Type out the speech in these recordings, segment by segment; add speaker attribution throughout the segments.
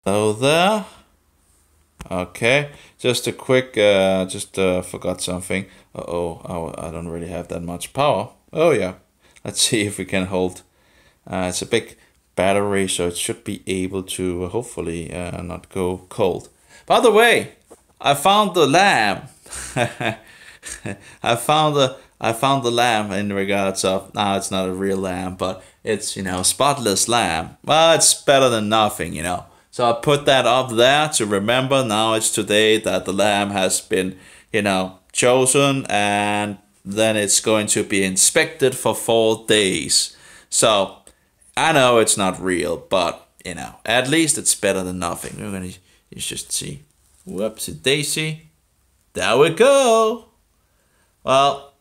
Speaker 1: Hello there. Okay, just a quick, forgot something. I don't really have that much power. Oh yeah, let's see if we can hold. It's a big battery, so it should be able to hopefully not go cold. By the way, I found the lamb. I found the lamb in regards of now it's not a real lamb, but it's spotless lamb. Well, it's better than nothing. So I put that up there to remember. Now it's today that the lamb has been chosen, and then it's going to be inspected for 4 days. So I know it's not real, but at least it's better than nothing. You just see. Whoopsie daisy. There we go. Well,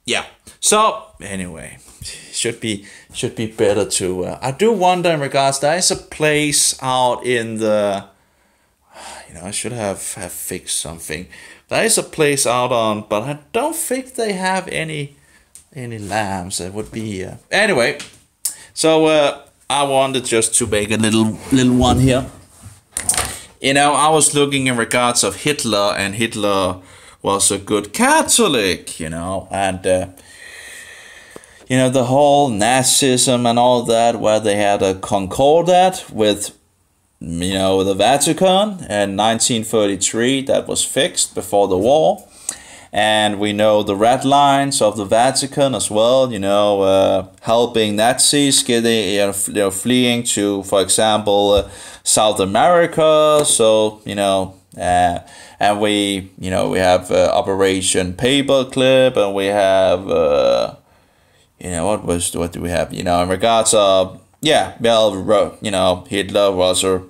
Speaker 1: yeah. So anyway, should be better to. I do wonder in regards. There is a place out in the. I should have fixed something. There is a place out on, but I don't think they have any lambs. It would be anyway. So I wanted just to make a little one here. I was looking in regards of Hitler, and Hitler was a good Catholic, and the whole Nazism and all that, where they had a concordat with the Vatican in 1933 that was fixed before the war. And we know the red lines of the Vatican as well, helping Nazis getting, fleeing to, for example, South America. So, and we have Operation Paperclip, and we have, what do we have? In regards of, Hitler was a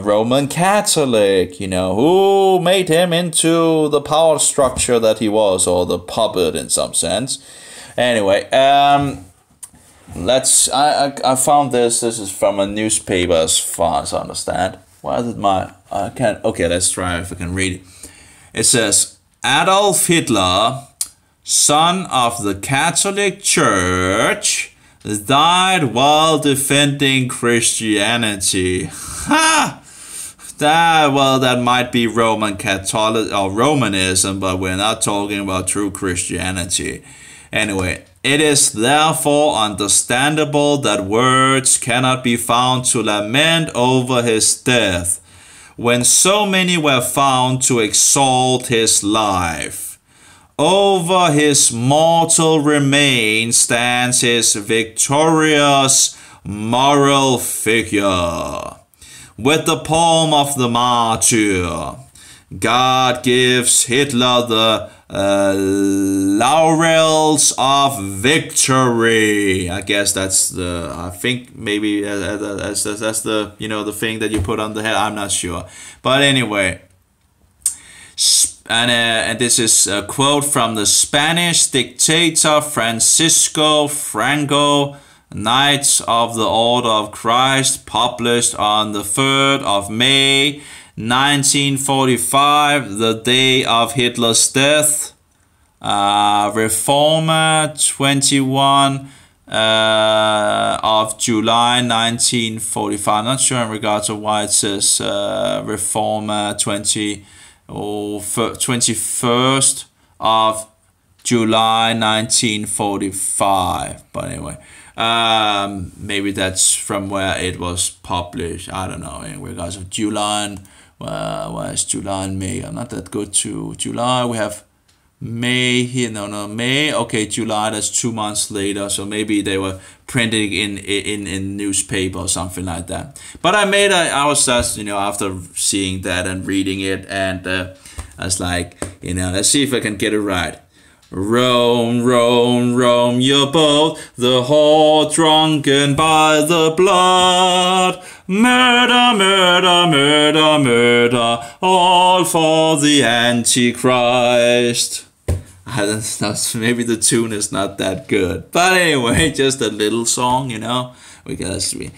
Speaker 1: Roman Catholic, who made him into the power structure that he was, or the puppet in some sense. Anyway, I found this. This is from a newspaper, as far as I understand. Why did okay, let's try if I can read it. It says, Adolf Hitler, son of the Catholic Church, died while defending Christianity. Ha! That might be Roman Catholic or Romanism, but we're not talking about true Christianity. Anyway, it is therefore understandable that words cannot be found to lament over his death, when so many were found to exalt his life. Over his mortal remains stands his victorious moral figure. With the palm of the martyr, God gives Hitler the laurels of victory. I guess that's I think maybe that's the the thing that you put on the head. I'm not sure, but anyway. And this is a quote from the Spanish dictator Francisco Franco, Knights of the Order of Christ, published on the 3rd of May 1945, the day of Hitler's death. Reformer 21 of July 1945. I'm not sure in regards to why it says Reformer 21st of July 1945, but anyway, maybe that's from where it was published. I don't know in regards of July. Where is July and May? I'm not that good to July. We have May here. No, May. Okay, July. That's 2 months later. So maybe they were printing in newspaper or something like that. But I was just after seeing that and reading it, and I was like, let's see if I can get it right. Rome, Rome, Rome, your boat, the whore drunken by the blood. Murder, murder, murder, murder, all for the Antichrist. I don't know, maybe the tune is not that good. But anyway, just a little song, we gotta see.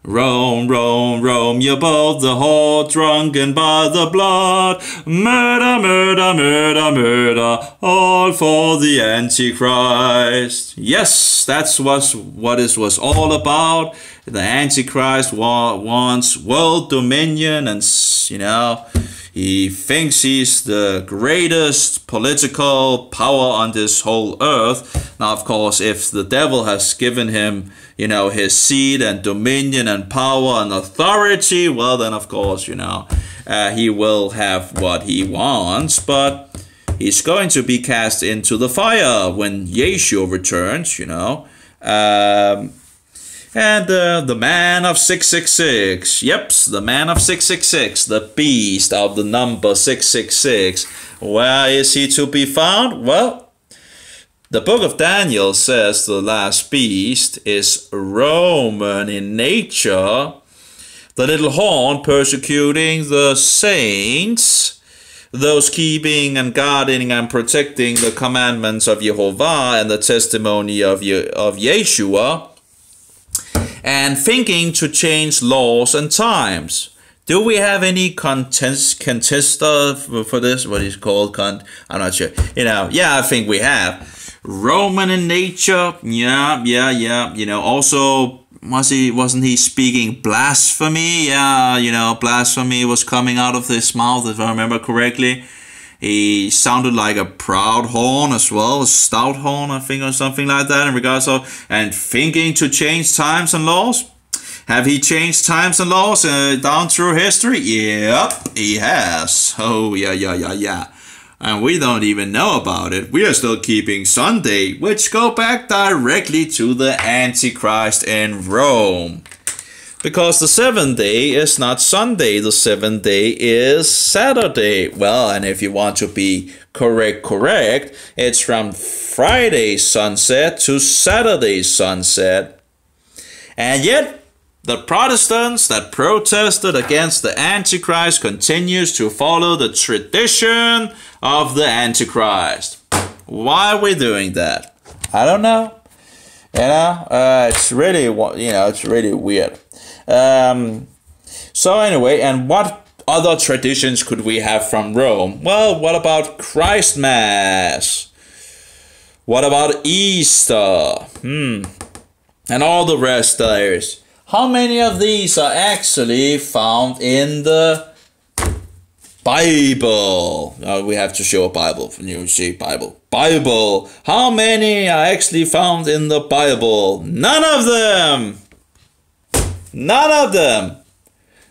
Speaker 1: Rome, Rome, Rome, you're both the whore drunken by the blood. Murder, murder, murder, murder, all for the Antichrist. Yes, that's what it was all about. The Antichrist wants world dominion, and he thinks he's the greatest political power on this whole earth. Now, of course, if the devil has given him, his seat and dominion and power and authority, well, then, of course, he will have what he wants. But he's going to be cast into the fire when Yeshua returns, And the man of 666, yep, the man of 666, the beast of the number 666. Where is he to be found? Well, the book of Daniel says the last beast is Roman in nature, the little horn persecuting the saints, those keeping and guarding and protecting the commandments of Jehovah and the testimony of Yeshua, and thinking to change laws and times. Do we have any contester for this? What is called? I'm not sure. Yeah, I think we have. Roman in nature. Yeah. Also, wasn't he speaking blasphemy? Yeah, blasphemy was coming out of his mouth, if I remember correctly. He sounded like a proud horn as well, a stout horn, I think, or something like that in regards of, and thinking to change times and laws. Have he changed times and laws down through history? Yep, he has. Oh, yeah. And we don't even know about it. We are still keeping Sunday, which go back directly to the Antichrist in Rome. Because the 7th day is not Sunday, the 7th day is Saturday. Well, and if you want to be correct, it's from Friday sunset to Saturday sunset. And yet, the Protestants that protested against the Antichrist continues to follow the tradition of the Antichrist. Why are we doing that? I don't know. It's really, it's really weird. So anyway, and what other traditions could we have from Rome? Well, what about Christmas? What about Easter? And all the rest there is. How many of these are actually found in the Bible? We have to show a Bible. You see, Bible. How many are actually found in the Bible? None of them. None of them.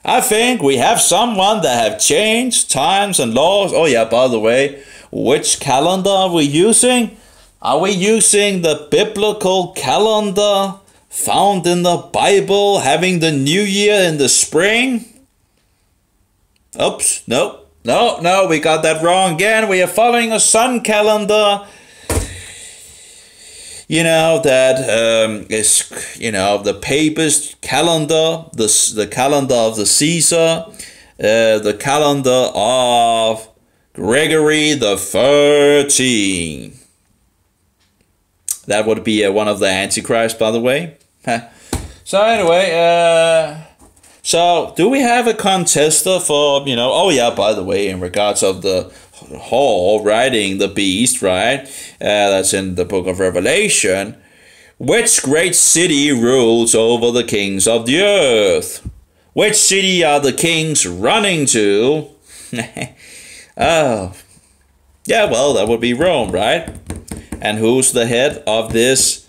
Speaker 1: I think we have someone that have changed times and laws. Oh yeah, by the way, which calendar are we using? Are we using the biblical calendar found in the Bible, having the new year in the spring? Oops, no, we got that wrong again. We are following a sun calendar. That is, the papist calendar, the calendar of the Caesar, the calendar of Gregory the 13th. That would be one of the Antichrist, by the way. So anyway, so do we have a contester for, oh yeah, by the way, in regards of the Hall riding the beast, right? That's in the book of Revelation. Which great city rules over the kings of the earth? Which city are the kings running to? Oh, yeah, well, that would be Rome, right? And who's the head of this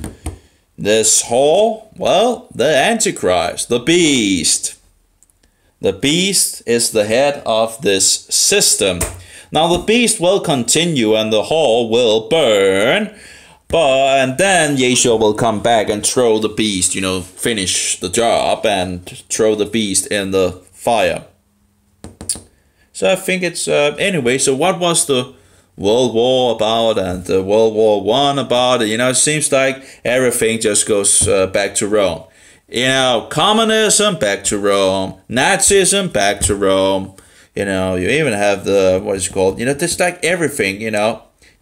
Speaker 1: hall? Well, the Antichrist, the beast. The beast is the head of this system. Now the beast will continue and the hall will burn, and then Yeshua will come back and throw the beast, finish the job and throw the beast in the fire. So I think it's, anyway, so what was the World War about and the World War I about? It seems like everything just goes back to Rome. Communism, back to Rome. Nazism, back to Rome. You even have the, what is it called? Just like everything, You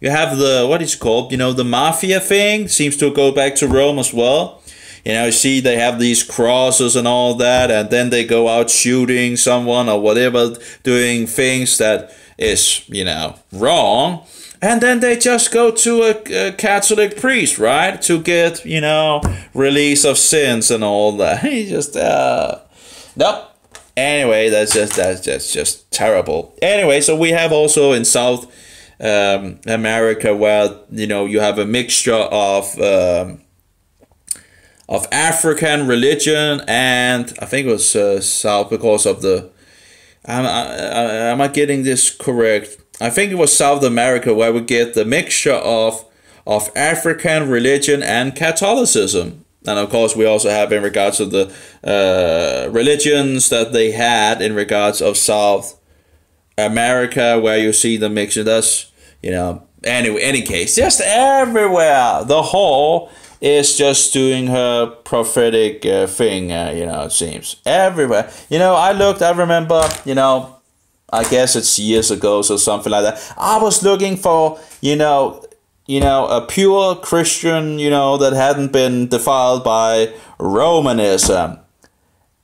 Speaker 1: have the, what is it called? The mafia thing seems to go back to Rome as well. You see, they have these crosses and all that, and then they go out shooting someone or whatever, doing things that is, wrong. and then they just go to a Catholic priest, right, to get, you know, release of sins and all that. He just nope. Anyway, that's just terrible. Anyway, so we have also in South America where, you know, you have a mixture of African religion and I think it was South because of the. Am I getting this correct? I think it was South America where we get the mixture of African religion and Catholicism. And of course, we also have in regards to the religions that they had in regards of South America, where you see the mixture. That's, you know, anyway, any case, just everywhere. The whole is just doing her prophetic thing, you know, it seems. Everywhere. You know, I remember, you know, I guess it's years ago or something like that. I was looking for, you know, a pure Christian, you know, that hadn't been defiled by Romanism.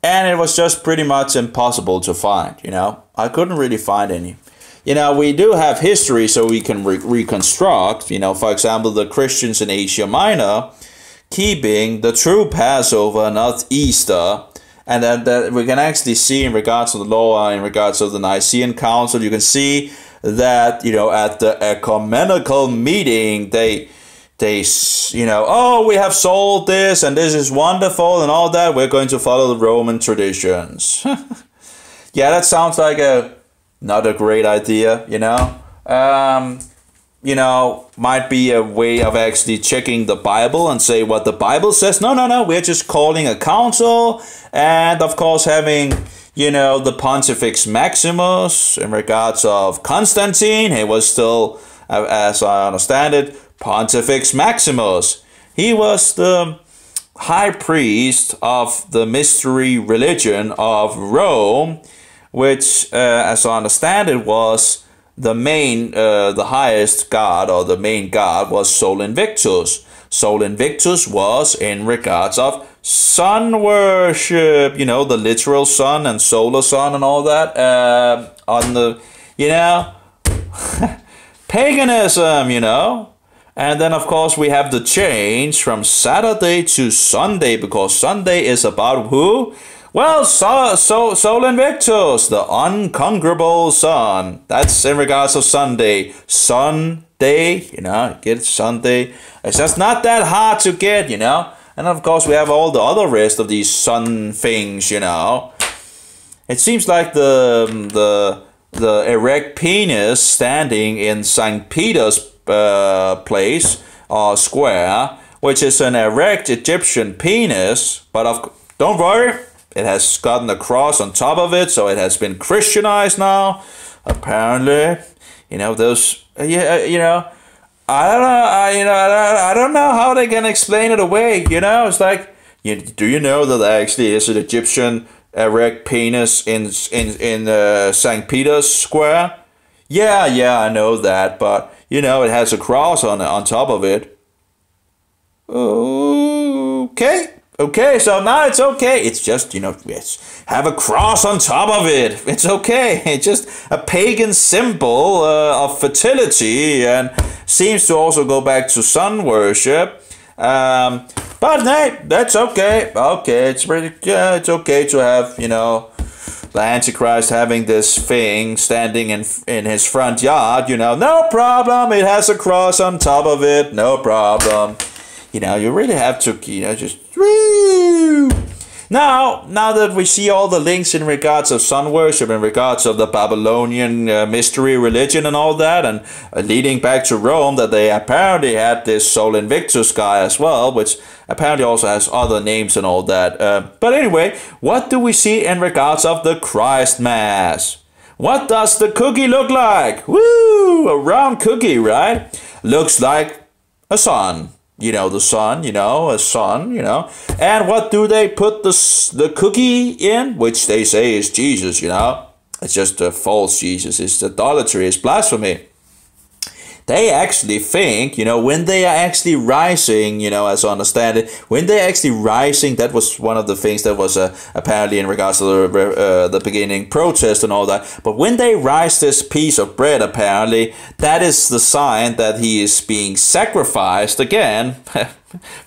Speaker 1: And it was just pretty much impossible to find, you know. I couldn't really find any. You know, we do have history so we can reconstruct, you know, for example, the Christians in Asia Minor keeping the true Passover, not Easter. And that we can actually see in regards to the law, in regards to the Nicene Council, you can see that, you know, at the ecumenical meeting, they you know, oh, we have sold this and this is wonderful and all that. We're going to follow the Roman traditions. Yeah, that sounds like not a great idea, you know. You know, might be a way of actually checking the Bible and say what the Bible says. No, we're just calling a council and of course having, you know, the Pontifex Maximus in regards of Constantine. He was still, as I understand it, Pontifex Maximus. He was the high priest of the mystery religion of Rome, which, as I understand it, was the main, the highest god, or the main god was Sol Invictus. Sol Invictus was in regards of sun worship, you know, the literal sun and solar sun and all that, on the, you know, paganism, you know. And then, of course, we have the change from Saturday to Sunday, because Sunday is about who? Well, Sol Invictus, the unconquerable sun. That's in regards to Sunday. Sunday, you know, get Sunday. It's just not that hard to get, you know. And of course, we have all the other rest of these sun things, you know. It seems like the erect penis standing in St. Peter's place or square, which is an erect Egyptian penis, but don't worry. It has gotten a cross on top of it, so it has been Christianized now. Apparently, you know, those, you know, I don't know how they can explain it away. You know, it's like, do you know that there actually is an Egyptian erect penis in St. Peter's Square? Yeah, I know that, but you know, it has a cross on top of it. Okay, so now it's okay. It's just, you know, have a cross on top of it. It's okay. It's just a pagan symbol of fertility and seems to also go back to sun worship. But hey, that's okay. Okay, it's okay to have, you know, the Antichrist having this thing standing in his front yard, you know. No problem. It has a cross on top of it. No problem. You know, you really have to, you know, just... Now that we see all the links in regards of sun worship, in regards of the Babylonian mystery religion and all that, and leading back to Rome, that they apparently had this Sol Invictus guy as well, which apparently also has other names and all that. But anyway, what do we see in regards of the Christ Mass? What does the cookie look like? Woo! A round cookie, right? Looks like a sun. You know, the sun, you know, a sun, you know. And what do they put the cookie in? Which they say is Jesus, you know. It's just a false Jesus. It's idolatry. It's blasphemy. they actually think, when they are actually rising, as I understand it, when they're actually rising, that was one of the things that was apparently in regards to the beginning protest and all that. But when they rise this piece of bread, apparently, that is the sign that he is being sacrificed again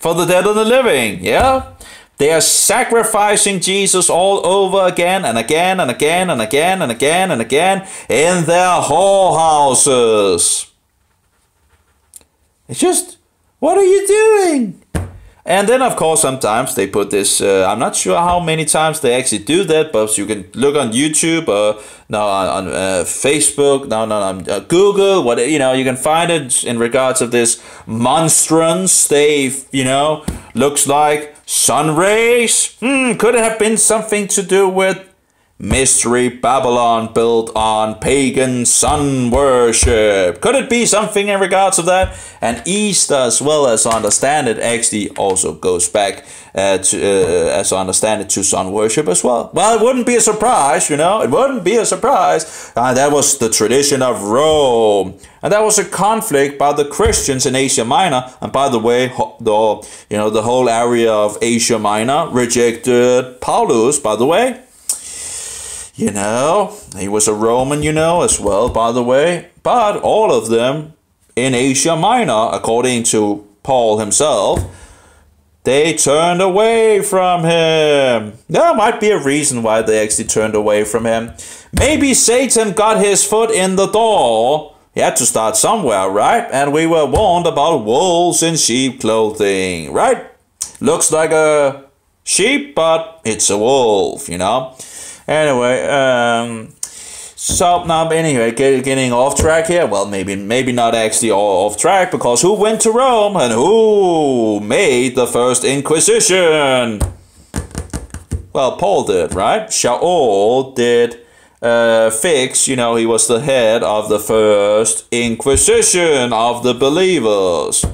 Speaker 1: for the dead and the living. Yeah? They are sacrificing Jesus all over again and again and again and again and again and again in their whorehouses. It's just, what are you doing? And then, of course, sometimes they put this, I'm not sure how many times they actually do that, but you can look on YouTube or on Facebook, on Google, you can find it in regards of this monstrance. They, looks like sun rays. Could it have been something to do with Mystery Babylon built on pagan sun worship? Could it be something in regards of that? And Easter, as well as I understand it, actually also goes back to, as I understand it, to sun worship as well. Well, it wouldn't be a surprise, it wouldn't be a surprise. That was the tradition of Rome. And that was a conflict by the Christians in Asia Minor. And by the way, the whole area of Asia Minor rejected Paulus, by the way. He was a Roman, as well, by the way. But all of them in Asia Minor, according to Paul himself, they turned away from him. There might be a reason why they actually turned away from him. Maybe Satan got his foot in the door. He had to start somewhere, right? And we were warned about wolves in sheep clothing, right? Looks like a sheep, but it's a wolf, Anyway, so now anyway, getting off track here. Well, maybe not actually all off track, because who went to Rome and who made the first Inquisition? Well, Paul did, right? Shaul did fix, he was the head of the first Inquisition of the believers.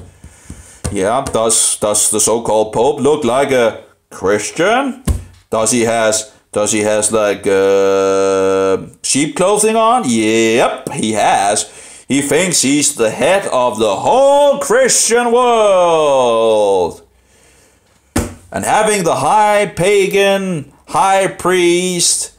Speaker 1: Yeah, does the so-called Pope look like a Christian? Does he has like sheep clothing on? Yep, he has. He thinks he's the head of the whole Christian world. And having the high pagan, high priest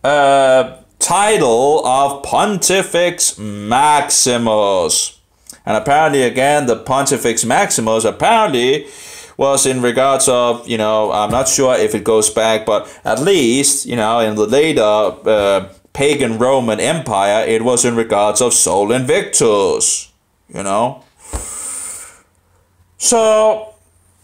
Speaker 1: title of Pontifex Maximus. And apparently, again, the Pontifex Maximus apparently was in regards of, I'm not sure if it goes back, but at least, in the later pagan Roman Empire, it was in regards of Sol Invictus, So,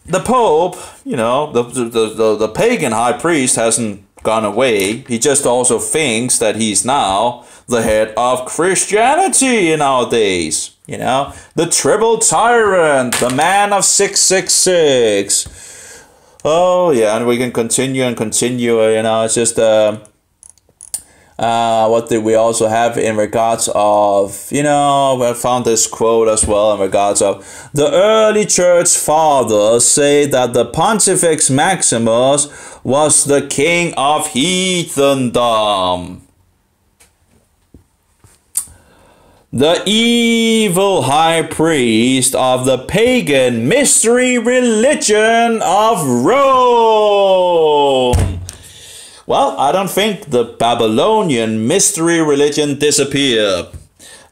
Speaker 1: the Pope, the pagan high priest hasn't gone away. He just also thinks that he's now the head of Christianity in our days. The triple tyrant, the man of 666. Oh, yeah, and we can continue and continue, it's just, what did we also have in regards of, I found this quote as well in regards of, the early church fathers say that the Pontifex Maximus was the king of heathendom. The evil high priest of the pagan mystery religion of Rome. Well, I don't think the Babylonian mystery religion disappeared.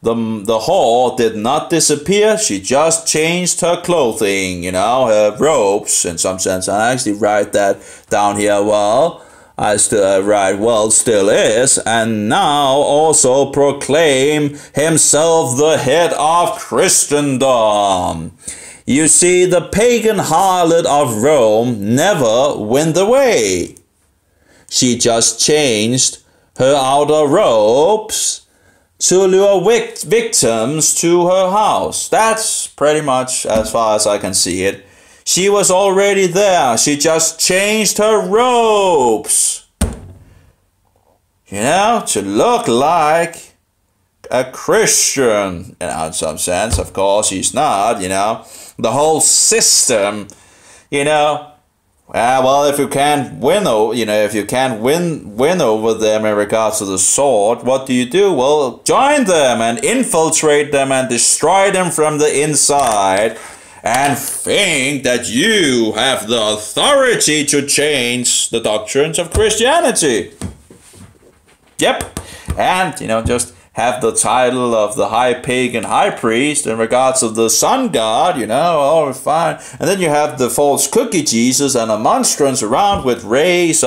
Speaker 1: The whore did not disappear. She just changed her clothing, her robes in some sense. I actually write that down here. Well, I still write, well, still is, and now also proclaim himself the head of Christendom. You see, the pagan harlot of Rome never went away. She just changed her outer robes to lure victims to her house. That's pretty much as far as I can see it. She was already there. She just changed her robes. To look like a Christian. In some sense, of course, she's not, The whole system, Well, if you can't win, if you can't win over them in regards to the sword, what do? Well, join them and infiltrate them and destroy them from the inside, and think that you have the authority to change the doctrines of Christianity. Yep, and just have the title of the high pagan high priest in regards of the sun god, all fine. And then you have the false cookie Jesus and a monstrance around with rays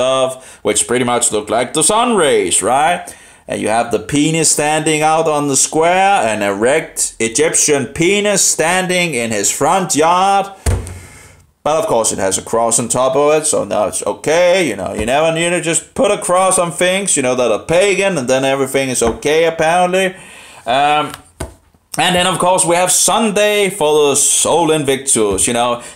Speaker 1: which pretty much look like the sun rays, right? And you have the penis standing out on the square, an erect Egyptian penis standing in his front yard. But of course it has a cross on top of it, so now it's okay, you never need to just put a cross on things, that are pagan, and then everything is okay apparently. And then of course we have Sunday for the Sol Invictus,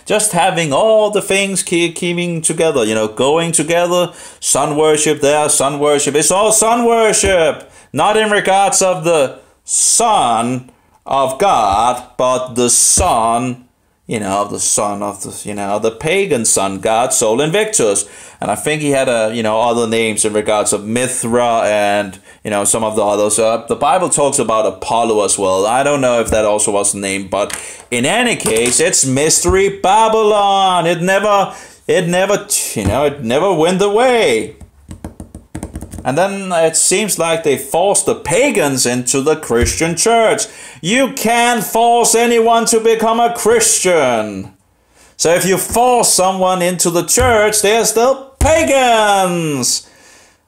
Speaker 1: just having all the things keeping together, going together, sun worship there, sun worship, it's all sun worship, not in regards of the Son of God, but the Son, the son of the pagan sun god, Sol Invictus. And I think he had other names in regards of Mithra and, some of the others. The Bible talks about Apollo as well. I don't know if that also was the name, but in any case, it's Mystery Babylon. It never went away. And then it seems like they forced the pagans into the Christian church. You can't force anyone to become a Christian. So if you force someone into the church, they're still pagans.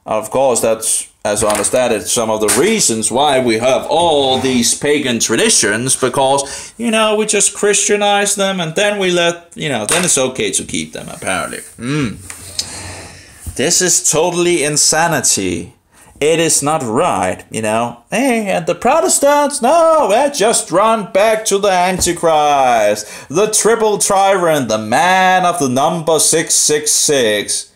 Speaker 1: Of course, that's, as I understand it, some of the reasons why we have all these pagan traditions, because, we just Christianize them and then we let, then it's okay to keep them, apparently. This is totally insanity. It is not right, Hey, and the Protestants, no, they just run back to the Antichrist, the triple tyrant, the man of the number 666.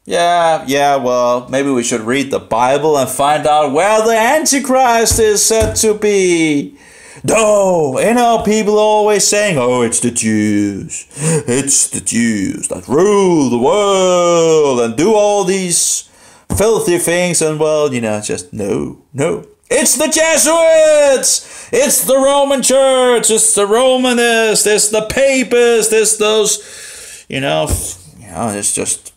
Speaker 1: Yeah, well, maybe we should read the Bible and find out where the Antichrist is said to be. No, people always saying, oh, it's the Jews. It's the Jews that rule the world and do all these filthy things. And well, just no. It's the Jesuits. It's the Roman Church. It's the Romanists. It's the Papists. It's those, it's just,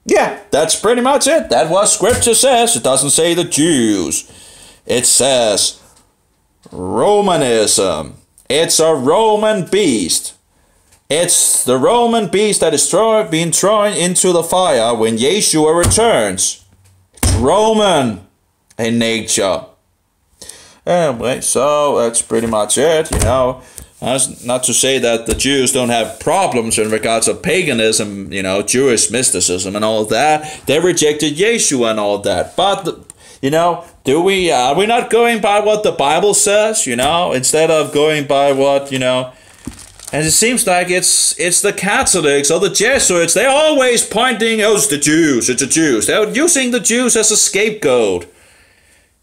Speaker 1: yeah, that's pretty much it. That's what Scripture says. It doesn't say the Jews. It says Romanism. It's a Roman beast. It's the Roman beast that is being thrown into the fire when Yeshua returns. It's Roman in nature. Anyway, so that's pretty much it, Not to say that the Jews don't have problems in regards of paganism, Jewish mysticism and all that. They rejected Yeshua and all that. But, are we not going by what the Bible says, instead of going by what, and it seems like it's the Catholics or the Jesuits, they're always pointing, oh, it's the Jews. They're using the Jews as a scapegoat.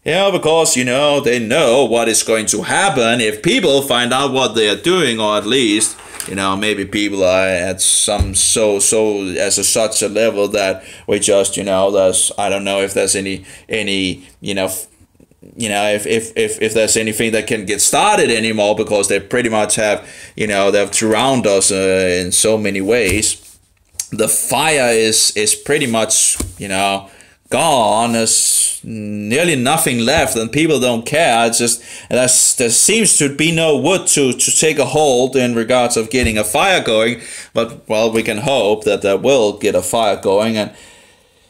Speaker 1: Because, they know what is going to happen if people find out what they are doing, or at least, maybe people are at some such a level that we just, there's, I don't know if there's any if there's anything that can get started anymore, because they pretty much have, they've drowned us in so many ways. The fire is pretty much, gone. There's nearly nothing left and people don't care. It's just, there seems to be no wood to take a hold in regards of getting a fire going. But, well, we can hope that there will get a fire going. And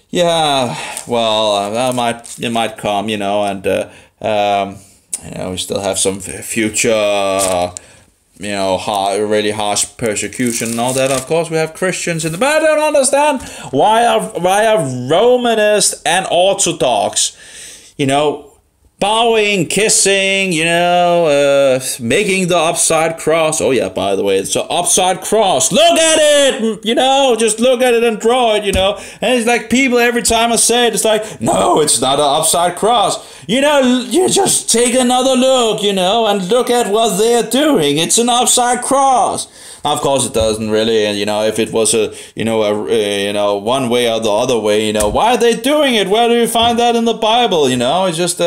Speaker 1: yeah, well, it might come, and we still have some future, really harsh persecution and all that. Of course, we have Christians in the, but I don't understand why are Romanists and Orthodox, bowing, kissing, making the upside cross. Oh yeah, by the way, it's an upside cross. Look at it, just look at it and draw it, And it's like people, every time I say it, it's like, no, it's not an upside cross. You just take another look, and look at what they're doing. It's an upside cross. Now, of course, it doesn't really, if it was one way or the other way, why are they doing it? Where do you find that in the Bible? It's just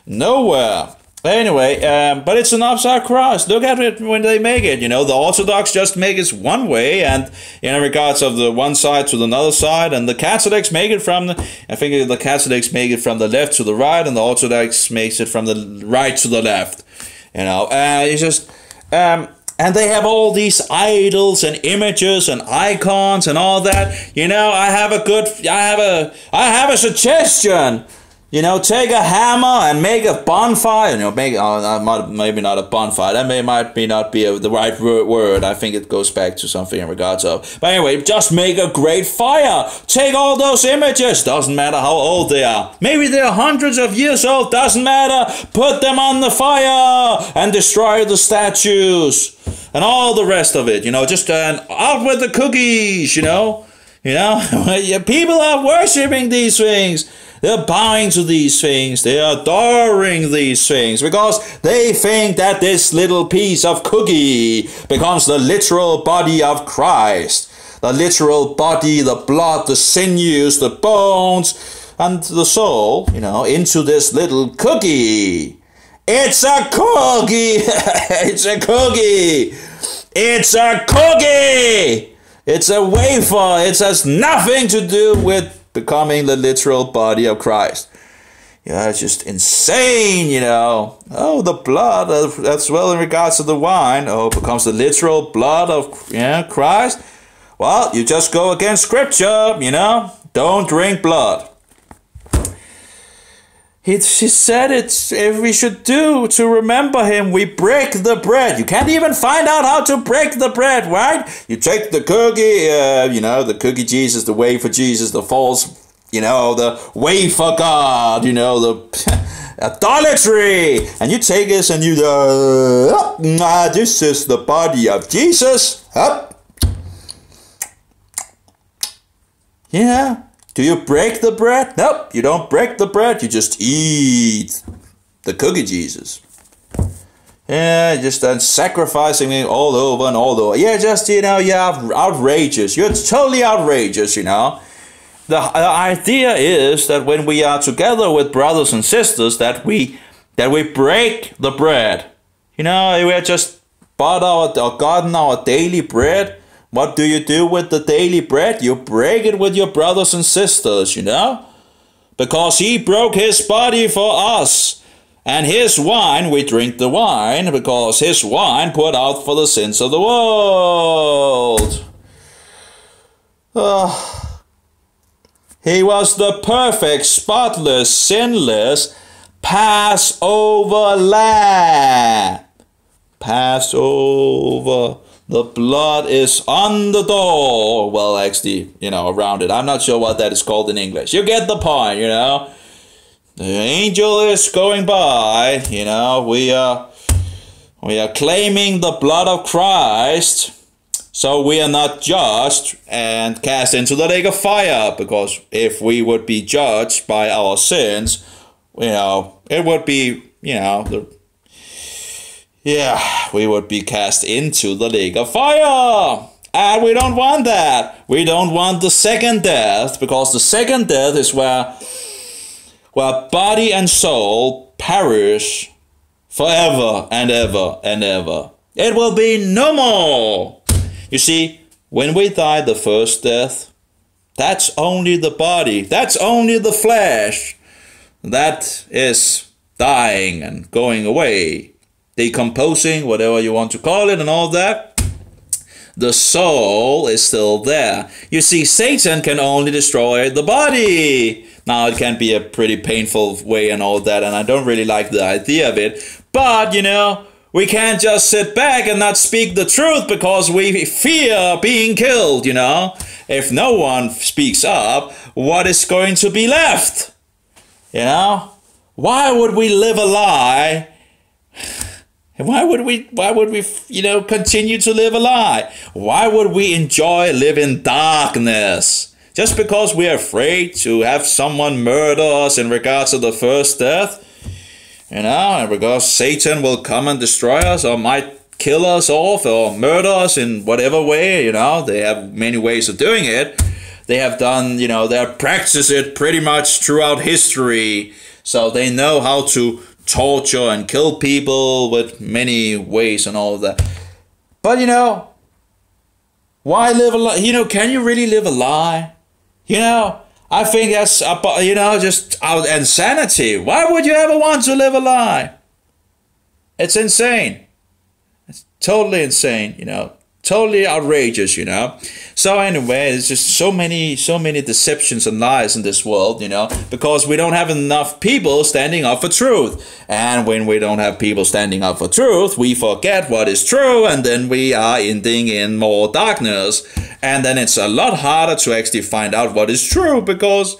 Speaker 1: nowhere. Anyway, but it's an upside cross. Look at it when they make it. The Orthodox just make it one way, and in regards of the one side to the other side, and the Catholics make it from the Catholics make it from the left to the right, and the Orthodox makes it from the right to the left. It's just and they have all these idols and images and icons and all that. I have a suggestion. Take a hammer and make a bonfire. Maybe not a bonfire. That might not be the right word. I think it goes back to something in regards of. But anyway, just make a great fire. Take all those images. Doesn't matter how old they are. Maybe they're hundreds of years old. Doesn't matter. Put them on the fire and destroy the statues and all the rest of it. Just out with the cookies. People are worshiping these things. They're bowing to these things. They're adoring these things because they think that this little piece of cookie becomes the literal body of Christ. The literal body, the blood, the sinews, the bones, and the soul, into this little cookie. It's a cookie! It's a cookie! It's a cookie! It's a wafer. It has nothing to do with becoming the literal body of Christ. It's just insane, Oh, the blood, as well in regards to the wine, becomes the literal blood of Christ. Well, you just go against scripture, Don't drink blood. She said it's if we should do to remember him, we break the bread. You can't even find out how to break the bread, right? You take the cookie, the cookie Jesus, the wafer Jesus, the false, the wafer God, the idolatry. And you take this and you this is the body of Jesus. Yeah. Do you break the bread? Nope, you don't break the bread. You just eat the cookie Jesus. Yeah, just sacrificing it all over and all over. Yeah, just, you're outrageous. You're totally outrageous, The idea is that when we are together with brothers and sisters, that we break the bread. We are just gotten our daily bread. What do you do with the daily bread? You break it with your brothers and sisters, Because he broke his body for us. And his wine, we drink the wine, because his wine poured out for the sins of the world. He was the perfect, spotless, sinless Passover lamb. Passover. The blood is on the door. Well, actually, around it. I'm not sure what that is called in English. You get the point, The angel is going by, We are claiming the blood of Christ, so we are not judged and cast into the lake of fire. Because if we would be judged by our sins, it would be, we would be cast into the lake of fire. And we don't want that. We don't want the second death, because the second death is where body and soul perish forever and ever and ever. It will be no more. You see, when we die the first death, that's only the body. That's only the flesh. That is dying and going away. Decomposing, whatever you want to call it, and all that. The soul is still there. You see, Satan can only destroy the body. Now, it can be a pretty painful way and all that, and I don't really like the idea of it. But, we can't just sit back and not speak the truth because we fear being killed, If no one speaks up, what is going to be left? Why would we live a lie? Why would we, continue to live a lie? Why would we enjoy living darkness? Just because we're afraid to have someone murder us in regards to the first death? And because Satan will come and destroy us, or might kill us off, or murder us in whatever way, they have many ways of doing it. They have done, they have practiced it pretty much throughout history. So they know how to torture and kill people with many ways and all of that. But why live a lie? Can you really live a lie? I think that's, just out insanity. Why would you ever want to live a lie? It's insane. It's totally insane, totally outrageous, So anyway, there's just so many deceptions and lies in this world, because we don't have enough people standing up for truth. And when we don't have people standing up for truth, we forget what is true, and then we are ending in more darkness. And then it's a lot harder to actually find out what is true, because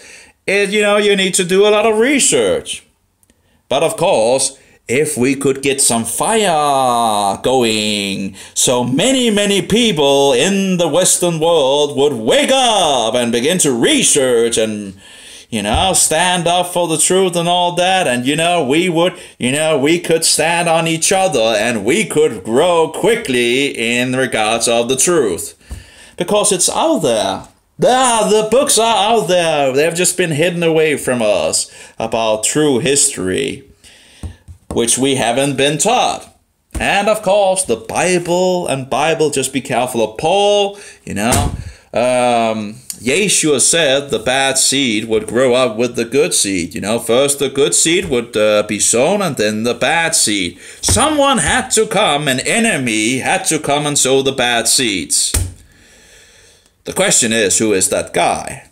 Speaker 1: you need to do a lot of research. But of course, if we could get some fire going, so many people in the Western world would wake up and begin to research and, stand up for the truth and all that. And, we could stand on each other, and we could grow quickly in regards of the truth. Because it's out there. The books are out there. They've just been hidden away from us about true history, which we haven't been taught. And of course, the Bible, just be careful of Paul, Yeshua said the bad seed would grow up with the good seed. First the good seed would be sown, and then the bad seed. Someone had to come, an enemy had to come and sow the bad seeds. The question is, who is that guy?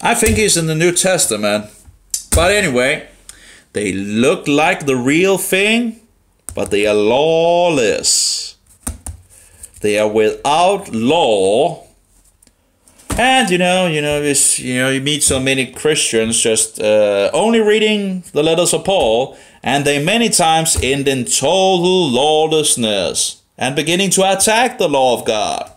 Speaker 1: I think he's in the New Testament. But anyway, they look like the real thing, but they are lawless. They are without law. And you meet so many Christians just only reading the letters of Paul, and they many times end in total lawlessness and beginning to attack the law of God.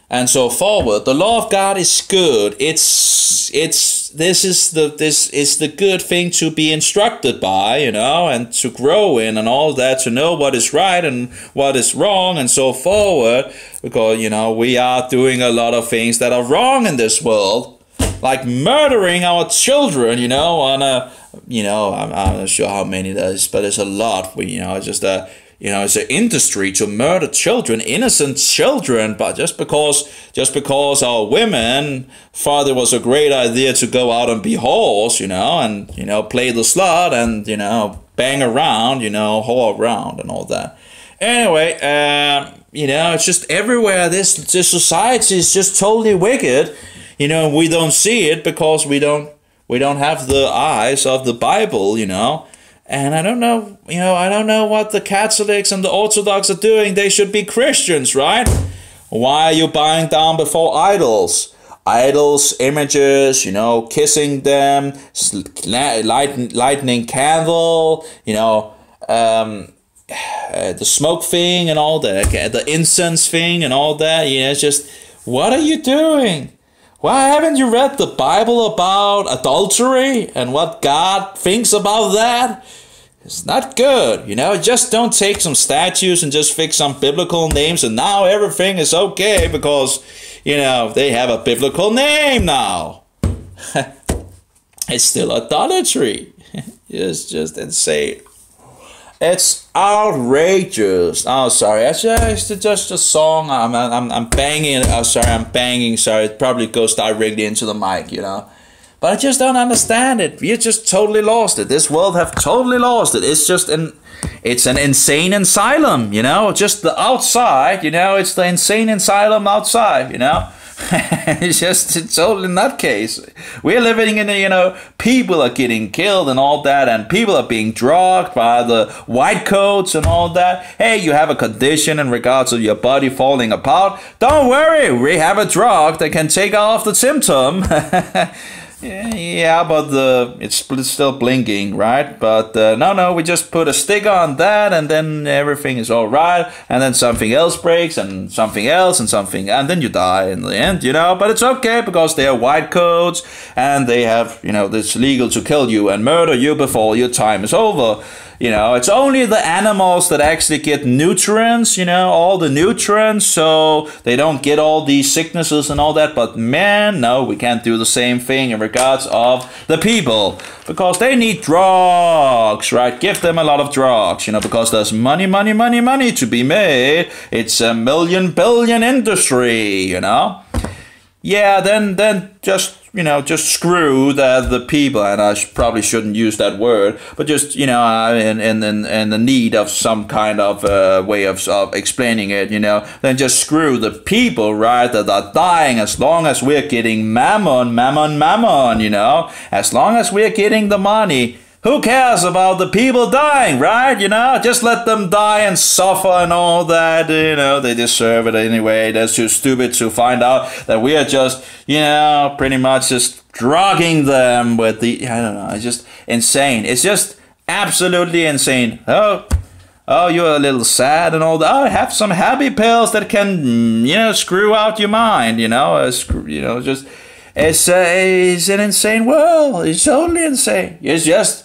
Speaker 1: And so forward. The law of God is good. This is the good thing to be instructed by, and to grow in and all that, to know what is right and what is wrong and so forward. Because, we are doing a lot of things that are wrong in this world, like murdering our children, I'm not sure how many there is, but it's a lot. It's an industry to murder children, innocent children, but just because our women thought it was a great idea to go out and be whores, and play the slut and bang around, whore around and all that. Anyway, it's just everywhere. This society is just totally wicked. We don't see it because we don't have the eyes of the Bible, And I don't know what the Catholics and the Orthodox are doing. They should be Christians, right? Why are you bowing down before idols? Idols, images, kissing them, lighting candle, the smoke thing and all that, the incense thing and all that. It's just, what are you doing? Why haven't you read the Bible about adultery and what God thinks about that? It's not good, Just don't take some statues and just fix some biblical names and now everything is okay because, they have a biblical name now. It's still idolatry. It's just insane. It's outrageous. Oh, sorry. It's just a song. I'm banging. Oh, sorry. I'm banging. Sorry. It probably goes directly into the mic, But I just don't understand it. You just totally lost it. This world have totally lost it. It's an insane asylum, Just the outside, It's the insane asylum outside, It's totally nutcase. We're living in people are getting killed and all that, and people are being drugged by the white coats and all that. Hey, you have a condition in regards to your body falling apart. Don't worry, we have a drug that can take off the symptom. Yeah, but it's still blinking, right? But no, we just put a sticker on that, and then everything is all right. And then something else breaks, and something else, and something, and then you die in the end, you know. But it's okay because they are white coats, and they have, you know, it's legal to kill you and murder you before your time is over. You know, it's only the animals that actually get nutrients, you know, all the nutrients, so they don't get all these sicknesses and all that. But man, no, we can't do the same thing in regards of the people, because they need drugs, right? Give them a lot of drugs, you know, because there's money to be made. It's a million billion industry, you know. Yeah, then just, you know, just screw the people, and I probably shouldn't use that word, but just, you know, in the need of some kind of way of explaining it, you know, then just screw the people, right, that are dying, as long as we're getting mammon, you know, as long as we're getting the money. Who cares about the people dying, right? You know, just let them die and suffer and all that. You know, they deserve it anyway. They're too stupid to find out that we are just, you know, pretty much just drugging them with the, I don't know, it's just insane. It's just absolutely insane. Oh, you're a little sad and all that. Oh, have some happy pills that can, you know, screw out your mind, you know, just, it's an insane world. It's totally insane. It's just,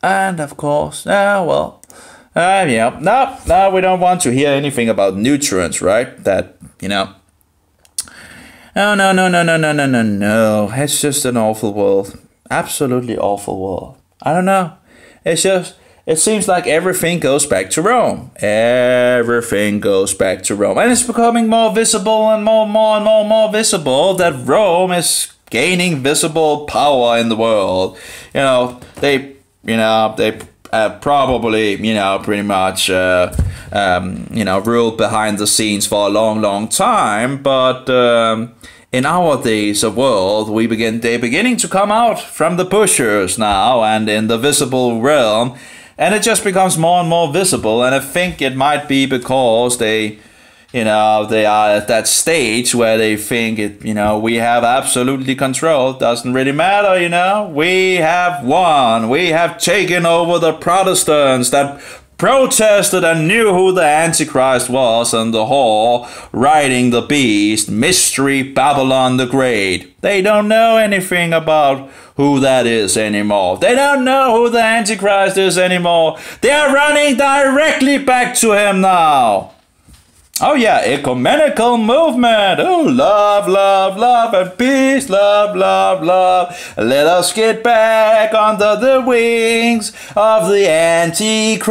Speaker 1: and of course, yeah, no, we don't want to hear anything about nutrients, right? That, you know, no. It's just an awful world, absolutely awful world. I don't know. It's just, it seems like everything goes back to Rome. Everything goes back to Rome, and it's becoming more visible and more visible that Rome is gaining visible power in the world. You know, they probably, you know, pretty much, you know, ruled behind the scenes for a long time. But in our days of world, they're beginning to come out from the pushers now and in the visible realm, and it just becomes more and more visible. And I think it might be because they, you know, they are at that stage where they think it, you know, we have absolutely control. Doesn't really matter, you know. We have won. We have taken over the Protestants that protested and knew who the Antichrist was and the whore riding the beast, Mystery Babylon the Great. They don't know anything about who that is anymore. They don't know who the Antichrist is anymore. They are running directly back to him now. Oh yeah, ecumenical movement. Oh, love and peace. Love. Let us get back under the wings of the Antichrist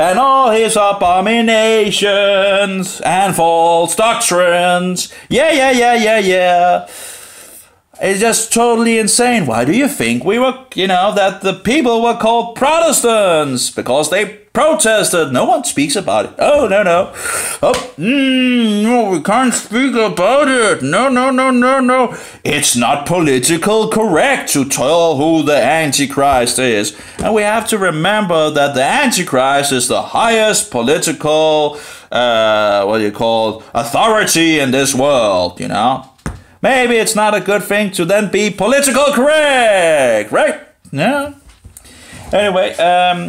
Speaker 1: and all his abominations and false doctrines. Yeah. It's just totally insane. Why do you think we were, you know, that the people were called Protestants? Because they protested. No one speaks about it. Oh, no. No, we can't speak about it. No. It's not politically correct to tell who the Antichrist is. And we have to remember that the Antichrist is the highest political, authority in this world, you know. Maybe it's not a good thing to then be political correct, right? Yeah. Anyway,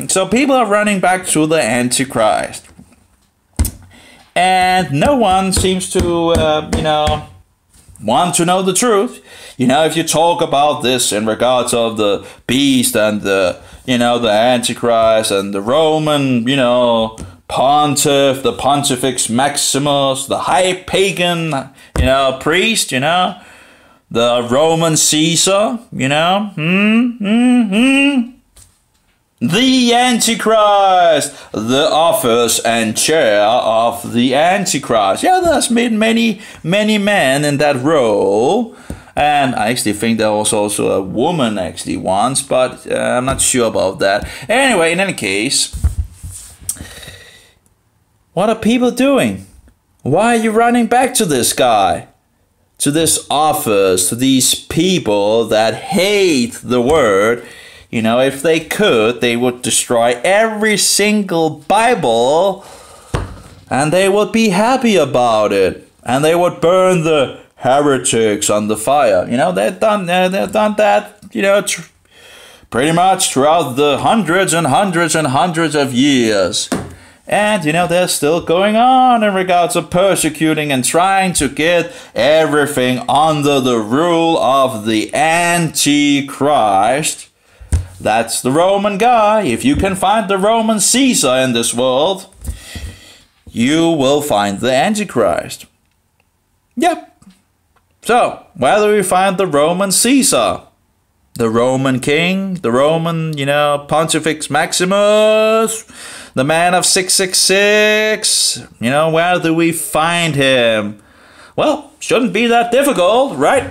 Speaker 1: so people are running back to the Antichrist. And no one seems to, you know, want to know the truth. You know, if you talk about this in regards of the beast and the, you know, the Antichrist and the Roman, you know, pontiff, the Pontifex Maximus, the high pagan, you know, priest, you know, the Roman Caesar, you know, the Antichrist, the office and chair of the Antichrist. Yeah, there's been many men in that role. And I actually think there was also a woman actually once, but I'm not sure about that. Anyway, in any case, what are people doing? Why are you running back to this guy? To this office, to these people that hate the word? You know, if they could, they would destroy every single Bible and they would be happy about it. And they would burn the heretics on the fire. You know, they've done that, you know, pretty much throughout the hundreds and hundreds and hundreds of years. And, you know, they're still going on in regards of persecuting and trying to get everything under the rule of the Antichrist. That's the Roman guy. If you can find the Roman Caesar in this world, you will find the Antichrist. Yep. So, where do we find the Roman Caesar? The Roman king, the Roman, you know, Pontifex Maximus, the man of 666. You know, where do we find him? Well, shouldn't be that difficult, right?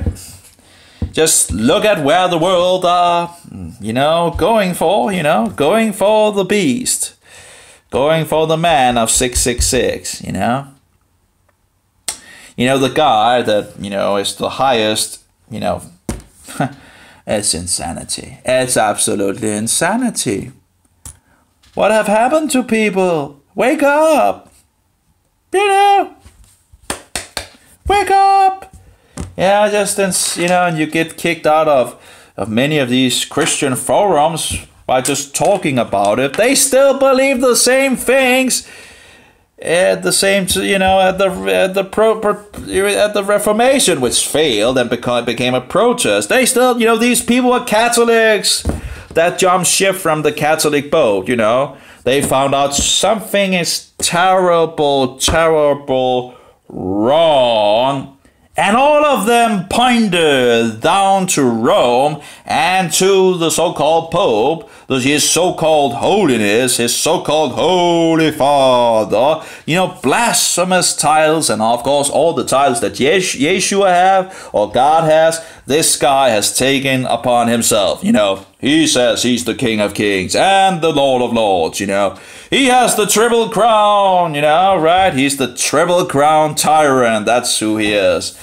Speaker 1: Just look at where the world are, you know, going for the beast. Going for the man of 666, you know. You know, the guy that, you know, is the highest, you know, it's insanity. It's absolutely insanity. What have happened to people? Wake up! You know, wake up! Yeah, just, you know, and you get kicked out of many of these Christian forums by just talking about it. They still believe the same things. At the same, you know, at the Reformation, which failed and became a protest, they still, you know, these people are Catholics that jumped ship from the Catholic boat. You know, they found out something is terrible wrong, and all of them pointed down to Rome and to the so-called Pope, his so-called holiness, his so-called Holy Father, you know, blasphemous titles, and of course all the titles that Yeshua have or God has, this guy has taken upon himself. You know, he says he's the King of Kings and the Lord of Lords, you know. He has the triple crown, you know, right? He's the triple crown tyrant. That's who he is.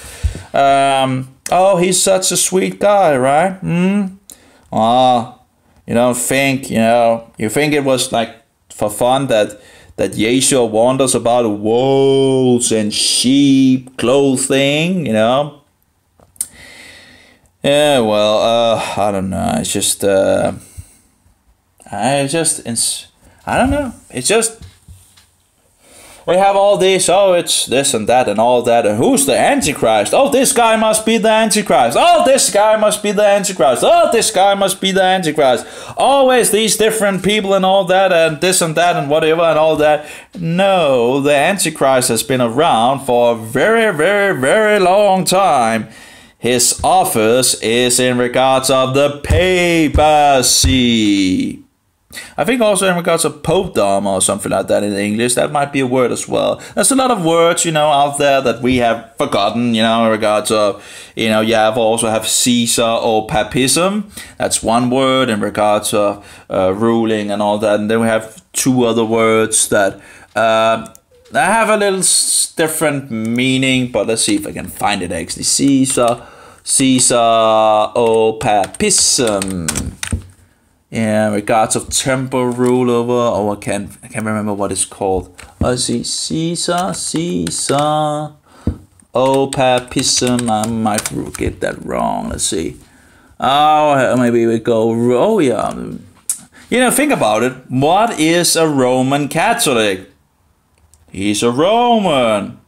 Speaker 1: Oh, he's such a sweet guy, right? You don't think, you know, you think it was like for fun that Yeshua warned us about wolves and sheep clothing, you know? Yeah, well, I don't know. It's just, I don't know. It's just, we have all this, oh, it's this and that and all that. And who's the Antichrist? Oh, this guy must be the Antichrist. Oh, this guy must be the Antichrist. Oh, this guy must be the Antichrist. Always these different people and all that and this and that and whatever and all that. No, the Antichrist has been around for a very, very, very long time. His office is in regards of the papacy. I think also in regards of popedom or something like that in English, that might be a word as well. There's a lot of words, you know, out there that we have forgotten, you know, in regards of, you know, you also have Caesar or papism. That's one word in regards of ruling and all that. And then we have two other words that have a little different meaning, but let's see if I can find it actually. Caesar or papism. Yeah, in regards of temporal rule over, oh, I can't remember what it's called. Let's see, Caesar, oh, papism. I might get that wrong. Let's see. Oh, maybe we go. Oh, yeah. You know, think about it. What is a Roman Catholic? He's a Roman.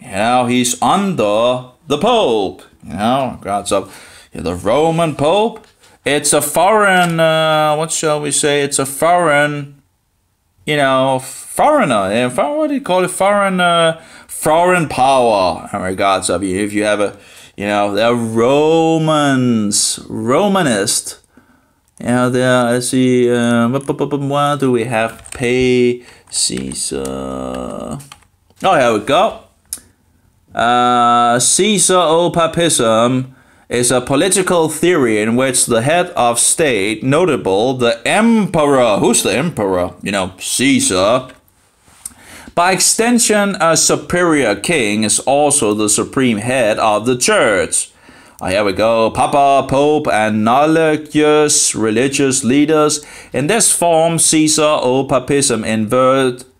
Speaker 1: You know, he's under the Pope. You know, regards of the Roman Pope. It's a foreign, what shall we say? It's a foreign, you know, foreigner. What do you call it? Foreign power in regards of you. If you have a, you know, they're Romanist. You know, let's see, what do we have? Pay Caesar. Oh, here we go. Caesar or papism is a political theory in which the head of state, notable the emperor, who's the emperor? You know, Caesar. By extension, a superior king is also the supreme head of the church. Here we go. Papa, Pope, and knowledgeous religious leaders. In this form, Caesar or papism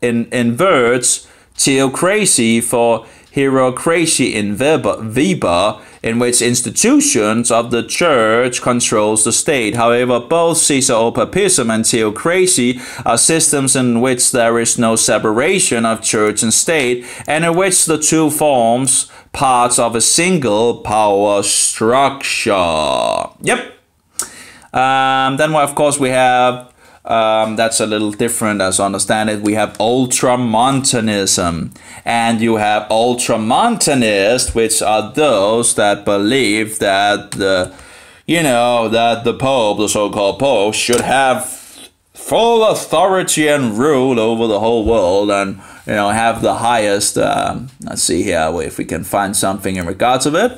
Speaker 1: inverts theocracy, for hierocracy in Weber, in which institutions of the church controls the state. However, both Caesaropapism and theocracy are systems in which there is no separation of church and state, and in which the two forms parts of a single power structure. Yep. Then, of course, we have that's a little different, as I understand it. We have Ultramontanism, and you have Ultramontanists, which are those that believe that the Pope, the so-called Pope, should have full authority and rule over the whole world, and have the highest. Let's see here if we can find something in regards of it.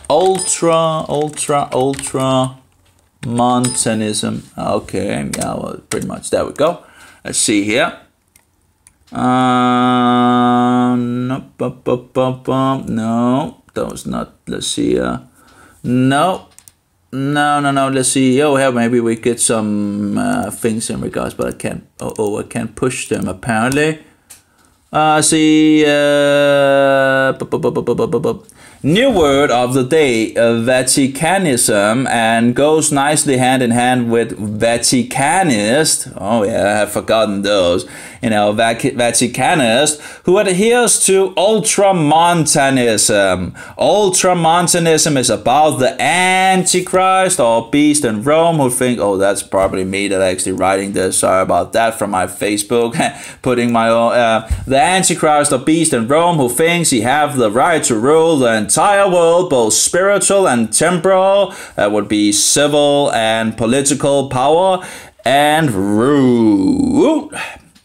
Speaker 1: Ultramontanism. Okay, yeah, well, pretty much. There we go. Let's see here. No, those not. Let's see. No. Let's see. Oh, yeah, maybe we get some things in regards, but I can't. I can't push them apparently. See. New word of the day, Vaticanism, and goes nicely hand in hand with Vaticanist. Oh yeah, I have forgotten those. Vaticanist, who adheres to Ultramontanism. Ultramontanism is about the Antichrist or beast in Rome, who think, oh, that's probably me that actually writing this. Sorry about that from my Facebook, putting my own, the Antichrist or beast in Rome, who thinks he have the right to rule the entire world, both spiritual and temporal. That would be civil and political power and rule.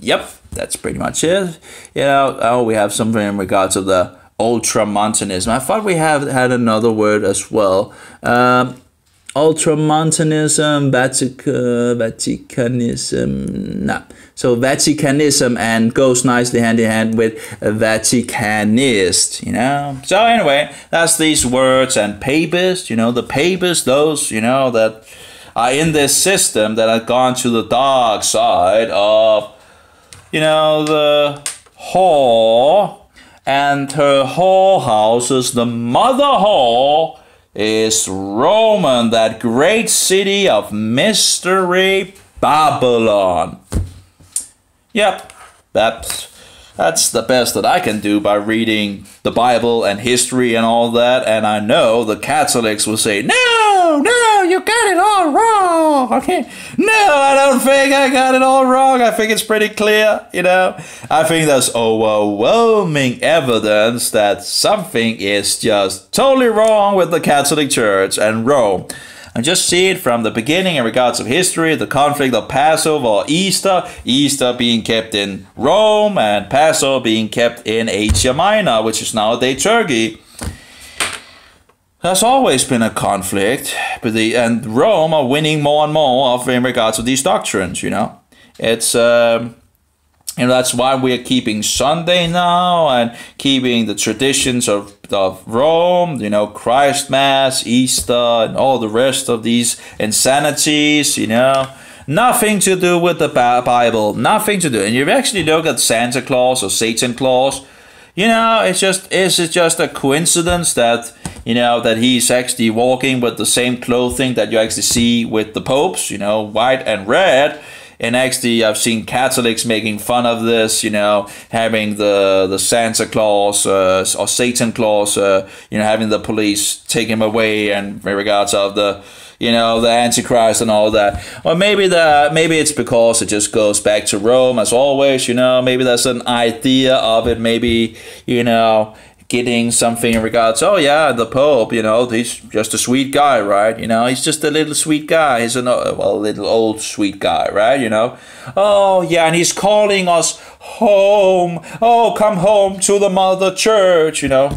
Speaker 1: Yep, that's pretty much it. We have something in regards to the Ultramontanism. I thought we had another word as well. Ultramontanism, Vaticanism. Nah. So Vaticanism, and goes nicely hand in hand with Vaticanist, So anyway, that's these words. And Papists, the Papists, those, that are in this system that have gone to the dark side of, the whore and her whorehouses. The mother whore is Roman, that great city of mystery, Babylon. Yep, that's the best that I can do by reading the Bible and history and all that. And I know the Catholics will say, no, you got it all wrong. Okay, no, I don't think I got it all wrong. I think it's pretty clear, I think there's overwhelming evidence that something is just totally wrong with the Catholic Church and Rome. And just see it from the beginning in regards of history, the conflict of Passover or Easter, Easter being kept in Rome and Passover being kept in Asia Minor, which is nowadays Turkey. There's always been a conflict, and Rome are winning more and more in regards to these doctrines, It's that's why we are keeping Sunday now and keeping the traditions of Rome, Christ Mass, Easter, and all the rest of these insanities, Nothing to do with the Bible, nothing to do. And you actually look at Santa Claus or Satan Claus, is it just a coincidence that, that he's actually walking with the same clothing that you actually see with the popes, white and red. And actually, I've seen Catholics making fun of this, having the Santa Claus or Satan Claus, having the police take him away, and in regards of the Antichrist and all that. Or maybe it's because it just goes back to Rome as always, Maybe there's an idea of it. Maybe getting something in regards, oh yeah, the Pope, he's just a sweet guy, right? He's just a little sweet guy. He's a little old sweet guy, right? Oh yeah, and he's calling us home. Oh, come home to the Mother Church, No.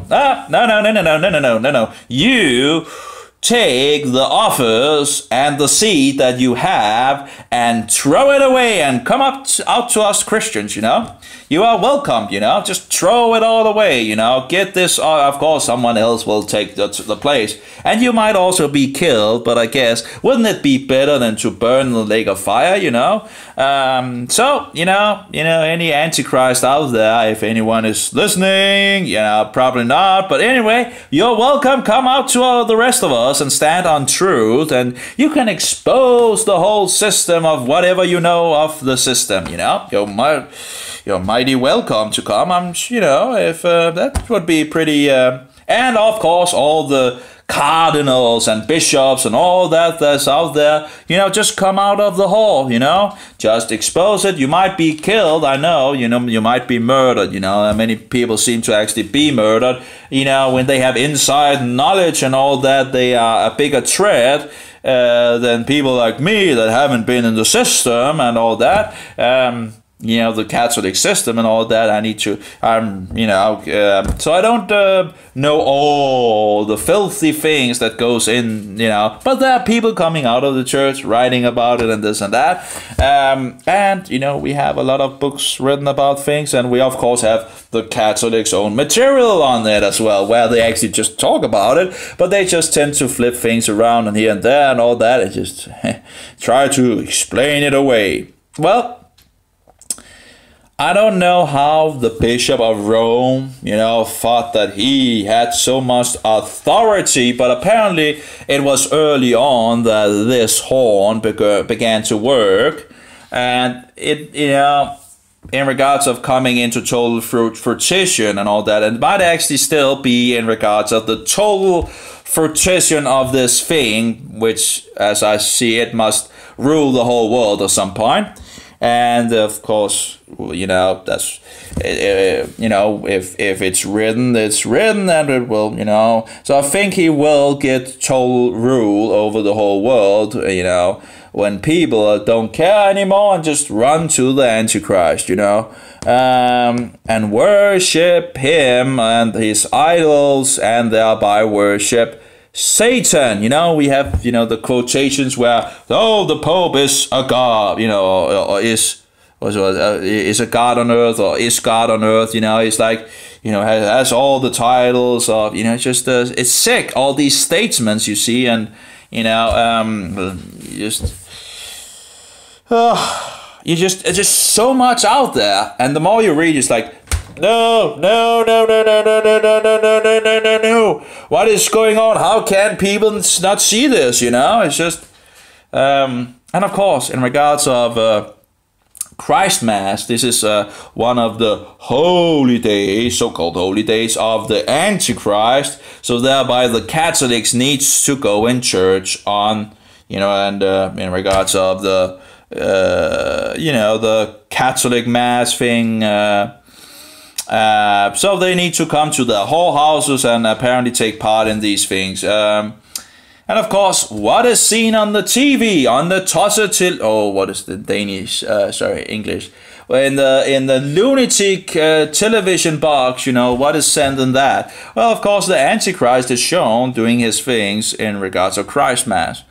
Speaker 1: You take the office and the seat that you have and throw it away and come out to us Christians, you know. You are welcome, you know. Just throw it all away, you know. Get this, of course, someone else will take the place. And you might also be killed, but I guess, wouldn't it be better than to burn in the lake of fire, you know? So, you know, any Antichrist out there, if anyone is listening, you know, probably not. But anyway, you're welcome. Come out to the rest of us and stand on truth, and you can expose the whole system of whatever you know of the system, you know. You're mighty welcome to come. You know, if that would be pretty, and of course all the cardinals and bishops and all that's out there, you know, just come out of the hall, you know, just expose it. You might be killed, I know, you know, you might be murdered, you know, many people seem to actually be murdered, you know, when they have inside knowledge and all that, they are a bigger threat than people like me that haven't been in the system and all that. You know, the Catholic system and all that. I need to, you know, so I don't know all the filthy things that goes in, you know, but there are people coming out of the church writing about it and this and that. And, you know, we have a lot of books written about things, and we, of course, have the Catholic's own material on that as well, where they actually just talk about it, but they just tend to flip things around and here and there and all that, and just try to explain it away. Well, I don't know how the Bishop of Rome, you know, thought that he had so much authority, but apparently it was early on that this horn began to work, and it, you know, in regards of coming into total fruition and all that, and it might actually still be in regards of the total fruition of this thing, which, as I see it, must rule the whole world at some point. And of course, you know, that's, you know, if it's written, and it will, you know. So I think he will get total rule over the whole world, you know, when people don't care anymore and just run to the Antichrist, you know, and worship him and his idols, and thereby worship Satan. You know, we have, you know, the quotations where, oh, the Pope is a god, you know, or is a god on earth, or is God on earth, you know. It's like, you know, has all the titles of, you know, it's just, it's sick, all these statements you see, and, you know, it's just so much out there, and the more you read, it's like, no. What is going on? How can people not see this? You know, it's just, and of course, in regards of Christ Mass, this is one of the holy days, so-called holy days of the Antichrist. So thereby, the Catholics needs to go in church on, you know, and in regards of the, you know, the Catholic Mass thing. So they need to come to the whole houses and apparently take part in these things. And of course, what is seen on the TV, on the Tosser what is the Danish, English, in the lunatic television box, you know, what is sent in that? Well, of course, the Antichrist is shown doing his things in regards of Christ Mass.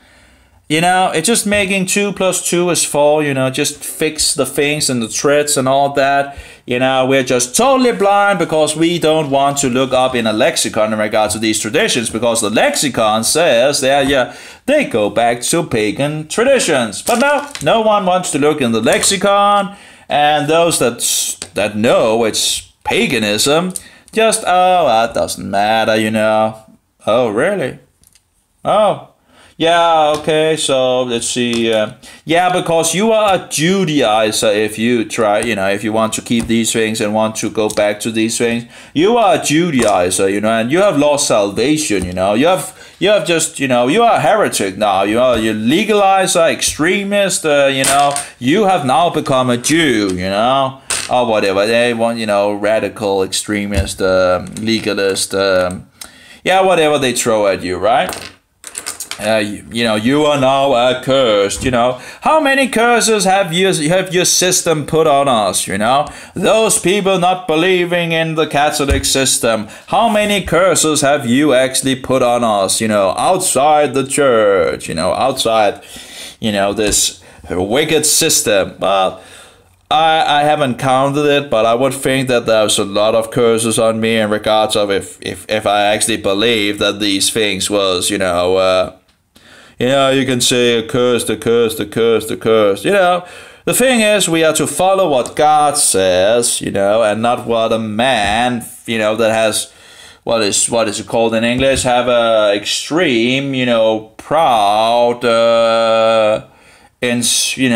Speaker 1: You know, it's just making 2 + 2 is 4, you know, just fix the things and the threads and all that. You know, we're just totally blind because we don't want to look up in a lexicon in regards to these traditions, because the lexicon says they go back to pagan traditions. But no one wants to look in the lexicon, and those that know it's paganism just, oh, that doesn't matter, you know. Oh, really? Oh. Yeah, okay, so let's see. Yeah, because you are a Judaizer if you try, you know, if you want to keep these things and want to go back to these things. You are a Judaizer, you know, and you have lost salvation, you know. You have just, you know, you are a heretic now. You legalizer, extremist, you know. You have now become a Jew, you know, or whatever. They want, you know, radical, extremist, legalist, yeah, whatever they throw at you, right?
Speaker 2: you are now accursed. How many curses have your system put on us? Those people not believing in the Catholic system. How many curses have you actually put on us? Outside the church. Outside, this wicked system. Well, I haven't counted it, but I would think that there's a lot of curses on me in regards of if I actually believe that these things was, you can say a curse, the curse, the curse, the curse. The thing is, we are to follow what God says, and not what a man, that has, what is it called in English, have a extreme, proud, insane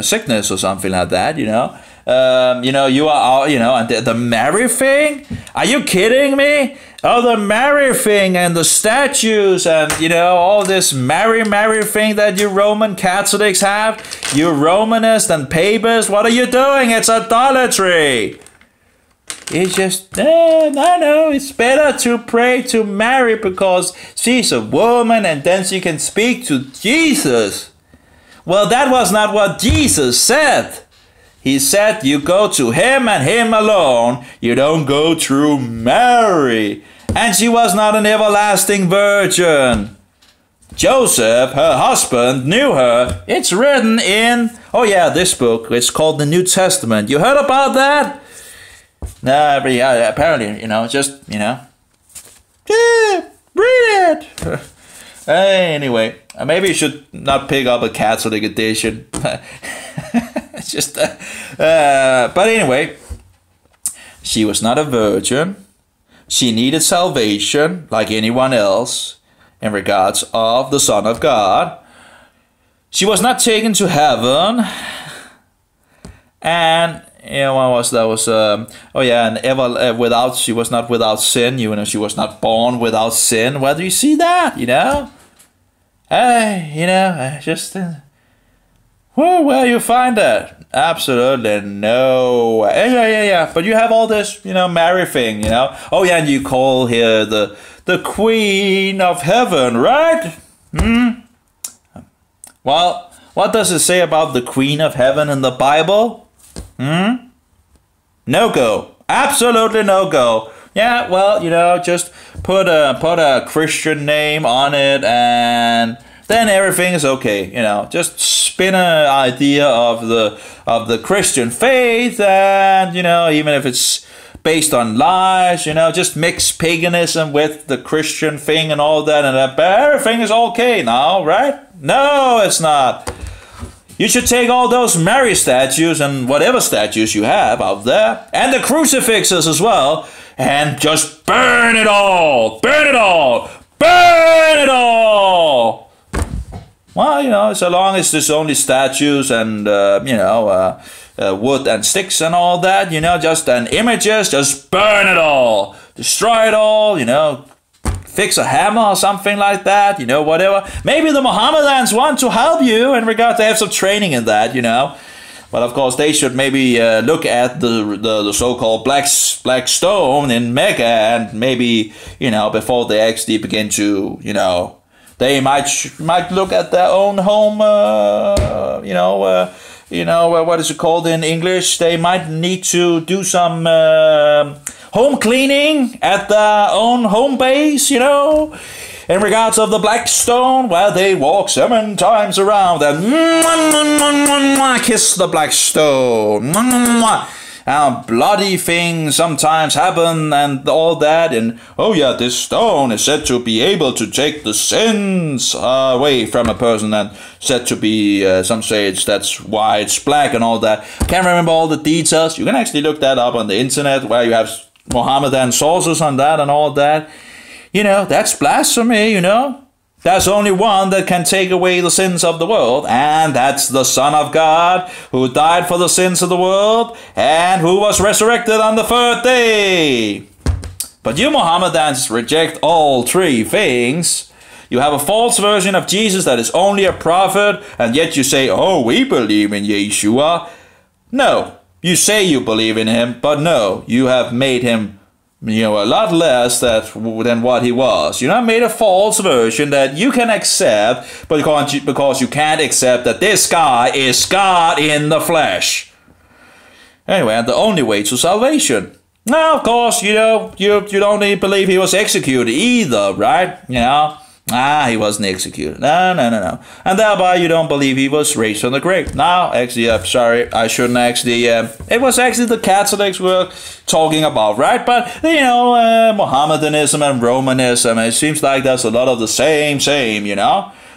Speaker 2: sickness or something like that. You are, and the Mary thing. Are you kidding me? Oh, the Mary thing and the statues and, all this Mary thing that you Roman Catholics have. You Romanists and Papists, what are you doing? It's idolatry. It's just, no, it's better to pray to Mary because she's a woman and then she can speak to Jesus. Well, that was not what Jesus said. He said you go to him and him alone. You don't go through Mary. And she was not an everlasting virgin. Joseph, her husband, knew her. It's written in, this book. It's called the New Testament. You heard about that? No, but yeah, apparently, read it. Anyway, maybe you should not pick up a Catholic edition. It's just, but anyway, she was not a virgin. She needed salvation like anyone else in regards of the Son of God. She was not taken to heaven. And what was that? And she was not without sin. She was not born without sin. Where do you see that? Where you find that? Absolutely no. Yeah. But you have all this, Mary thing, and you call her the Queen of Heaven, right? Well, what does it say about the Queen of Heaven in the Bible? No go. Absolutely no go. Yeah, well, just put a Christian name on it and then everything is okay. Just spin an idea of the Christian faith and, even if it's based on lies, just mix paganism with the Christian thing and all that and everything is okay now, right? No, it's not. You should take all those Mary statues and whatever statues you have out there, and the crucifixes as well, and just burn it all! Burn it all! Burn it all! Well, so long as there's only statues and, wood and sticks and all that, just images, just burn it all! Destroy it all, fix a hammer or something like that, whatever. Maybe the Mohammedans want to help you in regard to have some training in that, But of course, they should maybe look at the so-called black stone in Mecca and maybe, before they actually begin to, they might look at their own home, what is it called in English? They might need to do some home cleaning at their own home base, in regards of the black stone, where they walk 7 times around and kiss the black stone. Bloody things sometimes happen and all that, and this stone is said to be able to take the sins away from a person, and said to be, some say that's why it's black and all that. Can't remember all the details. You can actually look that up on the internet, where you have Mohammedan sources on that and all that. That's blasphemy, There's only one that can take away the sins of the world, and that's the Son of God, who died for the sins of the world, and who was resurrected on the 3rd day. But you Mohammedans reject all 3 things. You have a false version of Jesus that is only a prophet, and yet you say, we believe in Yeshua. No, you say you believe in him, but no, you have made him a lot less than what he was. Made a false version that you can accept, but because you can't accept that this guy is God in the flesh. Anyway, and the only way to salvation. Now, of course, you don't even believe he was executed either, right? He wasn't executed. No. And thereby you don't believe he was raised from the grave. Now, actually, I'm sorry, I shouldn't actually, it was actually the Catholics we're talking about, right? But, Mohammedanism and Romanism, it seems like there's a lot of the same,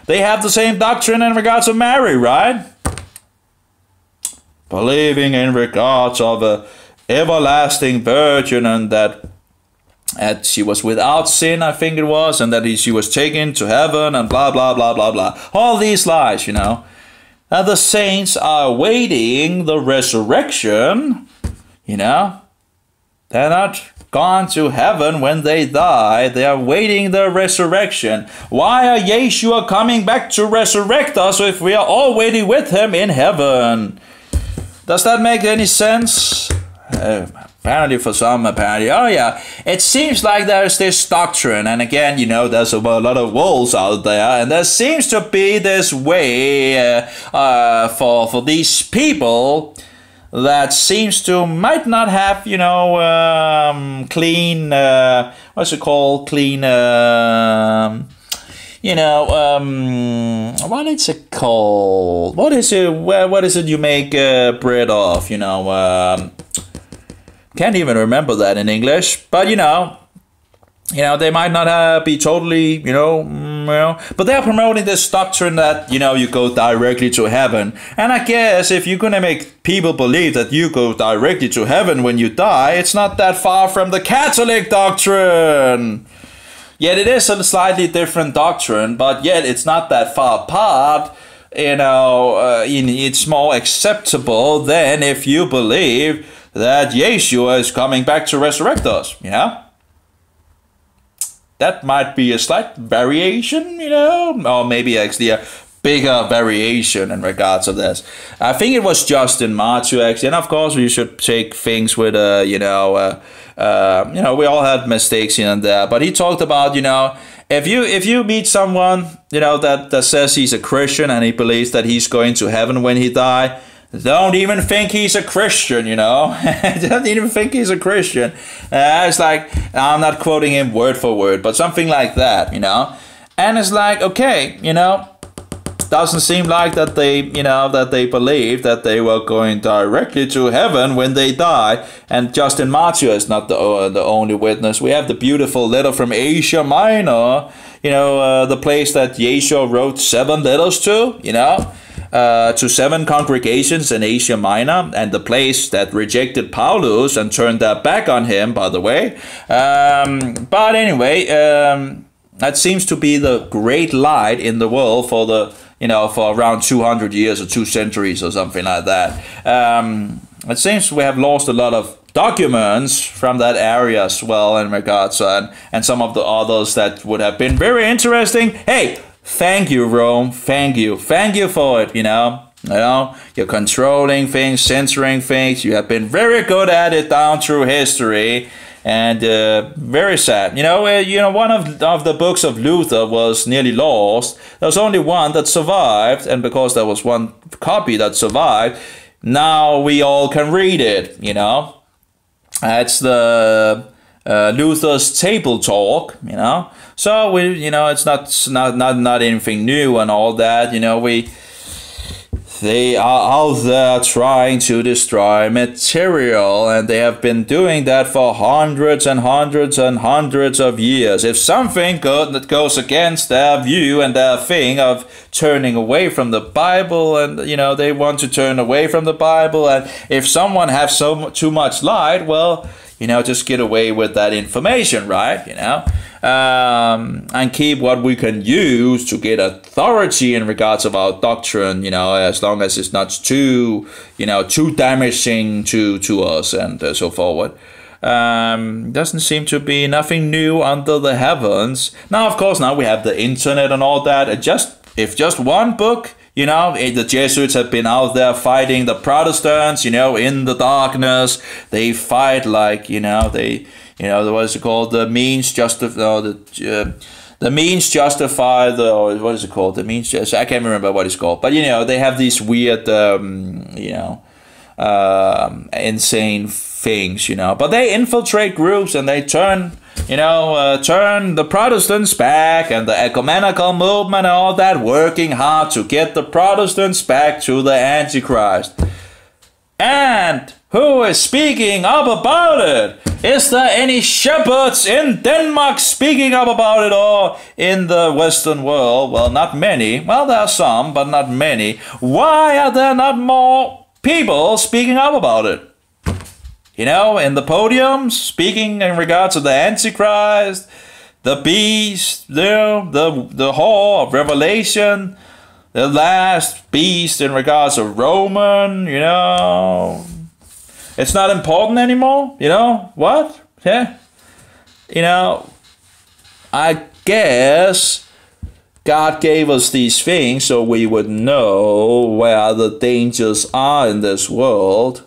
Speaker 2: They have the same doctrine in regards to Mary, right? Believing in regards of a everlasting virgin and that she was without sin, I think it was, and that she was taken to heaven and blah, blah, blah, blah, blah. All these lies, And the saints are awaiting the resurrection, They're not gone to heaven when they die. They are waiting the resurrection. Why are Yeshua coming back to resurrect us if we are already with him in heaven? Does that make any sense? Apparently for some, oh yeah, it seems like there's this doctrine, and again, there's a lot of wolves out there, and there seems to be this way for these people that seems to might not have, clean, what's it called, clean, what is it called? What is it you make bread of, Can't even remember that in English, but they might not be totally, but they're promoting this doctrine that, you go directly to heaven. And I guess if you're going to make people believe that you go directly to heaven when you die, it's not that far from the Catholic doctrine. Yet it is a slightly different doctrine, but yet it's not that far apart. It's more acceptable than if you believe that Yeshua is coming back to resurrect us, That might be a slight variation, or maybe actually a bigger variation in regards of this. I think it was Justin Martyr, actually, and of course we should take things with, we all had mistakes here and there, but he talked about, if you meet someone, that says he's a Christian and he believes that he's going to heaven when he dies, don't even think he's a Christian, Don't even think he's a Christian. It's like, I'm not quoting him word for word, but something like that, And it's like, okay, doesn't seem like that they, that they believe that they were going directly to heaven when they die. And Justin Martyr is not the only witness. We have the beautiful letter from Asia Minor, the place that Yeshua wrote 7 letters to, to 7 congregations in Asia Minor, and the place that rejected Paulus and turned their back on him, by the way. But anyway, that seems to be the great light in the world for for around 200 years or 2 centuries or something like that. It seems we have lost a lot of documents from that area as well in regards and some of the others that would have been very interesting. Hey, thank you, Rome. Thank you for it, You're controlling things, censoring things. You have been very good at it down through history. And very sad. One of the books of Luther was nearly lost. There was only one that survived. And because there was one copy that survived, now we all can read it, It's the Luther's Table Talk, So it's not anything new and all that. They are out there trying to destroy material, and they have been doing that for hundreds and hundreds and hundreds of years. If something that goes against their view and their thing of turning away from the Bible, and they want to turn away from the Bible, and if someone has too much light, well, just get away with that information, right? And keep what we can use to get authority in regards of our doctrine, as long as it's not too damaging to us and so forward. Doesn't seem to be nothing new under the heavens. Now, of course, now we have the internet and all that. If just one book, the Jesuits have been out there fighting the Protestants, in the darkness. They fight like, You know, what is it called? The means justify. No, the means justify the. Or what is it called? The means. I can't remember what it's called. But you know, they have these weird, you know, insane things. You know, but they infiltrate groups and they turn. You know, turn the Protestants back and the ecumenical movement and all that, working hard to get the Protestants back to the Antichrist. And who is speaking up about it? Is there any shepherds in Denmark speaking up about it, or in the Western world? Well, not many. Well, there are some, but not many. Why are there not more people speaking up about it? You know, in the podiums, speaking in regards to the Antichrist, the beast, the whore of Revelation, the last beast in regards to Roman, you know. It's not important anymore, you know. What? Yeah. You know, I guess God gave us these things so we would know where the dangers are in this world.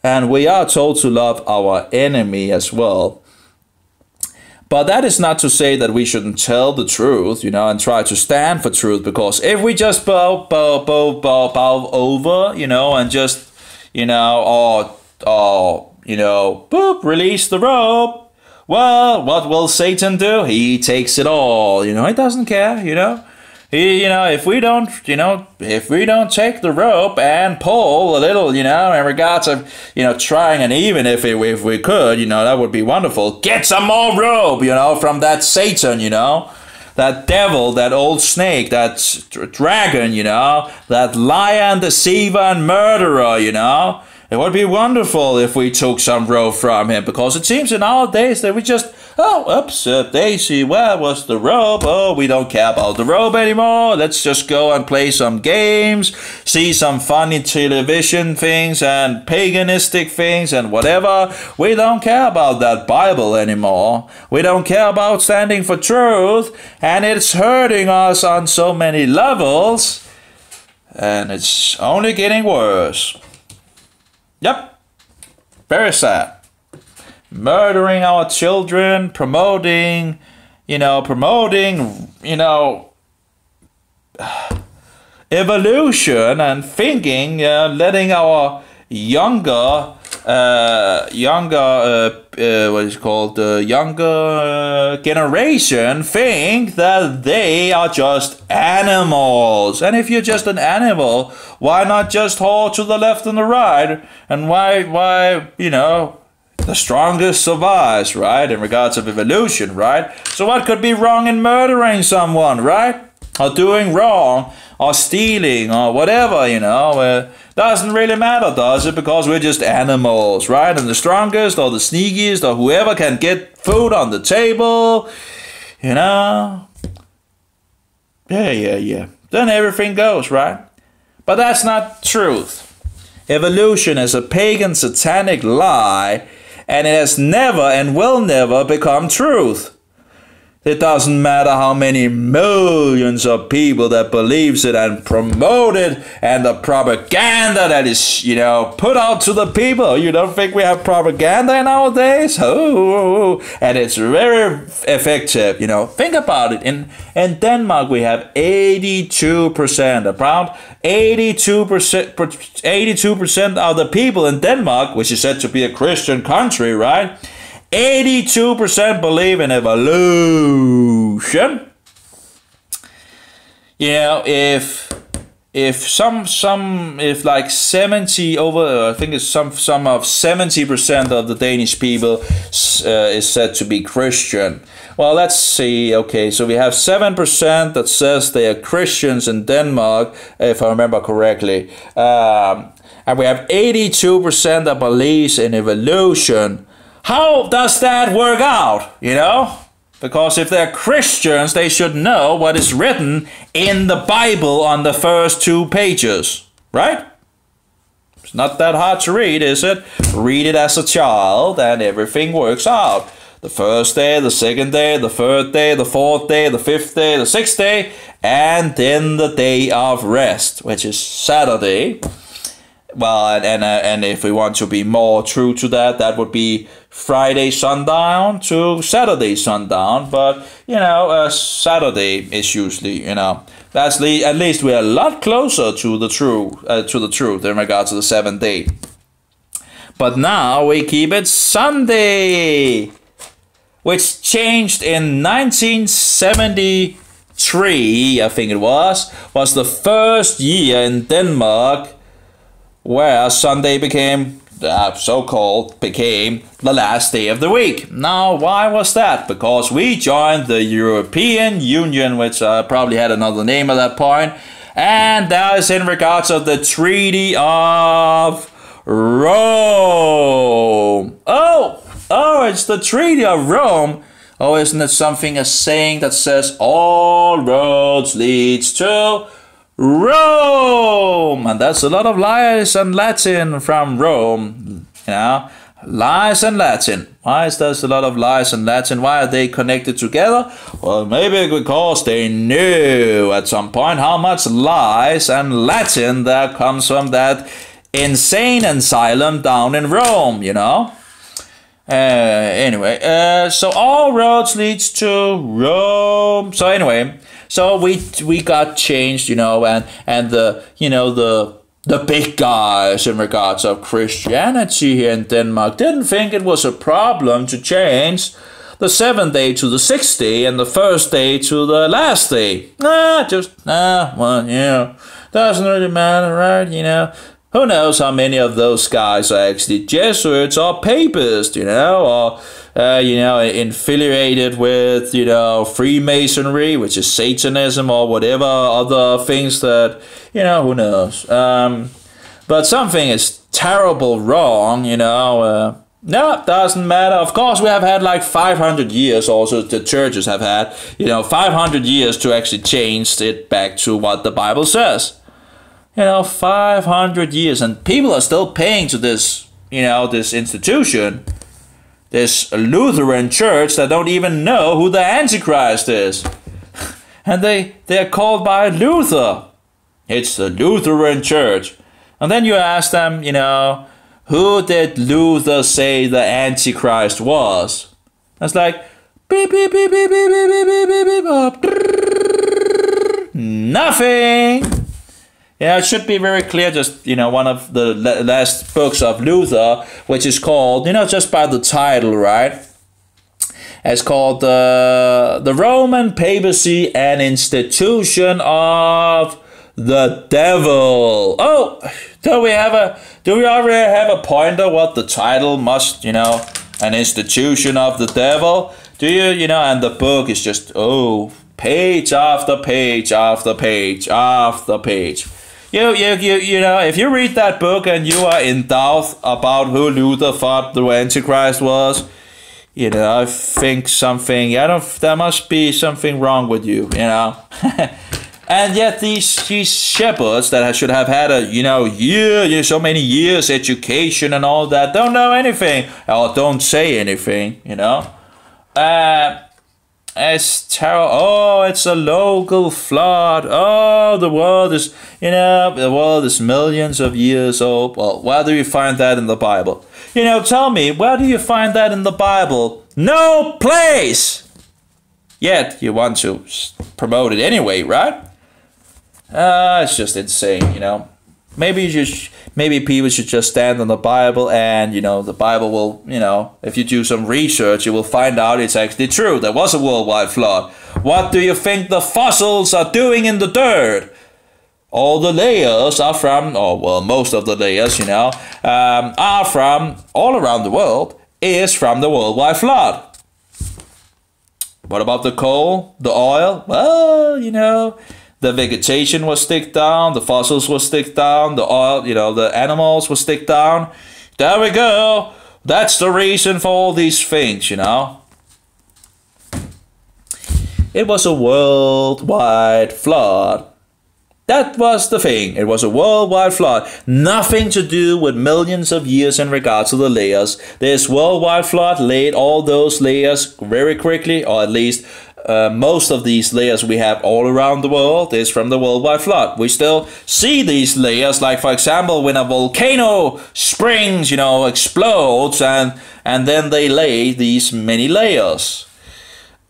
Speaker 2: And we are told to love our enemy as well. But that is not to say that we shouldn't tell the truth, you know, and try to stand for truth. Because if we just bow over, you know, and just, you know, or you know, boop, release the rope. Well, what will Satan do? He takes it all, you know, he doesn't care, you know. You know, if we don't take the rope and pull a little, you know, in regards of, you know, trying, and even if we could, you know, that would be wonderful. Get some more rope, you know, from that Satan, you know, that devil, that old snake, that dragon, you know, that liar, deceiver, and murderer, you know. It would be wonderful if we took some rope from him, because it seems in our days that we just, oh, oops, Daisy, where was the rope? Oh, we don't care about the rope anymore. Let's just go and play some games, see some funny television things and paganistic things and whatever. We don't care about that Bible anymore. We don't care about standing for truth, and it's hurting us on so many levels, and it's only getting worse. Yep, very sad. Murdering our children, promoting, evolution and thinking, letting our younger generation think that they are just animals. And if you're just an animal, why not just haul to the left and the right? And why, you know, the strongest survives, right? In regards of evolution, right? So what could be wrong in murdering someone, right? Or doing wrong, or stealing, or whatever, you know? Doesn't really matter, does it? Because we're just animals, right? And the strongest, or the sneakiest, or whoever can get food on the table, you know? Yeah. Then everything goes, right? But that's not truth. Evolution is a pagan satanic lie, and it has never and will never become truth. It doesn't matter how many millions of people that believes it and promote it, and the propaganda that is, you know, put out to the people. You don't think we have propaganda nowadays? Oh, and it's very effective, you know. Think about it. In Denmark, we have 82%, around 82% of the people in Denmark, which is said to be a Christian country, right? 82% believe in evolution. You know, if like 70 over, I think it's some of 70% of the Danish people is said to be Christian. Well, let's see. Okay, so we have 7% that says they are Christians in Denmark, if I remember correctly, and we have 82% that believes in evolution. How does that work out, you know? Because if they're Christians, they should know what is written in the Bible on the first 2 pages, right? It's not that hard to read, is it? Read it as a child and everything works out. The first day, the second day, the third day, the fourth day, the fifth day, the sixth day, and then the day of rest, which is Saturday. Well, and if we want to be more true to that, that would be Friday sundown to Saturday sundown, but Saturday is usually, that's at least we're a lot closer to the truth in regards to the 7th day. But now we keep it Sunday, which changed in 1973, I think it was the first year in Denmark where Sunday became the last day of the week. Now, why was that? Because we joined the European Union, which probably had another name at that point, and that is in regards of the Treaty of Rome. Oh, it's the Treaty of Rome. Oh, isn't it a saying that says all roads leads to Rome? And that's a lot of lies and Latin from Rome. Lies and Latin. Why is there a lot of lies and Latin? Why are they connected together? Well, maybe because they knew at some point how much lies and Latin there comes from that insane asylum down in Rome, Anyway, so all roads leads to Rome. So anyway, so we got changed, and the big guys in regards of Christianity here in Denmark didn't think it was a problem to change the 7th day to the 6th day and the first day to the last day. Doesn't really matter, right? Who knows how many of those guys are actually Jesuits or Papists, or affiliated with, Freemasonry, which is Satanism or whatever other things that, who knows. But something is terrible wrong, No, it doesn't matter. Of course, we have had like 500 years also. The churches have had, 500 years to actually change it back to what the Bible says. 500 years, and people are still paying to this, this institution, this Lutheran church that don't even know who the Antichrist is. And they're called by Luther. It's the Lutheran church. And then you ask them, who did Luther say the Antichrist was? It's like, beep, beep, beep, beep, beep, beep, beep, beep, beep, nothing. Yeah, it should be very clear, just, one of the last books of Luther, which is called, just by the title, right? It's called The Roman Papacy, an Institution of the Devil. Oh, do we already have a pointer what the title must, an institution of the devil? Do you, and the book is just, page after page after page after page. If you read that book and you are in doubt about who Luther thought the Antichrist was, I think there must be something wrong with you, And yet these shepherds that should have had a, so many years education and all that, don't know anything, or don't say anything, It's terrible. Oh, it's a local flood. Oh, the world is, the world is millions of years old. Well, where do you find that in the Bible? Tell me, where do you find that in the Bible? No place! Yet, you want to promote it anyway, right? It's just insane, Maybe people should just stand on the Bible and, the Bible will, if you do some research, you will find out it's actually true. There was a worldwide flood. What do you think the fossils are doing in the dirt? All the layers are from, most of the layers, are from all around the world, is from the worldwide flood. What about the coal, the oil? Well, the vegetation was stick down, the fossils were stick down, the oil, the animals were stick down. There we go. That's the reason for all these things, It was a worldwide flood. That was the thing. It was a worldwide flood. Nothing to do with millions of years in regards to the layers. This worldwide flood laid all those layers very quickly, or at least most of these layers we have all around the world is from the worldwide flood. We still see these layers, like for example when a volcano springs, explodes, and then they lay these many layers.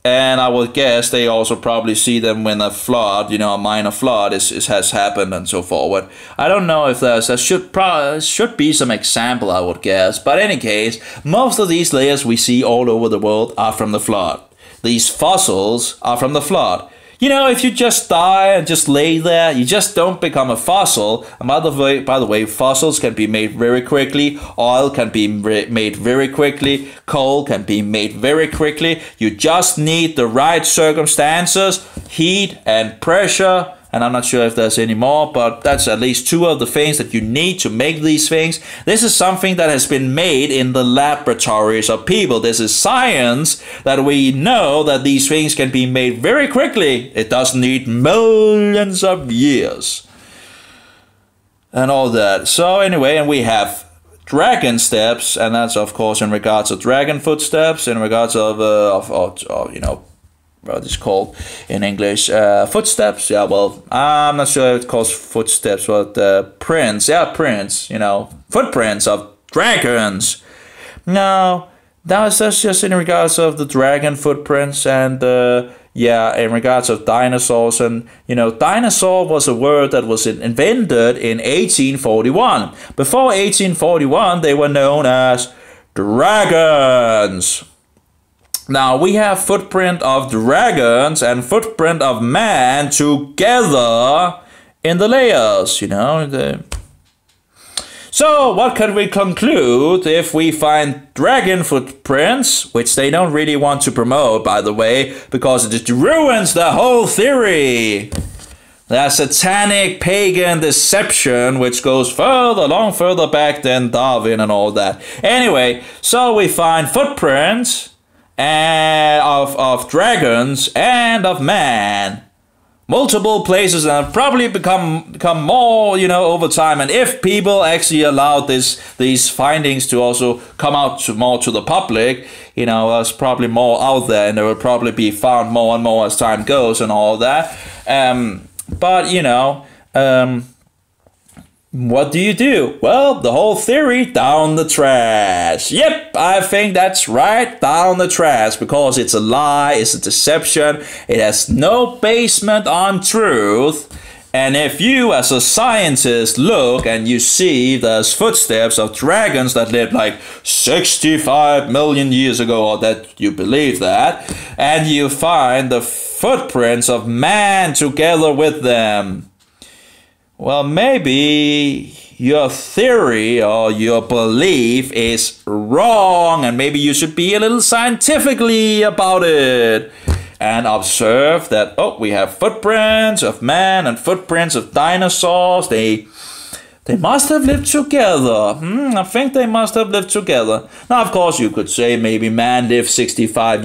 Speaker 2: And I would guess they also probably see them when a flood, a minor flood has happened and so forward. I don't know if there should be some example, I would guess. But in any case, most of these layers we see all over the world are from the flood. These fossils are from the flood. If you just die and just lay there, you just don't become a fossil. And by the way, fossils can be made very quickly. Oil can be made very quickly. Coal can be made very quickly. You just need the right circumstances, heat and pressure. And I'm not sure if there's any more, but that's at least two of the things that you need to make these things. This is something that has been made in the laboratories of people. This is science that we know that these things can be made very quickly. It doesn't need millions of years. And all that. So anyway, and we have dragon steps, and that's of course in regards of dragon footsteps, in regards of what it's called in English, footsteps. Yeah, well, I'm not sure if it's called footsteps, but prints. Yeah, prints. Footprints of dragons. No, that's just in regards of the dragon footprints, and in regards of dinosaurs. And dinosaur was a word that was invented in 1841. Before 1841, they were known as dragons. Now we have footprint of dragons and footprint of man together in the layers, So what can we conclude if we find dragon footprints, which they don't really want to promote, by the way, because it ruins the whole theory. There's satanic pagan deception, which goes further back than Darwin and all that. Anyway, so we find footprints of dragons and of man, multiple places, and probably become more over time. And if people actually allowed these findings to also come out more to the public, there's probably more out there, and they will probably be found more and more as time goes and all that. What do you do? Well, the whole theory, down the trash. Yep, I think that's right, down the trash, because it's a lie, it's a deception, it has no basement on truth. And if you as a scientist look and you see there's footsteps of dragons that lived like 65 million years ago, or that you believe that, and you find the footprints of man together with them, well, maybe your theory or your belief is wrong, and maybe you should be a little scientifically about it and observe that, we have footprints of man and footprints of dinosaurs. They must have lived together. I think they must have lived together. Now, of course, you could say maybe man lived 65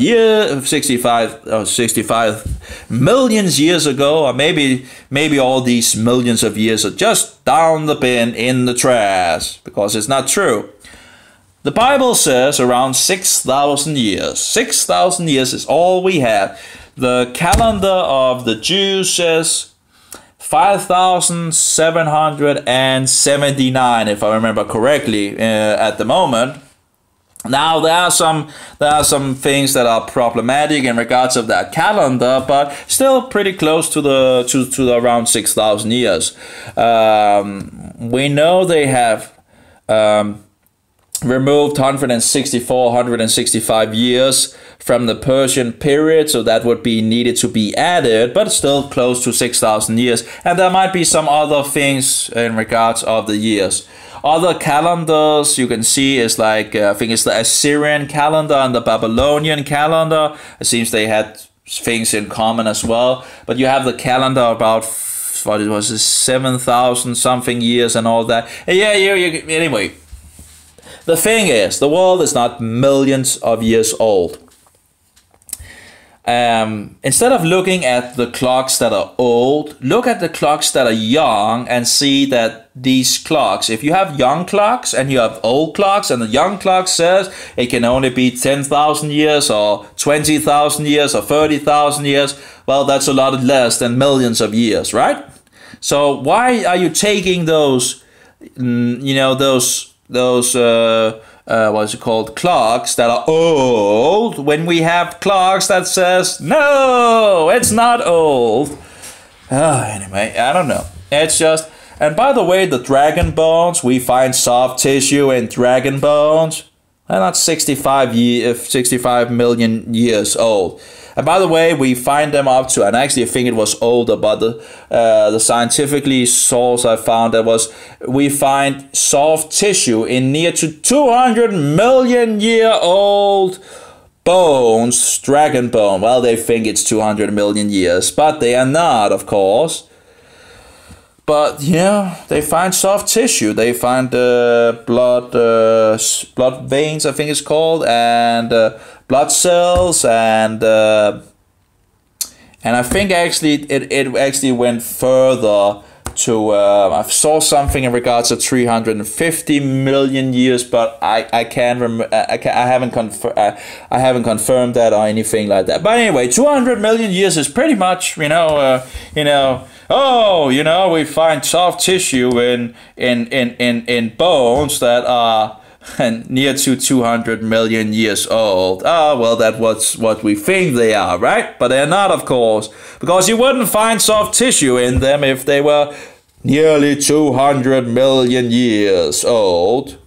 Speaker 2: million years ago, or maybe all these millions of years are just down the bin in the trash, because it's not true. The Bible says around 6,000 years. 6,000 years is all we have. The calendar of the Jews says 5,779, if I remember correctly, at the moment. Now there are some things that are problematic in regards of that calendar, but still pretty close to the around 6,000 years. We know they have removed 165 years from the Persian period, so that would be needed to be added, but still close to 6,000 years. And there might be some other things in regards of the years. Other calendars you can see is like, I think it's the Assyrian calendar and the Babylonian calendar. It seems they had things in common as well. But you have the calendar about, 7,000 something years and all that. Anyway, the thing is, the world is not millions of years old. Instead of looking at the clocks that are old, look at the clocks that are young and see that these clocks, if you have young clocks and you have old clocks, and the young clock says it can only be 10,000 years or 20,000 years or 30,000 years, well, that's a lot less than millions of years, right? So why are you taking those, what's it called, clocks that are old, when we have clocks that says no, it's not old? Anyway, I don't know. It's just, and by the way, the dragon bones, we find soft tissue in dragon bones. They're not 65 million years old. And by the way, we find them up to, and actually I think it was older, but the scientifically source I found that was, we find soft tissue in near to 200 million year old bones, dragon bone. Well, they think it's 200 million years, but they are not, of course. But they find soft tissue. They find blood veins, I think it's called, and blood cells, and I think actually it actually went further to I saw something in regards to 350 million years, but I can't remember. I haven't confirmed that or anything like that. But anyway, 200 million years is pretty much we find soft tissue in bones that are near to 200 million years old. Well, that was what we think they are, right? But they're not, of course, because you wouldn't find soft tissue in them if they were nearly 200 million years old.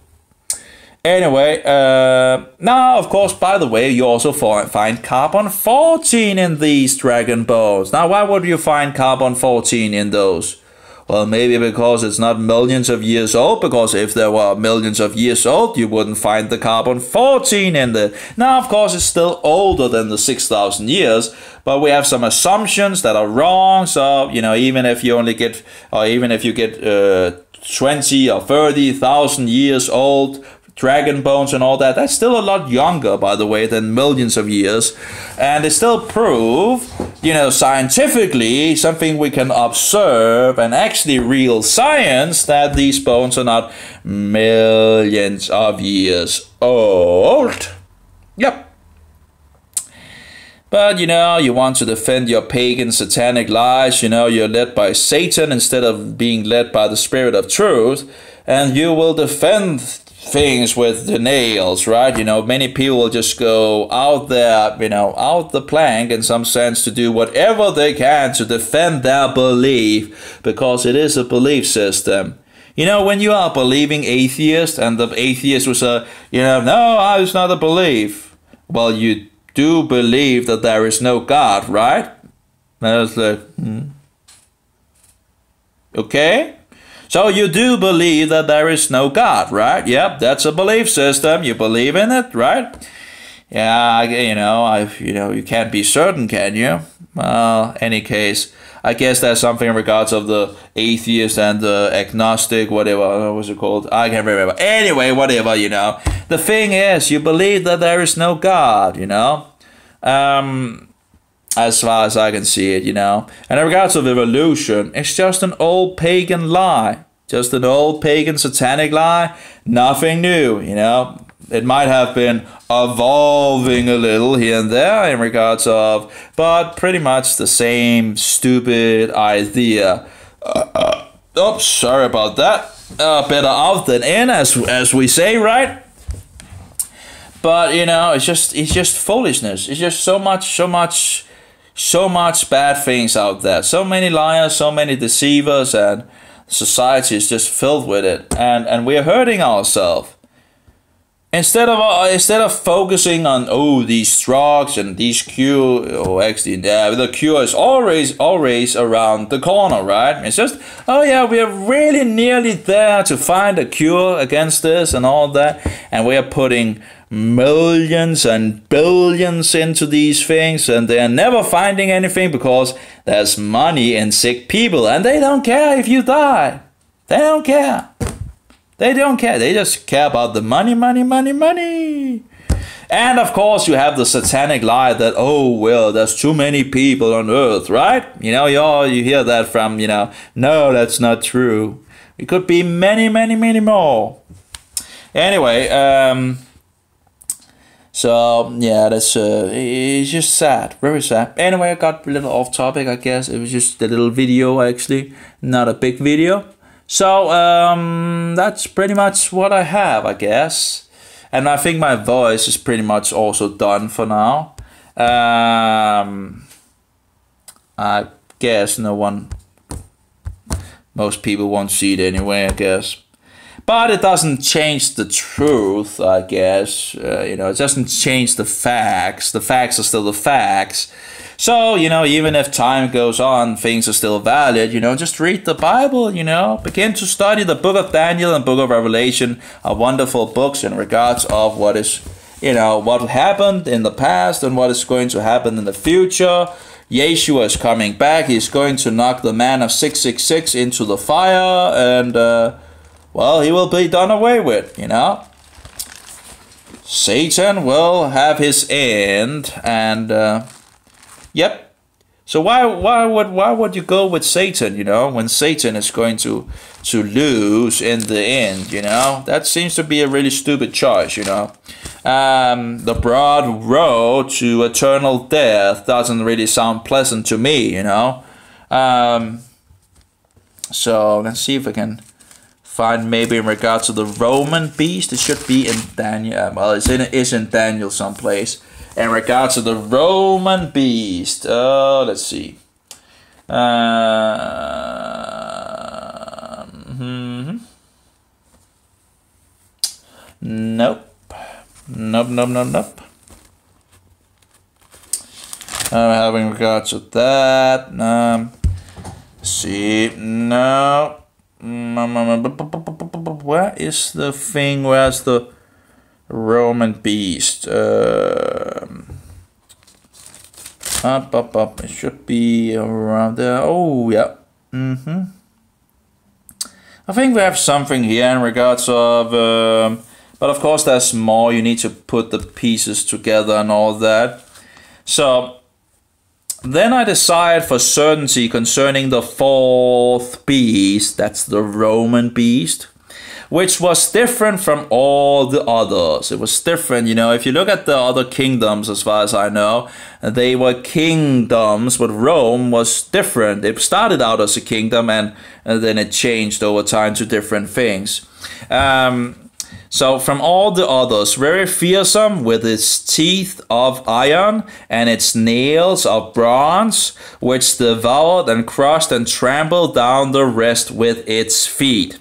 Speaker 2: Anyway, now, of course, by the way, you also find carbon-14 in these dragon bones. Now, why would you find carbon-14 in those? Well, maybe because it's not millions of years old, because if there were millions of years old, you wouldn't find the carbon-14 in there. Now, of course, it's still older than the 6,000 years, but we have some assumptions that are wrong. So, even if you get 20 or 30,000 years old dragon bones and all that, that's still a lot younger, by the way, than millions of years. And they still prove, scientifically, something we can observe, and actually real science, that these bones are not millions of years old. Yep. But, you want to defend your pagan satanic lies, you're led by Satan instead of being led by the Spirit of truth, and you will defend things with the nails, right? Many people will just go out there, out the plank in some sense, to do whatever they can to defend their belief, because it is a belief system. When you are a believing atheist and the atheist will say, no, it's not a belief. Well, you do believe that there is no God, right? That's like, okay? So you do believe that there is no God, right? Yep, that's a belief system. You believe in it, right? Yeah, you can't be certain, can you? Well, any case, I guess there's something in regards of the atheist and the agnostic, whatever, what was it called? I can't remember. Anyway, whatever, The thing is, you believe that there is no God, as far as I can see it, And in regards of evolution, it's just an old pagan lie. Just an old pagan satanic lie. Nothing new, It might have been evolving a little here and there in regards of, but pretty much the same stupid idea. Oops, sorry about that. Better out than in, as we say, right? But, it's just foolishness. It's just so much bad things out there. So many liars, so many deceivers, and society is just filled with it. And we are hurting ourselves. Instead of focusing on these drugs and these cure, the cure is always around the corner, right? It's just we are really nearly there to find a cure against this and all that, and we are putting millions and billions into these things, and they are never finding anything because there's money in sick people, and they don't care if you die. They don't care. They don't care. They just care about the money, money, money, money. And of course, you have the satanic lie that, oh, well, there's too many people on earth, right? You know, you hear that from, no, that's not true. It could be many, many, many more. Anyway, so yeah, that's it's just sad, very sad. Anyway, I got a little off topic, I guess. It was just a little video, actually, not a big video. So that's pretty much what I have, I guess. And I think my voice is pretty much also done for now. I guess most people won't see it anyway, I guess. But it doesn't change the truth, I guess. It doesn't change the facts. The facts are still the facts. So, even if time goes on, things are still valid. Just read the Bible, Begin to study the book of Daniel and book of Revelation are wonderful books in regards of what is, what happened in the past and what is going to happen in the future. Yeshua is coming back. He's going to knock the man of 666 into the fire and... well, he will be done away with, Satan will have his end, and yep. So why would you go with Satan, when Satan is going to lose in the end, That seems to be a really stupid choice, The broad road to eternal death doesn't really sound pleasant to me, So let's see if I can find maybe in regards to the Roman beast. It should be in Daniel. Well, it's in Daniel someplace. In regards to the Roman beast. Let's see. Nope. Nope. Having regards to that. See. No. Where is the thing? Where's the Roman beast? Up. It should be around there. Oh, yeah. I think we have something here in regards of... but of course there's more. You need to put the pieces together and all that. So... then I decide for certainty concerning the fourth beast, that's the Roman beast, which was different from all the others. It was different, if you look at the other kingdoms, as far as I know, they were kingdoms, but Rome was different. It started out as a kingdom and then it changed over time to different things. So from all the others, very fearsome with its teeth of iron and its nails of bronze, which devoured and crushed and trampled down the rest with its feet.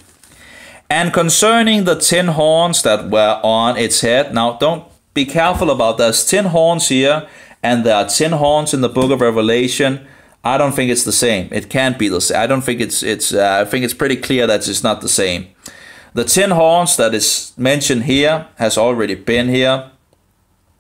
Speaker 2: And concerning the 10 horns that were on its head, now don't be careful about there's 10 horns here and there are 10 horns in the book of Revelation. I don't think it's the same. It can't be the same. I don't think I think it's pretty clear that it's not the same. The 10 horns that is mentioned here has already been here.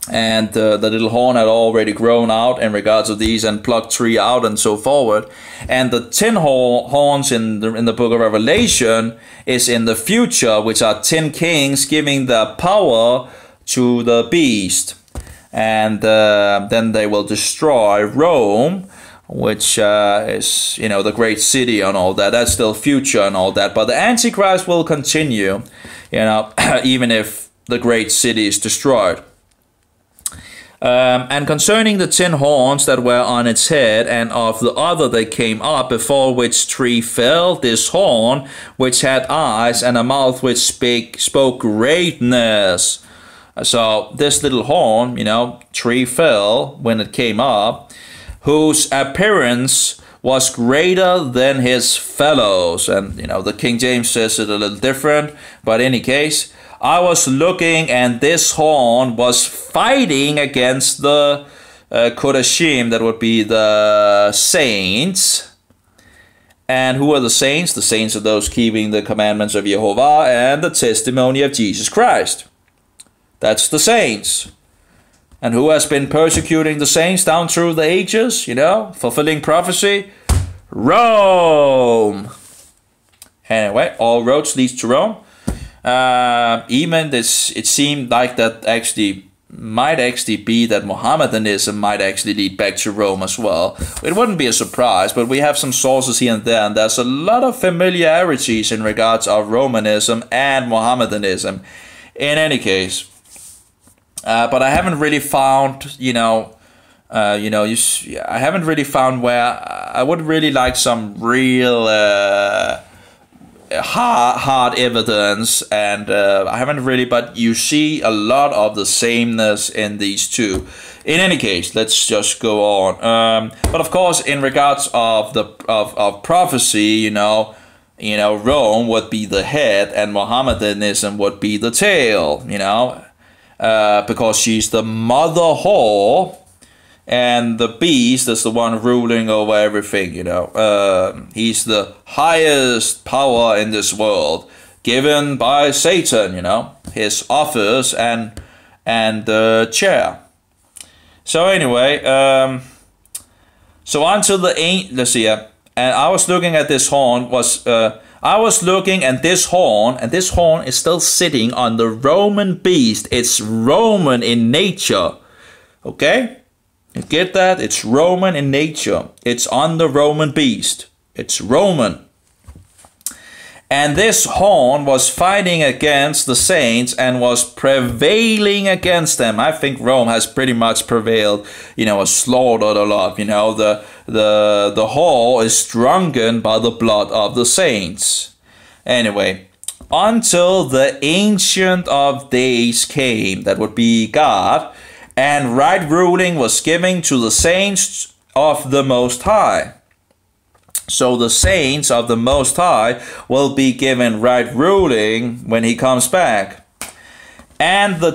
Speaker 2: And the little horn had already grown out in regards to these and plucked 3 out and so forward. And the 10 horns in the book of Revelation is in the future, which are 10 kings giving the power to the beast. And then they will destroy Rome, which is, the great city and all that. That's still future and all that. But the Antichrist will continue, even if the great city is destroyed. And concerning the 10 horns that were on its head, and of the other that came up, before which 3 fell, this horn, which had eyes and a mouth which spoke greatness. So this little horn, 3 fell when it came up, whose appearance was greater than his fellows. And, the King James says it a little different, but in any case, I was looking and this horn was fighting against the Kodashim, that would be the saints. And who are the saints? The saints are those keeping the commandments of Jehovah and the testimony of Jesus Christ. That's the saints. And who has been persecuting the saints down through the ages, fulfilling prophecy? Rome. Anyway, all roads lead to Rome. Even this, it seemed like that actually might actually be that Mohammedanism might actually lead back to Rome as well. It wouldn't be a surprise, but we have some sources here and there, and there's a lot of familiarities in regards of Romanism and Mohammedanism. In any case, but I haven't really found, I haven't really found where I would really like some real hard evidence, and I haven't really, but you see a lot of the sameness in these two. In any case, let's just go on. But of course, in regards of the of prophecy, Rome would be the head and Mohammedanism would be the tail, because she's the mother whore. And the beast is the one ruling over everything, He's the highest power in this world, given by Satan, his office and the chair. So anyway, so until let's see, and I was looking at this horn, and this horn is still sitting on the Roman beast. It's Roman in nature, okay? You get that? It's Roman in nature. It's on the Roman beast. It's Roman. And this horn was fighting against the saints and was prevailing against them. I think Rome has pretty much prevailed, slaughtered a lot. The whore is drunken by the blood of the saints. Anyway, until the Ancient of Days came, that would be God, and right ruling was given to the saints of the Most High. So the saints of the Most High will be given right ruling when he comes back. And the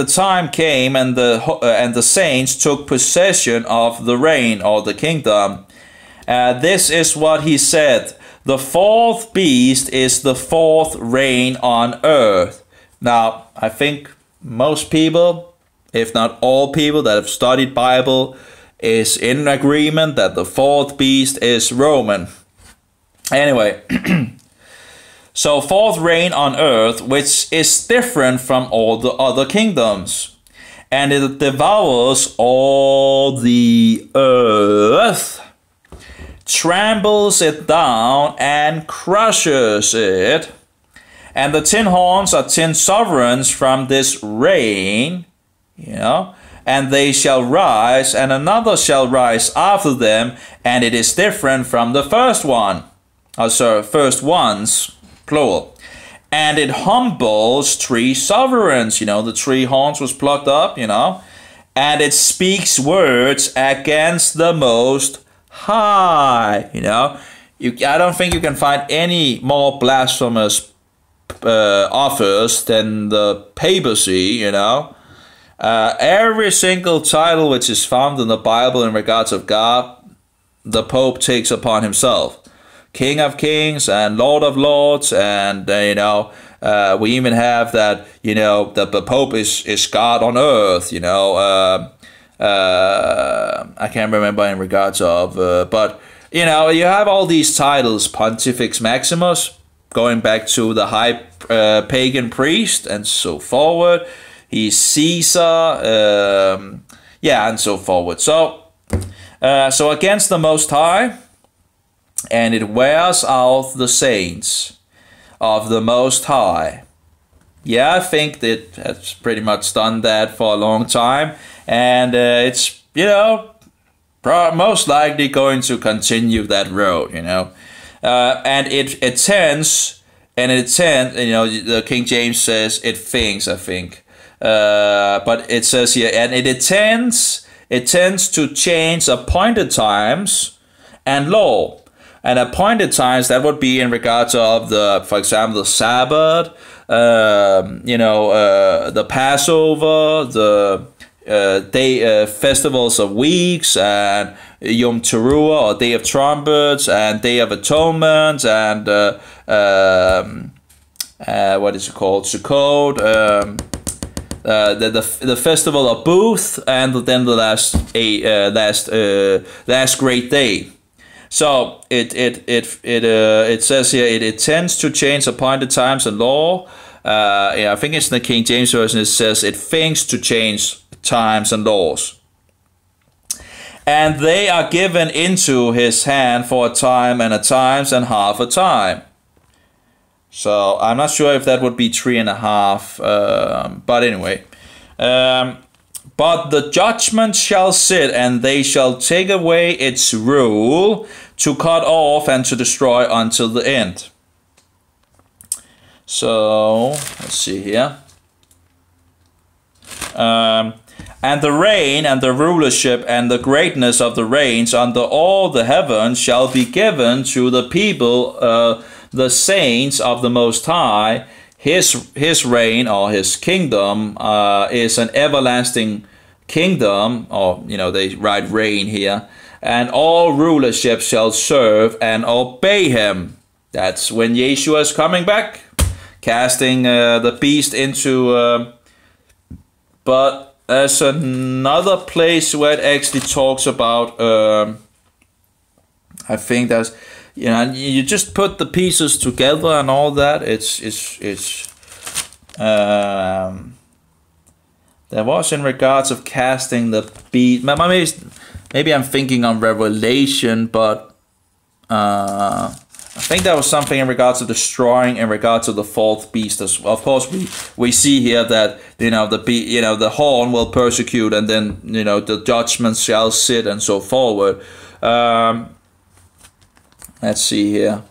Speaker 2: time came, and the saints took possession of the reign or the kingdom. This is what he said: the fourth beast is the fourth reign on earth. Now, I think most people, if not all people that have studied Bible, is in agreement that the fourth beast is Roman. Anyway, so fourth reign on earth, which is different from all the other kingdoms. And it devours all the earth, tramples it down and crushes it. And the 10 horns are 10 sovereigns from this reign. And they shall rise, and another shall rise after them, and it is different from the first one. First ones, plural. And it humbles 3 sovereigns, the 3 horns was plucked up, and it speaks words against the Most High, I don't think you can find any more blasphemous offers than the papacy, Every single title which is found in the Bible in regards of God, the Pope takes upon himself. King of Kings and Lord of Lords, and we even have that that the Pope is God on earth. I can't remember in regards of, but you have all these titles: Pontifex Maximus, going back to the high pagan priest, and so forward. He's Caesar, and so forward. So against the Most High, and it wears out the saints of the Most High. Yeah, I think that has pretty much done that for a long time, and it's most likely going to continue that road. And it tends, the King James says it thinks, I think. But it says here, and it tends to change appointed times and law. And appointed times, that would be in regards of for example, the Sabbath, the Passover, the festivals of weeks, and Yom Teruah, or Day of Trumpets, and Day of Atonement, and what is it called? Sukkot. The festival of Booth, and then the last great day. So it says here it tends to change appointed times and law, I think it's in the King James Version, it says, it thinks to change times and laws. And they are given into his hand for a time and half a time. So I'm not sure if that would be 3.5, but anyway. But the judgment shall sit, and they shall take away its rule, to cut off and to destroy until the end. So, let's see here. And the reign and the rulership and the greatness of the reigns under all the heavens shall be given to the people, the saints of the Most High. His reign, or his kingdom, is an everlasting kingdom, or they write reign here, and all rulership shall serve and obey him. That's when Yeshua is coming back, casting the beast into. But there's another place where it actually talks about. I think that's. You just put the pieces together and all that. There was in regards of casting the beast. Maybe I'm thinking on Revelation, but I think that was something in regards to destroying, in regards to the fourth beast. Of course, we see here that the horn will persecute, and then the judgment shall sit, and so forward. Let's see here.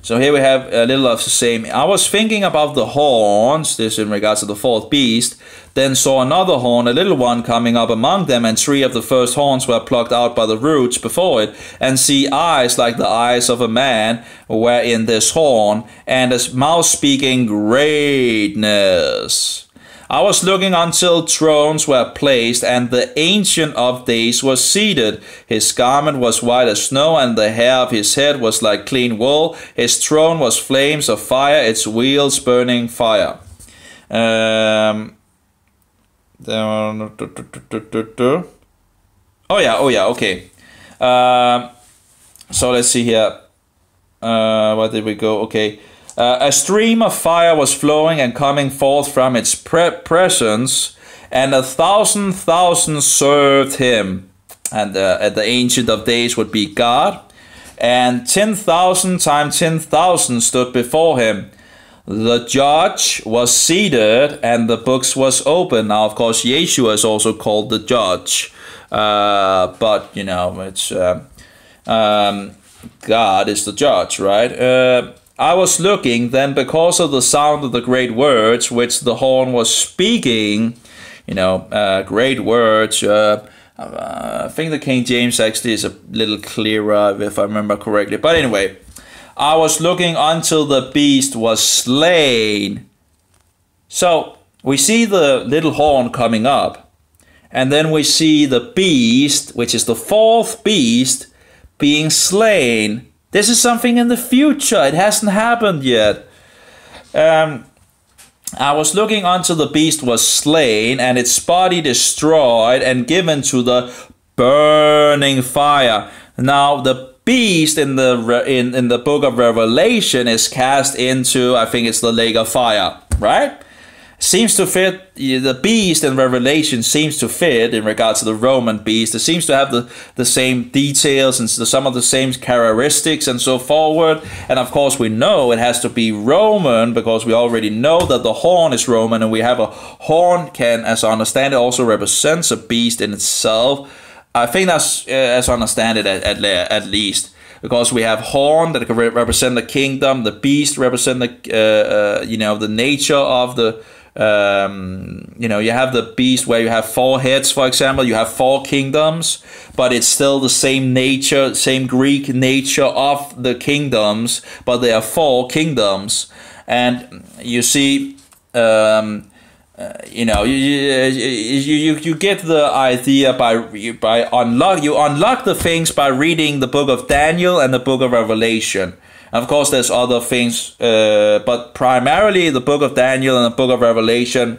Speaker 2: So here we have a little of the same. I was thinking about the horns, this in regards to the fourth beast, then saw another horn, a little one, coming up among them, and 3 of the first horns were plucked out by the roots before it, and see eyes like the eyes of a man were in this horn, and his mouth speaking greatness. I was looking until thrones were placed, and the Ancient of Days was seated. His garment was white as snow, and the hair of his head was like clean wool. His throne was flames of fire, its wheels burning fire. Oh yeah, okay. So let's see here. Where did we go? Okay. A stream of fire was flowing and coming forth from its presence, and 1,000,000 served him. And the Ancient of Days would be God, and 10,000 times 10,000 stood before him. The judge was seated, and the books was open. Now, of course, Yeshua is also called the judge, but it's God is the judge, right? I was looking, then because of the sound of the great words which the horn was speaking, great words. I think the King James actually is a little clearer, if I remember correctly. But anyway, I was looking until the beast was slain. So we see the little horn coming up, and then we see the beast, which is the fourth beast, being slain. This is something in the future. It hasn't happened yet. I was looking until the beast was slain, and its body destroyed and given to the burning fire. Now the beast in the book of Revelation is cast into, I think it's the lake of fire, right? Seems to fit. The beast in Revelation seems to fit in regards to the Roman beast. It seems to have the same details and some of the same characteristics and so forward. And of course we know it has to be Roman, because we already know that the horn is Roman, and we have a horn can, as I understand it, also represents a beast in itself. I think that's as I understand it at least. Because we have horn that can represent the kingdom, the beast represent the nature of the. You have the beast where you have 4 heads, for example. You have 4 kingdoms, but it's still the same nature, same Greek nature of the kingdoms, but there are 4 kingdoms. And you see, you get the idea by unlock the things by reading the book of Daniel and the book of Revelation. Of course, there's other things, but primarily the book of Daniel and the book of Revelation,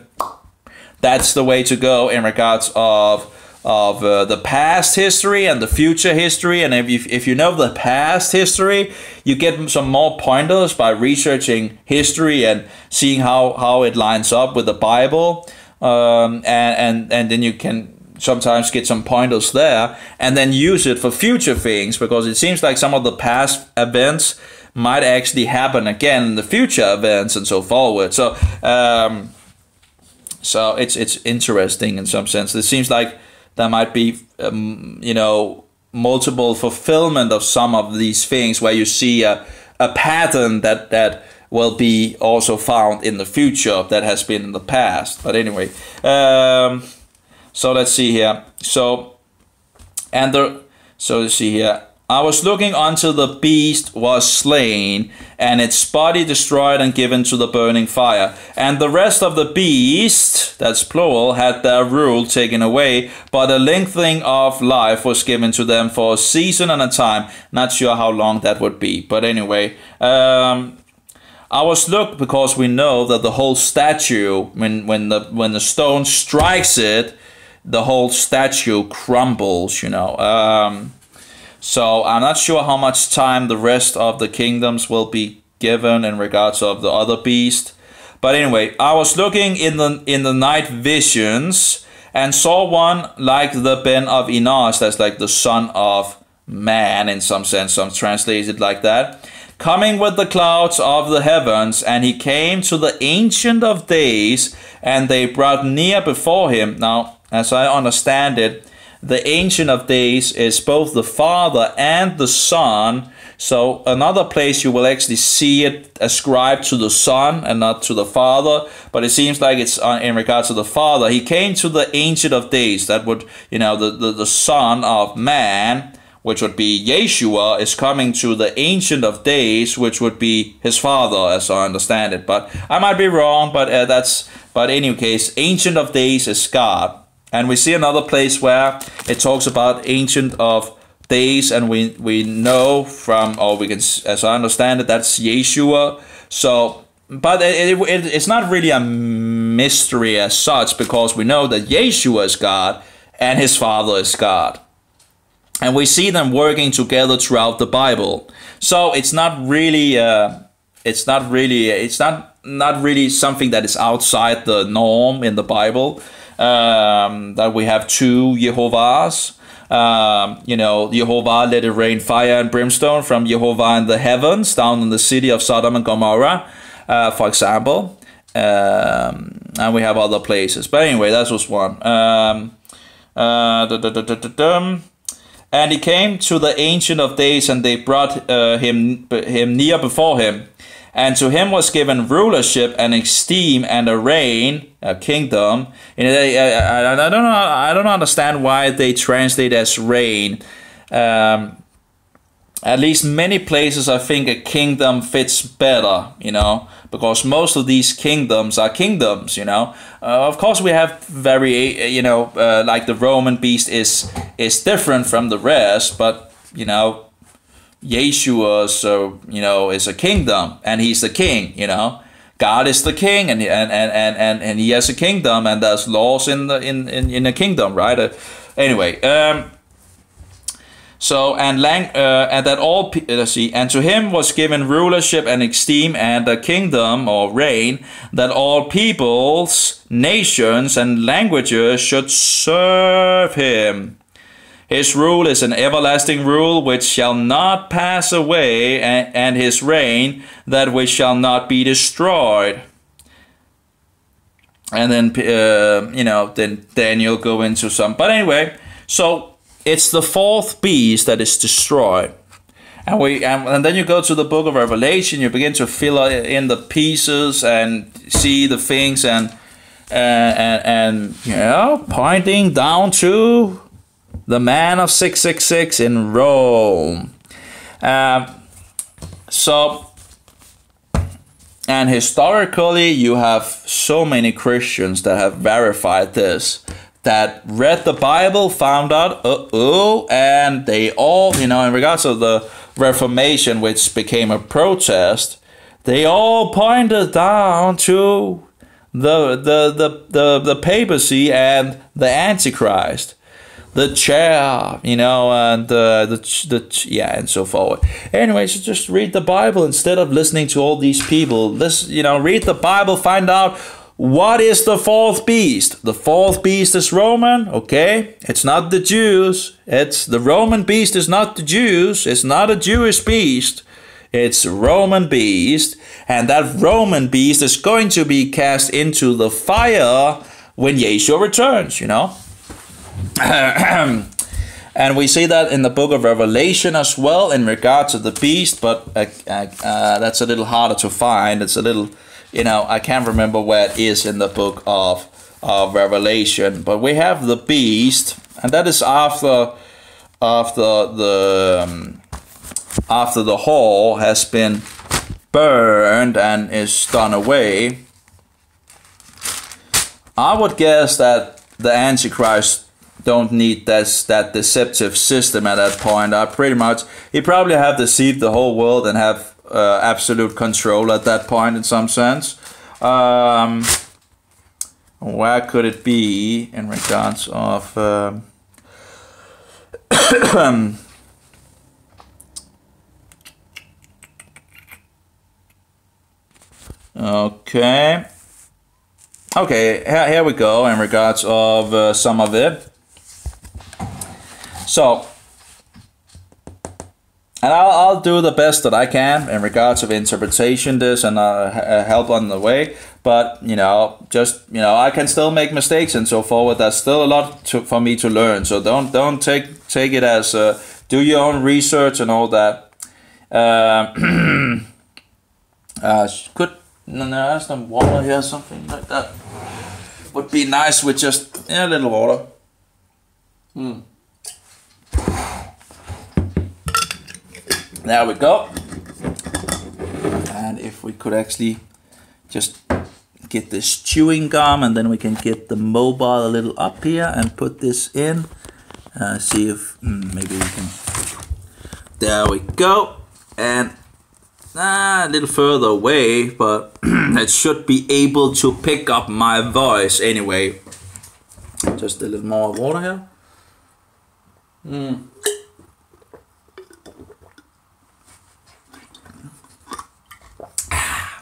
Speaker 2: that's the way to go in regards of the past history and the future history. And if you know the past history, you get some more pointers by researching history and seeing how it lines up with the Bible. And then you can sometimes get some pointers there and then use it for future things, because it seems like some of the past events might actually happen again in the future events and so forward. So so it's interesting in some sense. It seems like there might be multiple fulfillment of some of these things, where you see a pattern that will be also found in the future that has been in the past. But anyway, so let's see here. So let's see here. I was looking until the beast was slain, and its body destroyed and given to the burning fire. And the rest of the beast, that's plural, had their rule taken away, but a lengthening of life was given to them for a season and a time. Not sure how long that would be. But anyway, I was looked, because we know that the whole statue, when the stone strikes it, the whole statue crumbles, So I'm not sure how much time the rest of the kingdoms will be given in regards of the other beast. But anyway, I was looking in the night visions and saw one like the Ben of Enos, that's like the son of man in some sense, some translated like that, coming with the clouds of the heavens, and he came to the Ancient of Days, and they brought near before him. Now, as I understand it, the Ancient of Days is both the Father and the Son. So another place you will actually see it ascribed to the Son and not to the Father. But it seems like it's in regards to the Father. He came to the Ancient of Days. That would, the Son of Man, which would be Yeshua, is coming to the Ancient of Days, which would be his Father, as I understand it. But I might be wrong, but but in any case, Ancient of Days is God. And we see another place where it talks about Ancient of Days, and we know from, or we can, as I understand it, that's Yeshua. So, but it's not really a mystery as such, because we know that Yeshua is God and his Father is God. And we see them working together throughout the Bible. So it's not really something that is outside the norm in the Bible. That we have two Yehovahs. Yehovah let it rain fire and brimstone from Yehovah in the heavens down in the city of Sodom and Gomorrah, for example. And we have other places. But anyway, that was one. And he came to the Ancient of Days, and they brought him near before him. And to him was given rulership and esteem and a reign, a kingdom. And I don't understand why they translate as reign. At least many places I think a kingdom fits better, because most of these kingdoms are kingdoms, Of course we have very, like the Roman beast is different from the rest, but, Yeshua, is a kingdom, and he's the king, God is the king, and he has a kingdom, and there's laws in the kingdom, right? Anyway, so and that all and to him was given rulership and esteem and a kingdom or reign, that all peoples, nations, and languages should serve him. His rule is an everlasting rule which shall not pass away, and his reign that which shall not be destroyed. And then, then Daniel go into some. But anyway, so it's the fourth beast that is destroyed. And then you go to the book of Revelation, you begin to fill in the pieces and see the things and pointing down to the man of 666 in Rome. And historically, you have so many Christians that have verified this, that read the Bible, found out, and they all, in regards to the Reformation, which became a protest, they all pointed down to the papacy and the Antichrist, the chair, you know, and yeah, and so forward. Anyway, so just read the Bible instead of listening to all these people. Read the Bible, find out what is the fourth beast. The fourth beast is Roman, okay? It's not the Jews. It's the Roman beast is not the Jews. It's not a Jewish beast. It's Roman beast, and that Roman beast is going to be cast into the fire when Yeshua returns, you know. And we see that in the book of Revelation as well in regard to the beast, but that's a little harder to find. It's a little, you know, I can't remember where it is in the book of Revelation, but we have the beast, and that is after the whole has been burned and is done away. I would guess that the Antichrist don't need that deceptive system at that point. He probably have deceived the whole world and have absolute control at that point in some sense. Where could it be in regards of Okay, here we go in regards of some of it. So, and I'll do the best that I can in regards of interpretation this and help on the way. But, you know, just, you know, I can still make mistakes and so forward. There's still a lot for me to learn. So don't take it as do your own research and all that. There's some water here, something like that. Would be nice with just a little water. There we go. And if we could actually just get this chewing gum, and then we can get the mobile a little up here and put this in. See if maybe we can. There we go. And a little further away, but it should be able to pick up my voice anyway. Just a little more water here.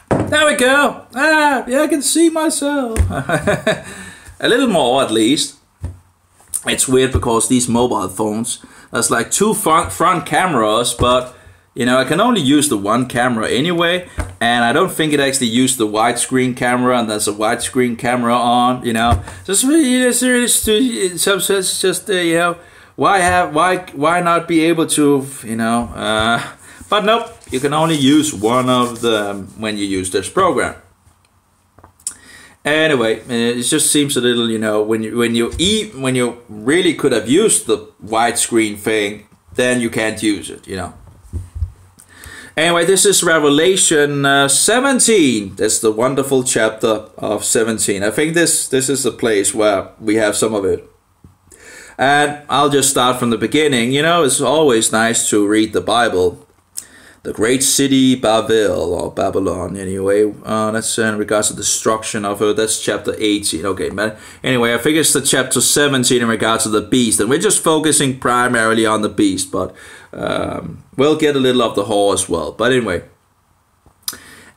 Speaker 2: There we go. Yeah, I can see myself. A little more at least. It's weird because these mobile phones, there's like two front cameras, but you know, I can only use the one camera anyway, and I don't think it actually used the widescreen camera, and there's a widescreen camera on, you know. Just you know, why not be able to, you know, but nope, you can only use one of them when you use this program. Anyway, it just seems a little, you know, when you really could have used the widescreen thing, then you can't use it, you know. Anyway, this is Revelation 17. That's the wonderful chapter of 17. I think this is the place where we have some of it. And I'll just start from the beginning. You know, it's always nice to read the Bible. The great city Babel, or Babylon anyway. That's in regards to destruction of her. That's chapter 18. Okay, man. Anyway, I think it's the chapter 17 in regards to the beast. And we're just focusing primarily on the beast. But we'll get a little of the whore as well. But anyway.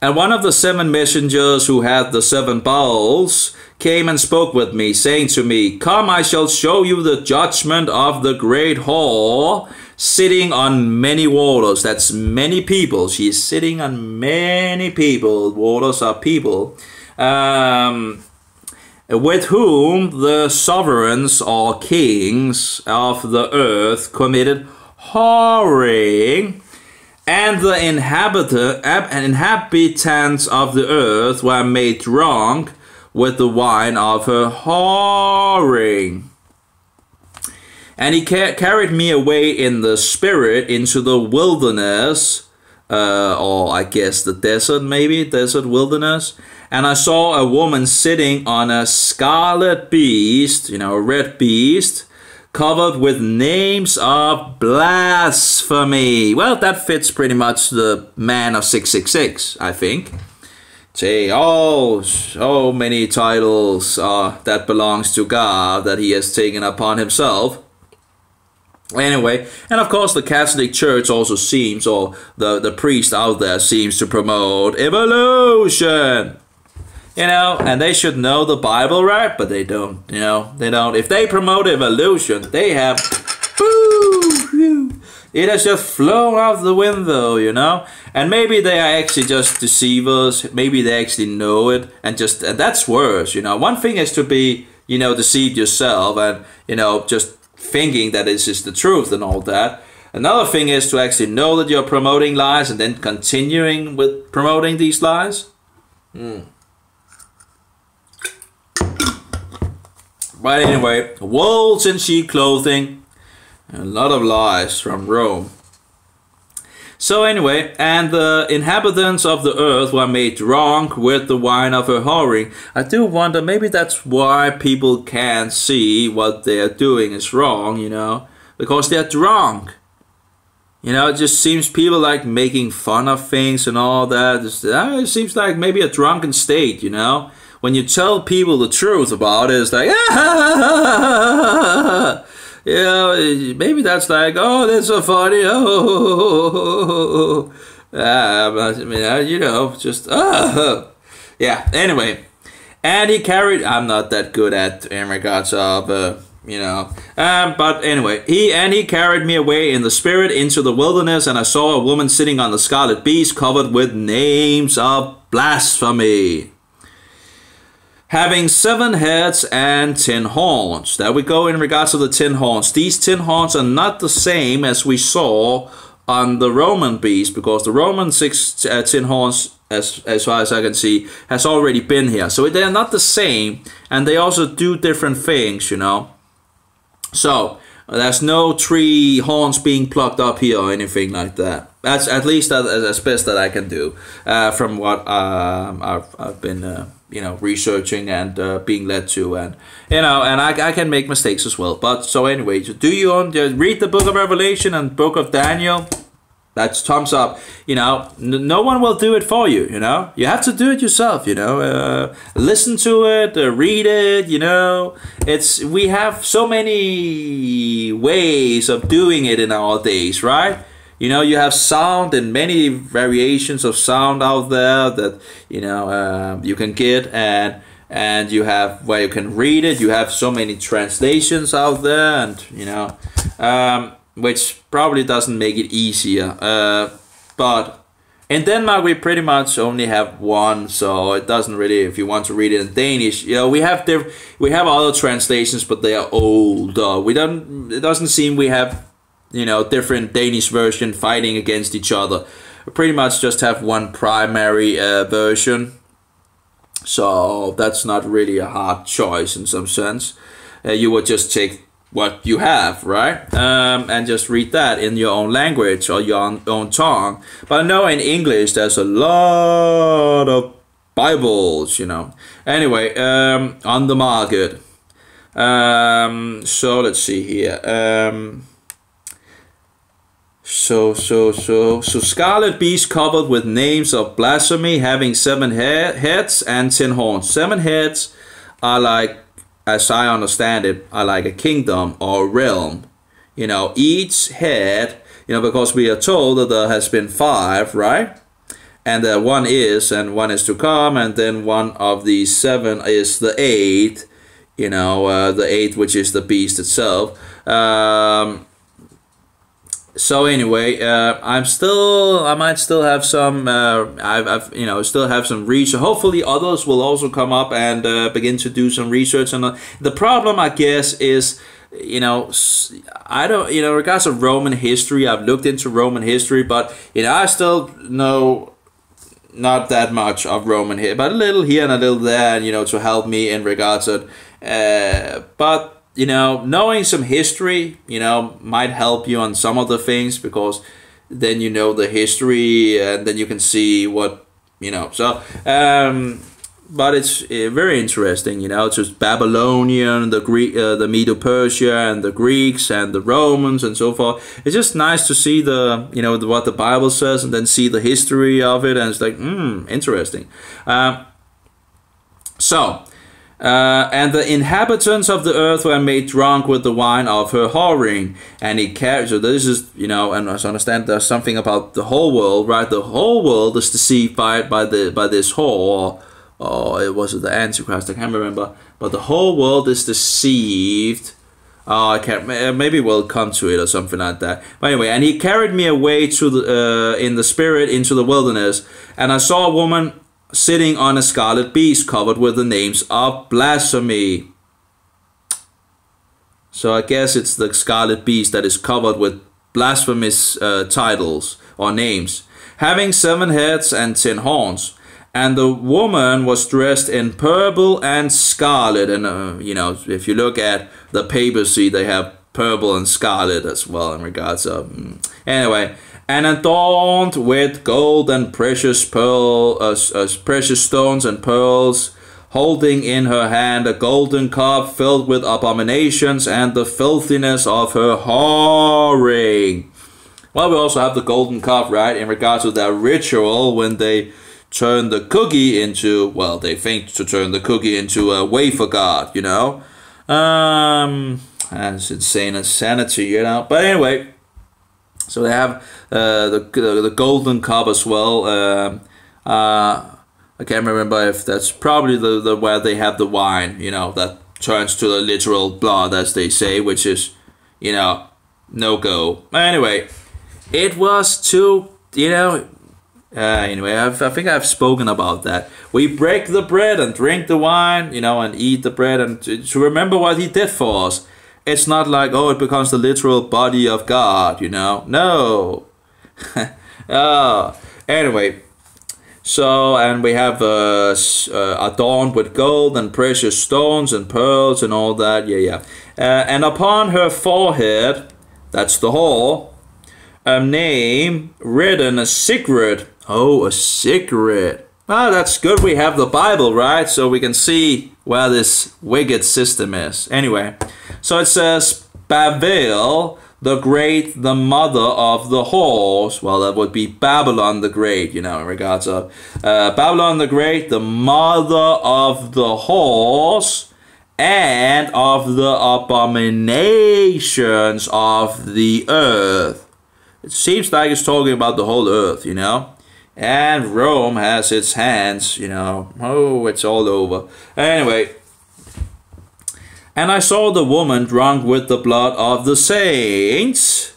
Speaker 2: And one of the 7 messengers who had the 7 bowls came and spoke with me, saying to me, "Come, I shall show you the judgment of the great whore, sitting on many waters." That's many people. She is sitting on many people. Waters are people. With whom the sovereigns or kings of the earth committed whoring, and the inhabitants of the earth were made drunk with the wine of her whoring. And he carried me away in the spirit into the wilderness, or I guess the desert, maybe, desert wilderness. And I saw a woman sitting on a scarlet beast, you know, a red beast, covered with names of blasphemy. Well, that fits pretty much the man of 666, I think.
Speaker 1: say, oh, so many titles that belongs to God that he has taken upon himself. Anyway, and of course the Catholic Church also seems, or the priest out there seems to promote evolution. You know, and they should know the Bible, right? But they don't, you know, they don't. If they promote evolution, they have, it has just flown out the window, you know? And maybe they are actually just deceivers. Maybe they actually know it, and that's worse, you know? One thing is to be, you know, deceived yourself and, you know, just thinking that this is the truth and all that. Another thing is to actually know that you're promoting lies and then continuing with promoting these lies. But anyway, wolves in sheep clothing, a lot of lies from Rome. So anyway, and the inhabitants of the earth were made drunk with the wine of her whoring. I do wonder, maybe that's why people can't see what they're doing is wrong, you know, because they're drunk. You know, it just seems people like making fun of things and all that. It seems like maybe a drunken state, you know. When you tell people the truth about it, it's like, you know, maybe that's like, oh, that's so funny, oh, I mean, you know, just, yeah, anyway, and he carried, I'm not that good at, in regards of, you know, but anyway, he carried me away in the spirit into the wilderness, and I saw a woman sitting on the scarlet beast covered with names of blasphemy, having 7 heads and 10 horns. There we go in regards to the 10 horns. These 10 horns are not the same as we saw on the Roman beast, because the Roman 10 horns, as far as I can see, has already been here. So they're not the same, and they also do different things, you know. So there's no 3 horns being plucked up here or anything like that. That's at least as best that I can do from what I've been you know, researching and being led to, and you know, and I can make mistakes as well. But so anyway, do you read the book of Revelation and book of Daniel? That's thumbs up. You know, no one will do it for you. You know, you have to do it yourself. You know, listen to it, read it. You know, we have so many ways of doing it in our days, right? You know, you have sound and many variations of sound out there that, you know, you can get, and you have where you can read it. You have so many translations out there, and, you know, which probably doesn't make it easier. But in Denmark, we pretty much only have one, so it doesn't really, if you want to read it in Danish, you know, we have other translations, but they are older. It doesn't seem we have, you know, different Danish version fighting against each other. We pretty much just have one primary version. So that's not really a hard choice in some sense. You would just take what you have, right? And just read that in your own language or your own tongue. But I know in English there's a lot of Bibles, you know. Anyway, on the market. So let's see here. So scarlet beast covered with names of blasphemy, having 7 heads and 10 horns. 7 heads are like, as I understand it, are like a kingdom or a realm. You know, each head, you know, because we are told that there has been 5, right? And that 1 is, and 1 is to come, and then one of these 7 is the 8, you know, the 8, which is the beast itself. So anyway, I might still have some, I've you know, still have some research. Hopefully others will also come up and begin to do some research. And the problem, I guess, is, you know, I don't, you know, regards of Roman history, I've looked into Roman history, but, you know, I still know not that much of Roman history, but a little here and a little there, and, you know, to help me in regards of, but, you know, knowing some history, you know, might help you on some of the things, because then you know the history, and then you can see what, you know. So
Speaker 2: but it's very interesting, you know. It's just Babylonian, the Greek, the Medo-Persia, and the Greeks, and the Romans, and so forth. It's just nice to see the, you know, what the Bible says, and then see the history of it, and it's like, interesting. And the inhabitants of the earth were made drunk with the wine of her whoring. And he carried, so this is, you know, and I understand there's something about the whole world, right? The whole world is deceived by this whore, or it was the Antichrist, I can't remember. But the whole world is deceived. I can't, maybe we'll come to it or something like that. But anyway, and he carried me away to the, in the spirit into the wilderness. And I saw a woman sitting on a scarlet beast covered with the names of blasphemy. So I guess it's the scarlet beast that is covered with blasphemous titles or names, having 7 heads and 10 horns. And the woman was dressed in purple and scarlet. And, you know, if you look at the papacy, they have purple and scarlet as well in regards of... Anyway, and adorned with gold and precious precious stones and pearls, holding in her hand a golden cup filled with abominations and the filthiness of her whoring. Well, we also have the golden cup, right, in regards to that ritual when they turn the cookie into, well, they think to turn the cookie into a wafer god, you know. That's insane insanity, you know. But anyway, so they have the golden cup as well. I can't remember if that's probably the where they have the wine, you know, that turns to the literal blood, as they say, which is, you know, no go. Anyway, it was too, you know. Anyway, I think I've spoken about that. We break the bread and drink the wine, you know, and eat the bread, and to remember what he did for us. It's not like, oh, it becomes the literal body of God, you know. No. Anyway, so, and we have adorned with gold and precious stones and pearls and all that. Yeah. And upon her forehead, that's the whore, a name written, a secret. Oh, a secret. Ah, that's good. We have the Bible, right? So we can see where this wicked system is. Anyway, so it says, Babel the Great, the mother of the whores. Well, that would be Babylon the Great, you know, in regards of Babylon the Great, the mother of the whores and of the abominations of the earth. It seems like it's talking about the whole earth, you know. And Rome has its hands, you know. Oh, it's all over. Anyway. And I saw the woman drunk with the blood of the saints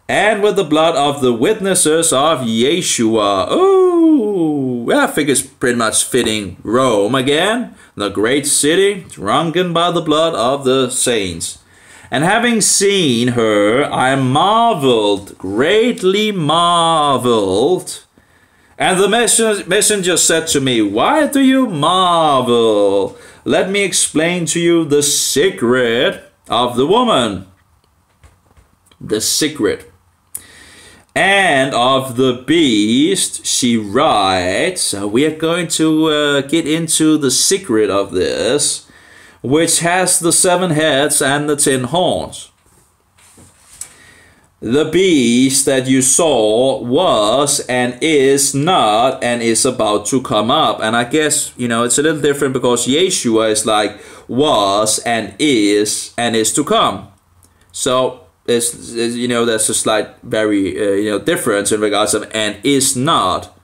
Speaker 2: and with the blood of the witnesses of Yeshua. Oh, I think it's pretty much fitting. Rome again, the great city, drunken by the blood of the saints. And having seen her, I marveled, greatly marveled. And the messenger said to me, why do you marvel? Let me explain to you the secret of the woman. The secret. And of the beast, she writes. So we are going to get into the secret of this, which has the 7 heads and the 10 horns. The beast that you saw was and is not and is about to come up. And I guess, you know, it's a little different because Yeshua is like was and is to come. So, it's you know, there's a slight very, you know, difference in regards of and is not.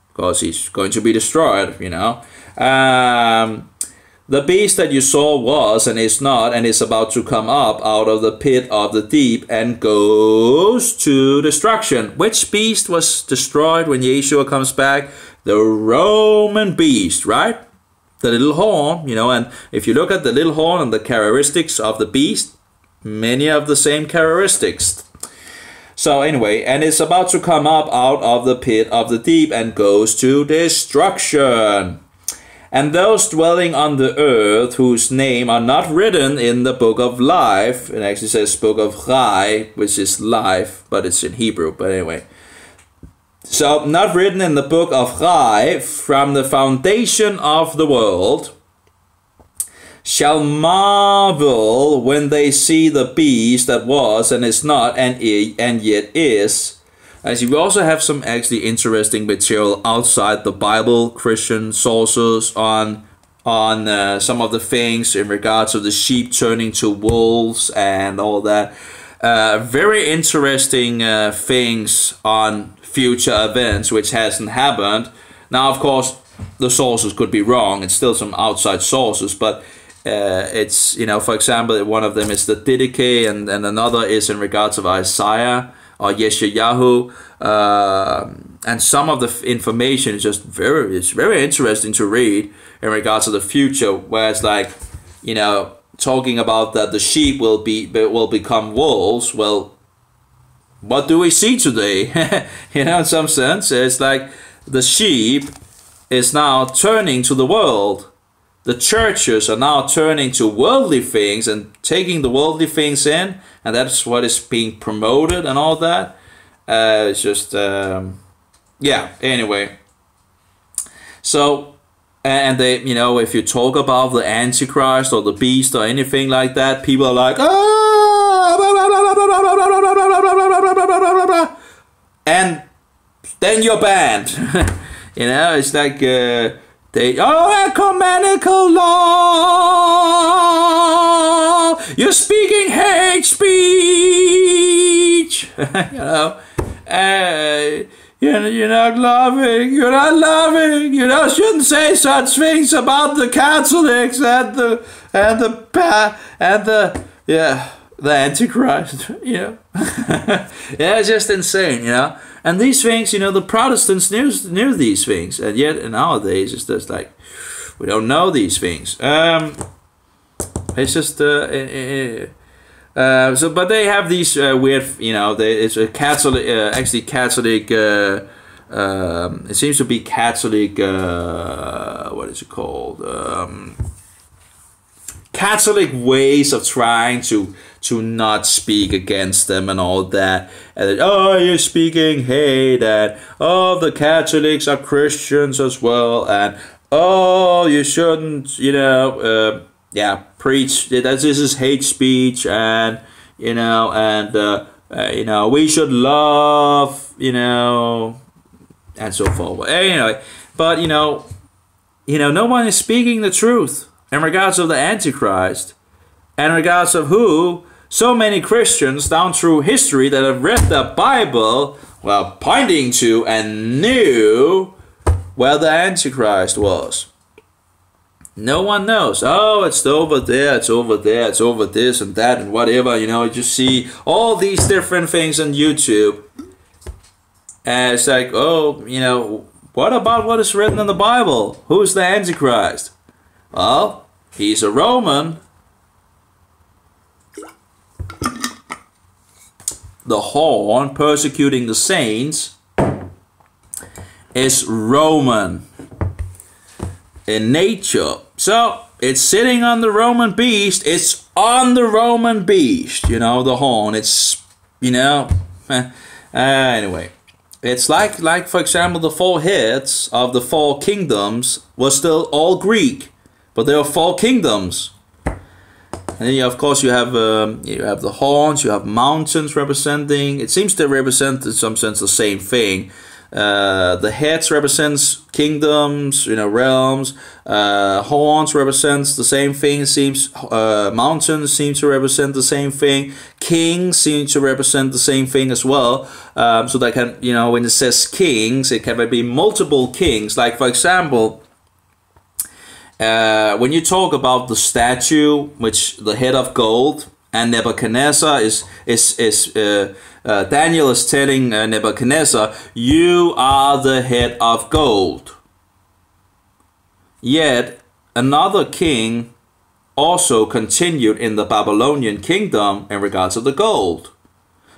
Speaker 2: Because he's going to be destroyed, you know. The beast that you saw was and is not and is about to come up out of the pit of the deep and goes to destruction. Which beast was destroyed when Yeshua comes back? The Roman beast, right? The little horn, you know, and if you look at the little horn and the characteristics of the beast, many of the same characteristics. So anyway, and it's about to come up out of the pit of the deep and goes to destruction. And those dwelling on the earth whose name are not written in the book of life, it actually says book of Chai, which is life, but it's in Hebrew, but anyway. So, not written in the book of Rai, from the foundation of the world, shall marvel when they see the beast that was and is not and yet is. As we also have some actually interesting material outside the Bible, Christian sources on some of the things in regards to the sheep turning to wolves and all that. Very interesting things on future events which hasn't happened. Now, of course, the sources could be wrong. It's still some outside sources, but it's, you know, for example, one of them is the Didache, and another is in regards of Isaiah or Yeshayahu, and some of the information is just it's very interesting to read in regards to the future, where it's like, you know, talking about that the sheep will become wolves. Well, what do we see today? You know, in some sense, it's like the sheep is now turning to the world. The churches are now turning to worldly things and taking the worldly things in, and that's what is being promoted and all that. It's just, yeah, anyway. So, and they, you know, if you talk about the Antichrist or the beast or anything like that, people are like, ah, and then you're banned. You know, it's like, ecumenical law, you're speaking hate speech. You know, you're not loving, you know, shouldn't say such things about the Catholics and the Antichrist, you know. Yeah, it's just insane, you know. And these things, you know, the Protestants knew these things, and yet nowadays it's just like, we don't know these things. It's just so, but they have these weird, you know, it's a Catholic, actually Catholic. It seems to be Catholic. What is it called? Catholic ways of trying to not speak against them and all that. And then, oh, you're speaking hate, and oh, the Catholics are Christians as well, and oh, you shouldn't, you know, preach that this is hate speech, and you know, and you know, we should love, you know, and so forth. Anyway, but you know, no one is speaking the truth in regards of the Antichrist, and in regards of who so many Christians down through history that have read the Bible were pointing to and knew where the Antichrist was. No one knows. Oh, it's over there, it's over there, it's over this and that and whatever. You know, you see all these different things on YouTube. And it's like, oh, you know, what about what is written in the Bible? Who's the Antichrist? Well, he's a Roman. The horn persecuting the saints is Roman in nature. So it's sitting on the Roman beast. It's on the Roman beast, you know, the horn. It's, you know, anyway. It's like for example, the 4 heads of the 4 kingdoms were still all Greek, but there are 4 kingdoms. And then, of course, you have the horns, you have mountains representing. It seems to represent, in some sense, the same thing. The heads represents kingdoms, you know, realms. Horns represents the same thing. It seems mountains seem to represent the same thing. Kings seem to represent the same thing as well. So that can, you know, when it says kings, it can be multiple kings. Like, for example, when you talk about the statue, which the head of gold, and Nebuchadnezzar is Daniel is telling Nebuchadnezzar, you are the head of gold. Yet another king also continued in the Babylonian kingdom in regards to the gold.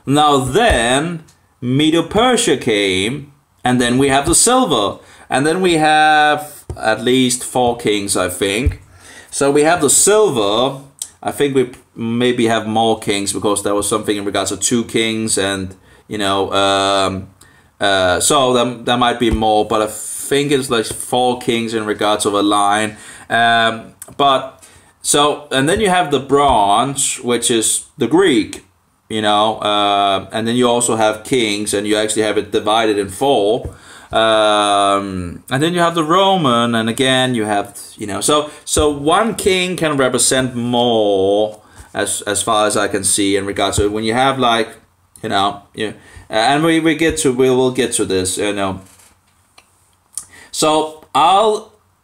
Speaker 2: Now then, Medo-Persia came, and then we have the silver, and then we have at least 4 kings, I think. So we have the silver. I think we maybe have more kings, because there was something in regards to 2 kings, and you know, So there might be more, but I think it's like 4 kings in regards of a line. But so, and then you have the bronze, which is the Greek, you know, and then you also have kings, and you actually have it divided in 4. And then you have the Roman, and again you have, you know, so one king can represent more as far as I can see in regards to when you have, like, you know, and we will get to this, you know. So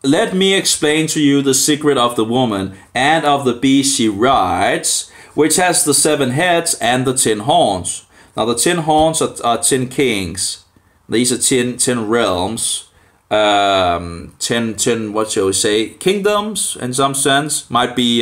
Speaker 2: let me explain to you the secret of the woman and of the beast she rides, which has the 7 heads and the 10 horns. Now the 10 horns are 10 kings. These are 10 realms, 10 what shall we say, kingdoms in some sense. Might be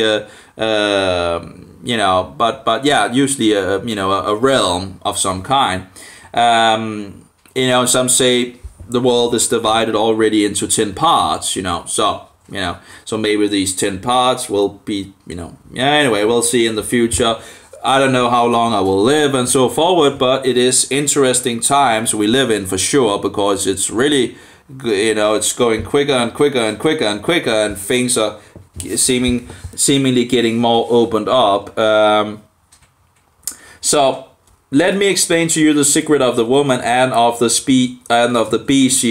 Speaker 2: you know, but yeah, usually you know, a realm of some kind. You know, some say the world is divided already into 10 parts, you know, so, you know, so maybe these 10 parts will be, you know, yeah, anyway, we'll see in the future. I don't know how long I will live and so forward, but it is interesting times we live in for sure, because it's really, you know, it's going quicker and quicker and quicker and quicker, and things are seemingly getting more opened up. So let me explain to you the secret of the woman and of the beast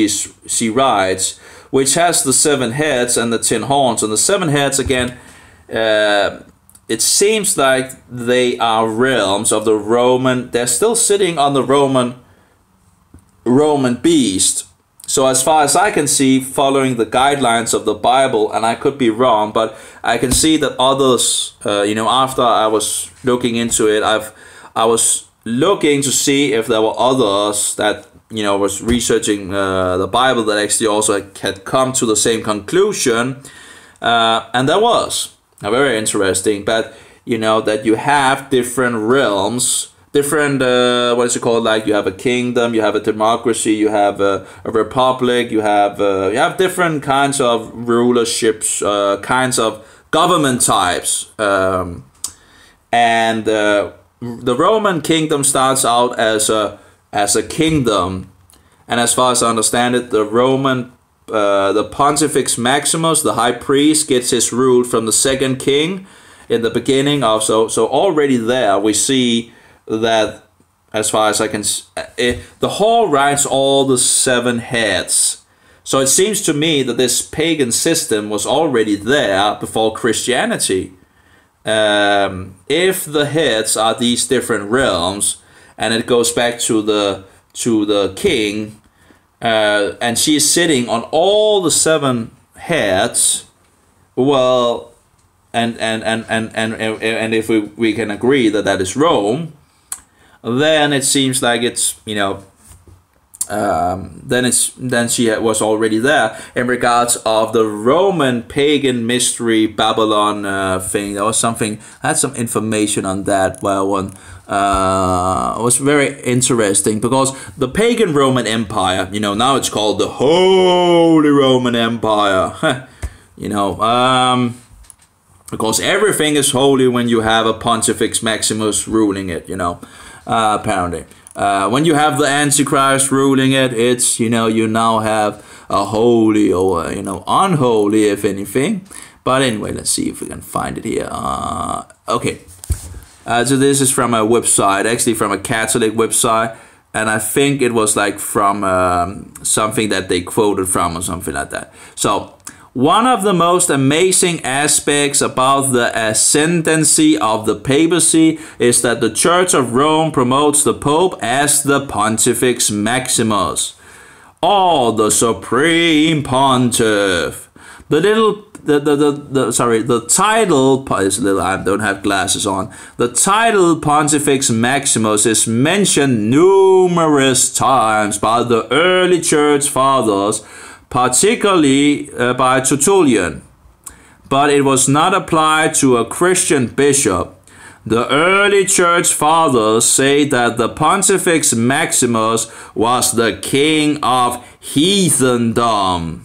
Speaker 2: she rides, which has the 7 heads and the 10 horns. And the 7 heads, again, it seems like they are realms of the Roman. They're still sitting on the Roman beast. So as far as I can see, following the guidelines of the Bible, and I could be wrong, but I can see that others, you know, after I was looking into it, I was looking to see if there were others that, you know, was researching the Bible that actually also had come to the same conclusion, and there was very interesting. But you know that you have different realms, different what is it called? Like you have a kingdom, you have a democracy, you have a republic, you have different kinds of rulerships, kinds of government types, and the Roman kingdom starts out as a kingdom, and as far as I understand it, the Roman the Pontifex Maximus, the high priest, gets his rule from the second king in the beginning of, so already there we see that, as far as I can, the whole rides all the 7 heads. So it seems to me that this pagan system was already there before Christianity. If the heads are these different realms, and it goes back to the king, and she is sitting on all the 7 heads, well, and if we can agree that that is Rome, then it seems like it's, you know, then she was already there in regards of the Roman pagan mystery Babylon thing. There was something, I had some information on that where one was very interesting, because the pagan Roman Empire, you know, now it's called the Holy Roman Empire. You know, because everything is holy when you have a Pontifex Maximus ruling it, you know, apparently. When you have the Antichrist ruling it, it's, you know, you now have a holy or, you know, unholy, if anything. But anyway, let's see if we can find it here. Okay. So this is from a website, actually from a Catholic website. And I think it was like from something that they quoted from or something like that. So, one of the most amazing aspects about the ascendancy of the papacy is that the Church of Rome promotes the Pope as the Pontifex Maximus, or the Supreme Pontiff. The title is little. I don't have glasses on. The title Pontifex Maximus is mentioned numerous times by the early Church Fathers, particularly by Tertullian, but it was not applied to a Christian bishop. The early Church Fathers say that the Pontifex Maximus was the king of heathendom.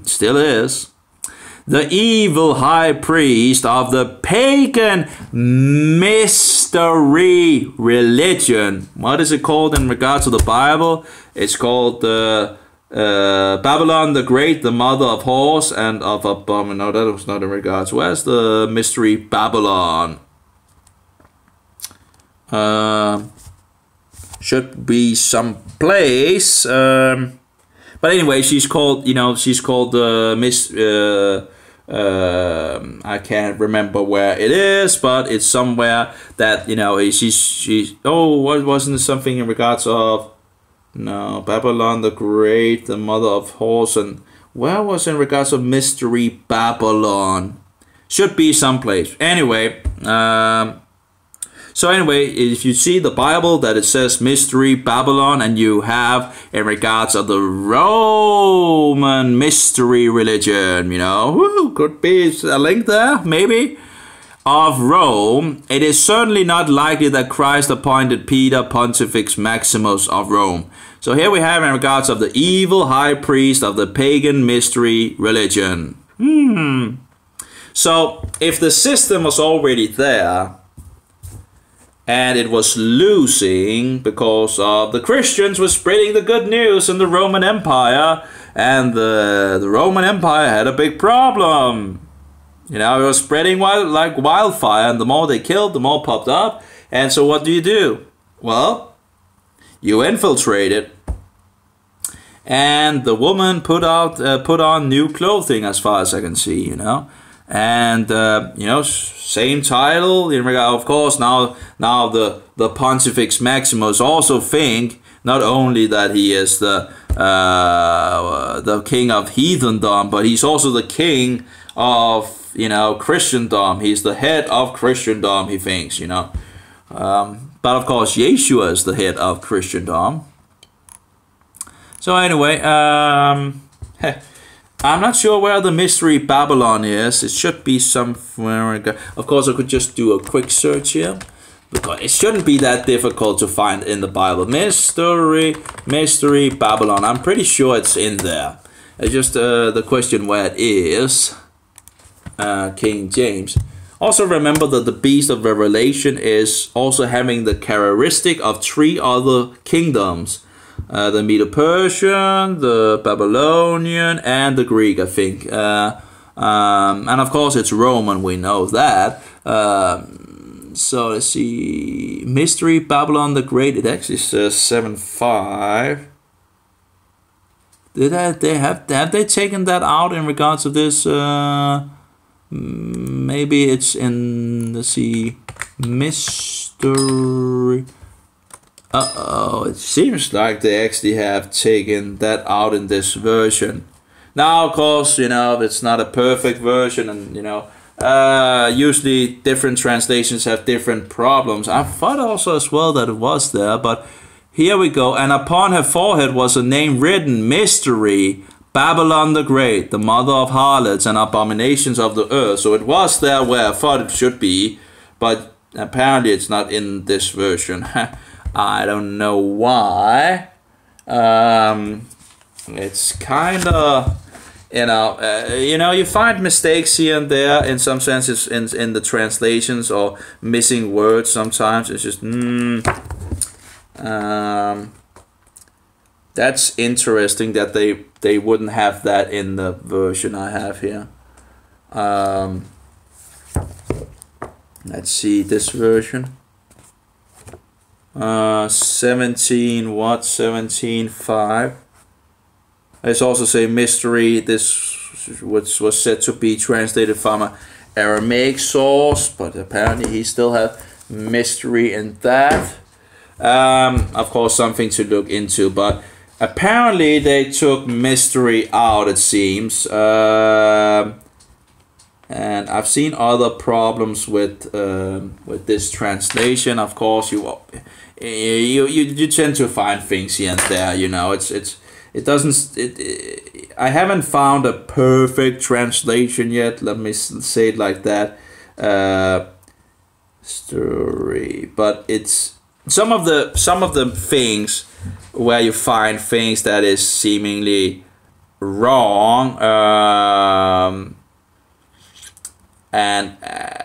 Speaker 2: Still is. the evil high priest of the pagan mystery religion. What is it called in regards to the Bible? It's called Babylon the Great, the mother of whores and of abomination. No, that was not in regards. Where's the mystery Babylon? Should be some place. But anyway, she's called, she's called Miss. I can't remember where it is, but it's somewhere that she's. Oh, what wasn't something in regards of? No, Babylon the Great, the mother of whores, and where was in regards of mystery Babylon? Should be someplace. Anyway, so anyway, if you see the Bible that it says mystery Babylon, and you have in regards of the Roman mystery religion, could be a link there, maybe, of Rome, it is certainly not likely that Christ appointed Peter Pontifex Maximus of Rome. So here we have in regards of the evil high priest of the pagan mystery religion. So if the system was already there, and it was losing because of the Christians were spreading the good news in the Roman Empire, and the Roman Empire had a big problem. It was spreading like wildfire, and the more they killed, the more popped up. And so what do? Well, you infiltrate it. And the woman put on new clothing, as far as I can see, And, same title. Of course, now the Pontifex Maximus also think not only that he is the king of heathendom, but he's also the king of, Christendom. He's the head of Christendom, he thinks, But of course, Yeshua is the head of Christendom. So anyway, I'm not sure where the mystery Babylon is. It should be somewhere. Of course, I could just do a quick search here, because it shouldn't be that difficult to find in the Bible. Mystery Babylon. I'm pretty sure it's in there. It's just the question where it is. King James. Also remember that the beast of Revelation is also having the characteristic of 3 other kingdoms. The Medo-Persian, the Babylonian, and the Greek, I think. And of course it's Roman, we know that. So let's see. Mystery Babylon the Great, it actually says 7.5. Have they taken that out in regards to this? Maybe it's in, let's see, mystery. It seems like they actually have taken that out in this version. Now, of course, it's not a perfect version, and usually different translations have different problems. I thought also as well that it was there, but here we go. And upon her forehead was a name written, Mystery Babylon the Great, the mother of harlots and abominations of the earth. So it was there where I thought it should be, but apparently it's not in this version. I don't know why. It's kind of, you find mistakes here and there in some senses in the translations, or missing words sometimes. It's just, that's interesting that they wouldn't have that in the version I have here. Let's see this version. 17.5. Let's also say mystery. This was said to be translated from an Aramaic source, but apparently he still has mystery in that. Of course, something to look into, but apparently they took mystery out, it seems. And I've seen other problems with this translation. Of course, you tend to find things here and there. I haven't found a perfect translation yet. Let me say it like that. Story, but it's some of the things where you find things that is seemingly wrong. and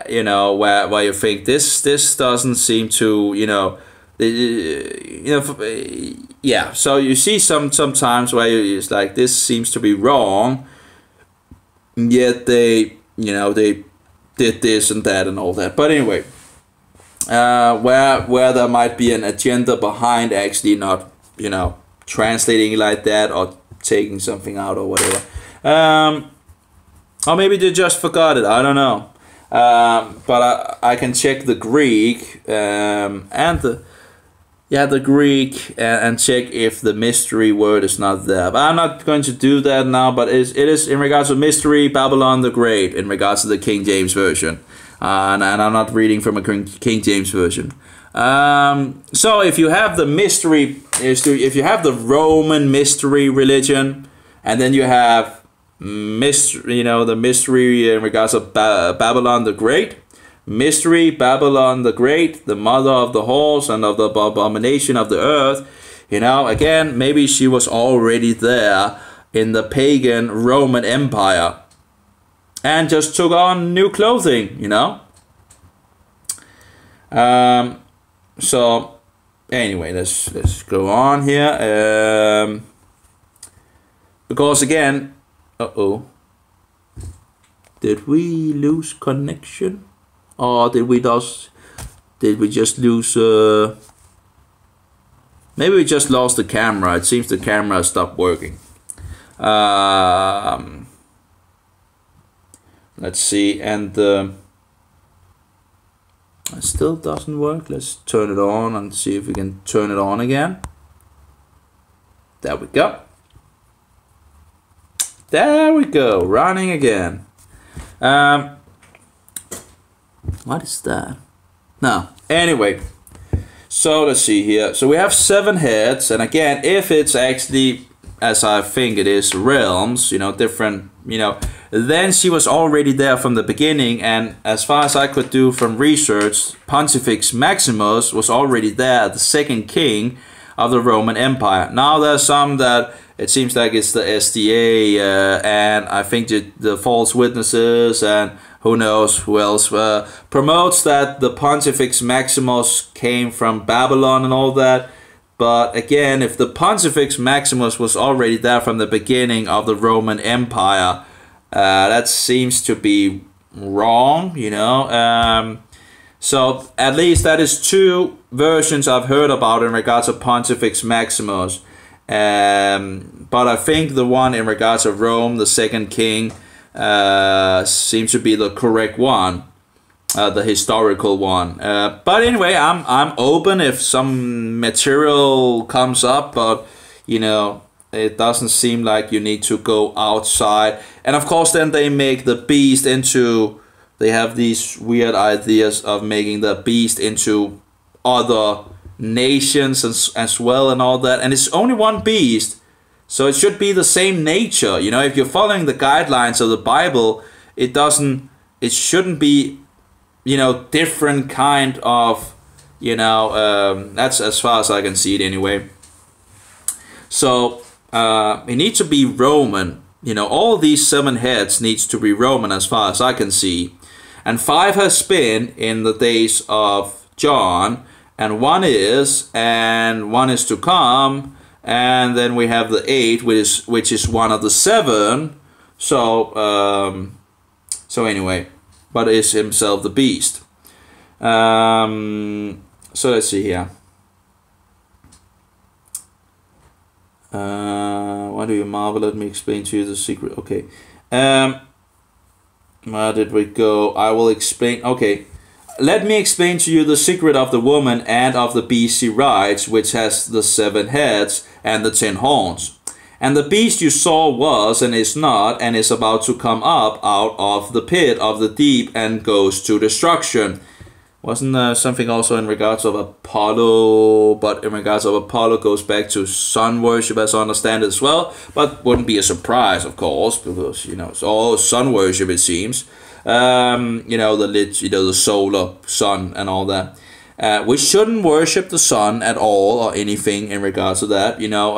Speaker 2: you know, where you think this doesn't seem to, you know, yeah. So you see sometimes where it's like this seems to be wrong, yet they, you know, they did this and that and all that. But anyway, where there might be an agenda behind actually not, you know, translating like that or taking something out or whatever. Or maybe they just forgot it, I don't know. But I can check the Greek and the Greek and check if the mystery word is not there. But I'm not going to do that now, but it is in regards to mystery, Babylon the Great, in regards to the King James Version. And I'm not reading from a King James Version. So if you have the mystery, if you have the Roman mystery religion, and then you have mystery, you know, the mystery in regards of Babylon the Great, mystery, Babylon the Great, the mother of the horse and of the abomination of the earth, you know, again, maybe she was already there in the pagan Roman Empire and just took on new clothing, you know. So anyway, let's go on here. Because again, did we lose connection, or did we just lose? Maybe we just lost the camera. It seems the camera stopped working. Let's see, and it still doesn't work. Let's turn it on and see if we can turn it on again. There we go. There we go, running again. What is that? No, anyway. So let's see here. So we have 7 heads, and again, if it's actually, as I think it is, realms, you know, different, you know, then she was already there from the beginning, and as far as I could do from research, Pontifex Maximus was already there, the second king of the Roman Empire. Now there's some that it seems like it's the SDA, and I think the false witnesses and who knows who else promotes that the Pontifex Maximus came from Babylon and all that. But again, if the Pontifex Maximus was already there from the beginning of the Roman Empire, that seems to be wrong, you know. So at least that is 2 versions I've heard about in regards to Pontifex Maximus. But I think the one in regards to Rome, the second king, seems to be the correct one, the historical one. But anyway, I'm open if some material comes up, but you know, it doesn't seem like you need to go outside. And of course, then they make the beast into. They have these weird ideas of making the beast into other nations as well and all that, and it's only one beast, so it should be the same nature, you know. If you're following the guidelines of the Bible, it shouldn't be, you know, different kind of, you know, that's as far as I can see it anyway. So it needs to be Roman, you know. All these 7 heads needs to be Roman as far as I can see, and 5 has been in the days of John, and 1 is, and 1 is to come, and then we have the 8, which is one of the 7. So so anyway, but is himself the beast. So let's see here. Why do you marvel? Let me explain to you the secret. Okay. Where did we go? I will explain. Okay. Let me explain to you the secret of the woman and of the beast she rides, which has the 7 heads and the 10 horns. And the beast you saw was and is not, and is about to come up out of the pit of the deep and goes to destruction. Wasn't there something also in regards of Apollo? But in regards of Apollo goes back to sun worship, as I understand it as well. But wouldn't be a surprise, of course, because, you know, it's all sun worship, it seems. You know, the solar sun and all that. We shouldn't worship the sun at all or anything in regards to that. You know,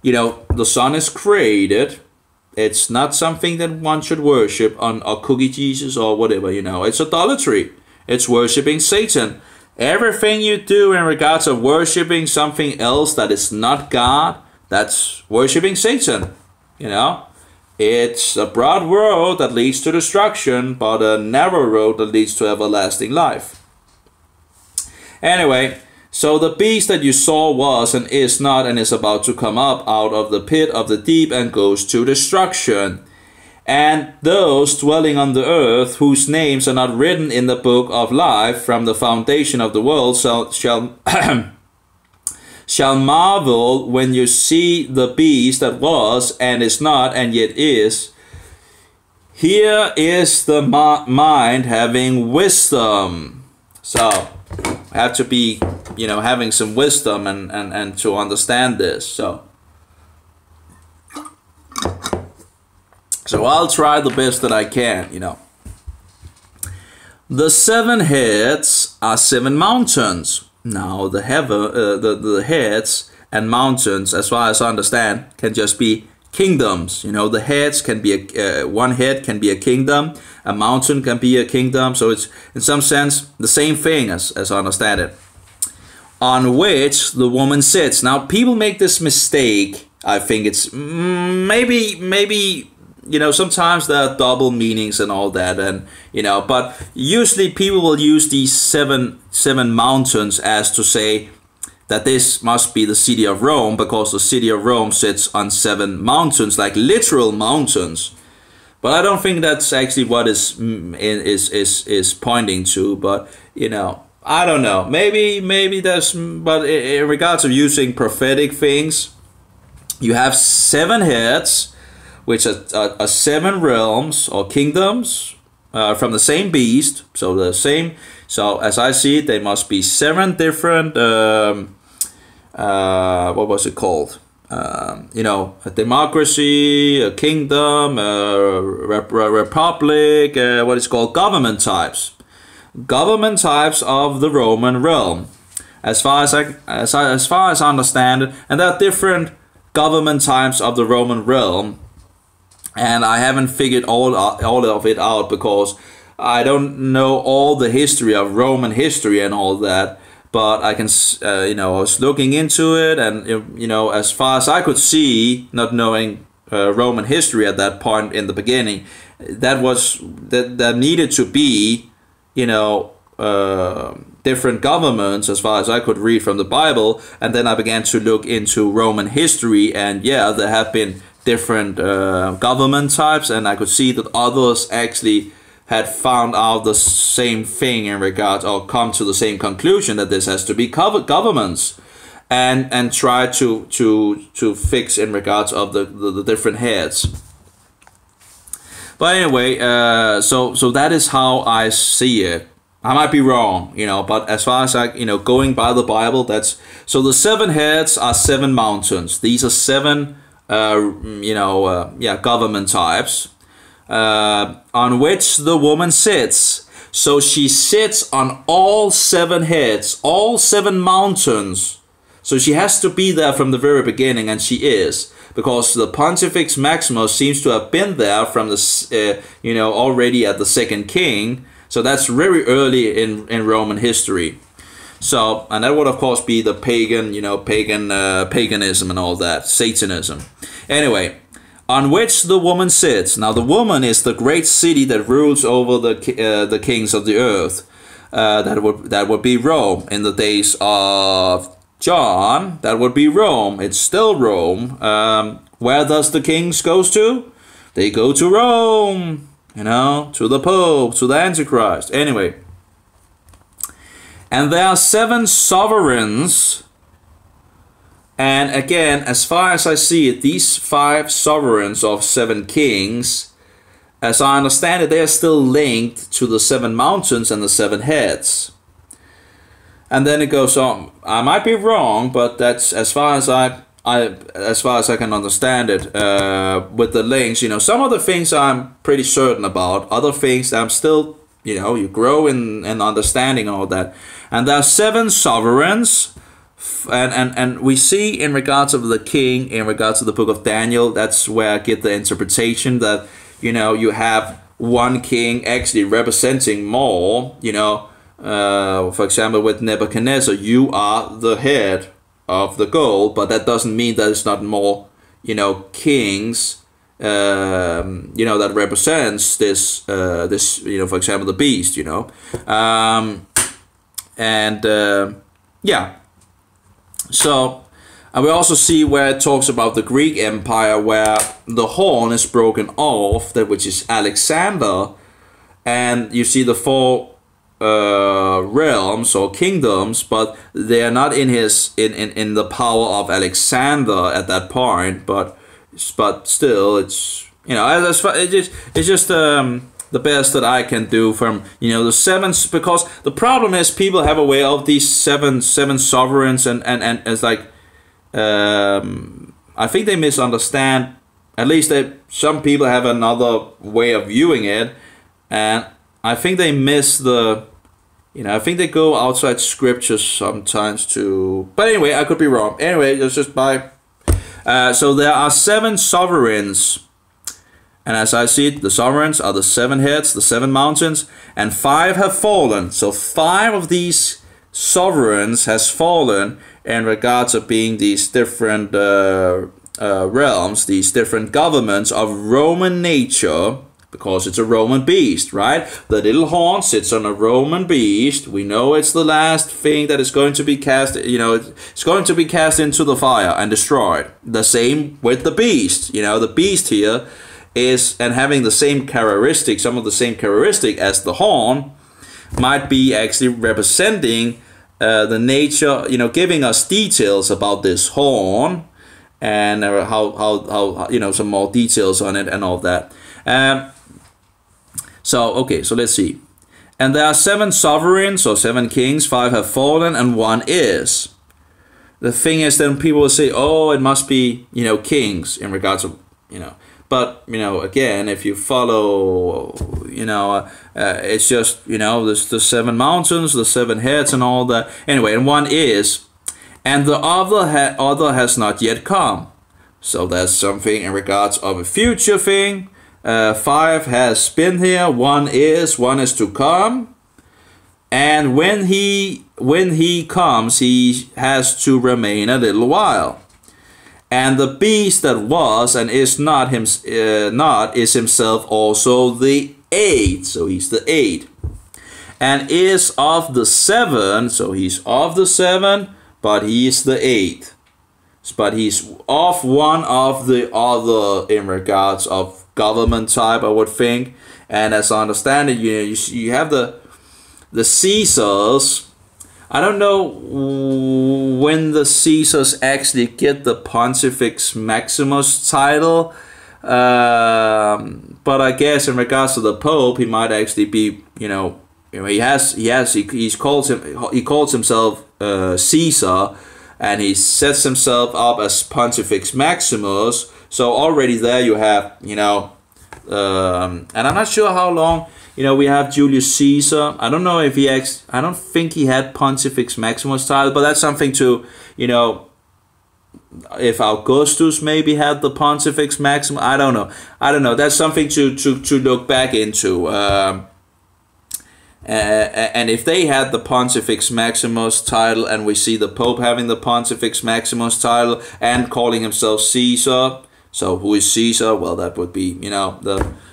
Speaker 2: the sun is created,
Speaker 1: It's not something that one should worship on a cookie Jesus or whatever, you know. It's idolatry. It's worshiping Satan. Everything you do in regards of worshiping something else that is not God, that's worshiping Satan, you know. It's a broad road that leads to destruction, but a narrow road that leads to everlasting life. Anyway, so the beast that you saw was and is not and is about to come up out of the pit of the deep and goes to destruction. And those dwelling on the earth, whose names are not written in the book of life from the foundation of the world, shall marvel when you see the beast that was and is not and yet is. Here is the mind having wisdom. So I have to be, you know, having some wisdom and to understand this. So I'll try the best that I can, you know. The 7 heads are 7 mountains. Now the heads and mountains, as far as I understand, can just be kingdoms. You know, the heads can be one head can be a kingdom, a mountain can be a kingdom. So it's in some sense the same thing as I understand it. On which the woman sits. Now people make this mistake. I think it's maybe. You know, sometimes there are double meanings and all that, and you know, but usually people will use these seven mountains as to say that this must be the city of Rome, because the city of Rome sits on 7 mountains, like literal mountains. But I don't think that's actually what is pointing to. But you know, I don't know. Maybe there's. But in regards of using prophetic things, you have 7 heads, which are 7 realms or kingdoms from the same beast. So the same. So as I see it, they must be 7 different. What was it called? You know, a democracy, a kingdom, a republic. What is called government types. Government types of the Roman realm, as far as I understand it, and there are different government types of the Roman realm. And I haven't figured all of it out because I don't know all the history of Roman history and all that. But I can, you know, I was looking into it, and you know, as far as I could see, not knowing Roman history at that point in the beginning, that needed to be, you know, different governments as far as I could read from the Bible. And then I began to look into Roman history, and yeah, there have been different government types, and I could see that others actually had found out the same thing in regards, or come to the same conclusion, that this has to be governments, and try to fix in regards of the different heads. But anyway, so that is how I see it. I might be wrong, you know, but as far as I, you know, going by the Bible, that's so the 7 heads are 7 mountains. These are 7 government types, on which the woman sits. So she sits on all 7 heads, all 7 mountains. So she has to be there from the very beginning, and she is, because the Pontifex Maximus seems to have been there from the, already at the second king. So that's very early in Roman history. So, and that would of course be the paganism and all that, Satanism. Anyway, on which the woman sits. Now the woman is the great city that rules over the kings of the earth. That would be Rome. In the days of John, that would be Rome. It's still Rome. Where does the kings go to? They go to Rome, you know, to the Pope, to the Antichrist. Anyway. And there are 7 sovereigns. And again, as far as I see it, these 5 sovereigns of 7 kings, as I understand it, they are still linked to the 7 mountains and the 7 heads. And then it goes on. I might be wrong, but that's as far as I can understand it, with the links. You know, some of the things I'm pretty certain about. Other things I'm still, you know, you grow in understanding all that. And there are 7 sovereigns,
Speaker 2: And we see in regards of the king, in regards to the book of Daniel, that's where I get the interpretation that, you know, you have one king actually representing more, you know, for example, with Nebuchadnezzar, you are the head of the gold, but that doesn't mean that it's not more, you know, kings, you know, that represents this, you know, for example, the beast, you know, yeah. So, and we also see where it talks about the Greek Empire, where the horn is broken off, that which is Alexander, and you see the four realms or kingdoms, but they are not in his in the power of Alexander at that point. But still, it's, you know, it's just the best that I can do from, you know, the seven, because the problem is people have a way of these seven sovereigns, and it's like, I think they misunderstand, at least some people have another way of viewing it, and I think they miss the, you know, I think they go outside scriptures sometimes too, but anyway, I could be wrong. Anyway, it's just so there are 7 sovereigns. And as I see it, the sovereigns are the 7 heads, the 7 mountains, and 5 have fallen. So 5 of these sovereigns has fallen in regards of being these different realms, these different governments of Roman nature, because it's a Roman beast, right? The little horn sits on a Roman beast. We know it's the last thing that is going to be cast, you know, it's going to be cast into the fire and destroyed. The same with the beast, you know, the beast here is, and having the same characteristic, some of the same characteristic as the horn, might be actually representing the nature, you know, giving us details about this horn, and how you know, some more details on it and all that. So okay, so let's see. And there are 7 sovereigns, or 7 kings, 5 have fallen, and 1 is. The thing is, then people will say, oh, it must be, you know, kings in regards to, you know. But, you know, again, if you follow, you know, it's just, you know, there's the 7 mountains, the 7 heads and all that. Anyway, and 1 is, and the other has not yet come. So that's something in regards of a future thing. 5 has been here, 1 is to come. And when he comes, he has to remain a little while. And the beast that was and is not is himself also the 8. So he's the 8. And is of the 7. So he's of the 7, but he is the 8. But he's of one of the other in regards of government type, I would think. And as I understand it, you have the Caesars. I don't know when the Caesars actually get the Pontifex Maximus title, but I guess in regards to the Pope, he might actually be, he calls himself Caesar, and he sets himself up as Pontifex Maximus. So already there you have, and I'm not sure how long. We have Julius Caesar. I don't know if I don't think he had Pontifex Maximus title, but that's something to, if Augustus maybe had the Pontifex Maximus, I don't know. That's something to look back into. And if they had the Pontifex Maximus title, and we see the Pope having the Pontifex Maximus title and calling himself Caesar, so who is Caesar? Well, that would be,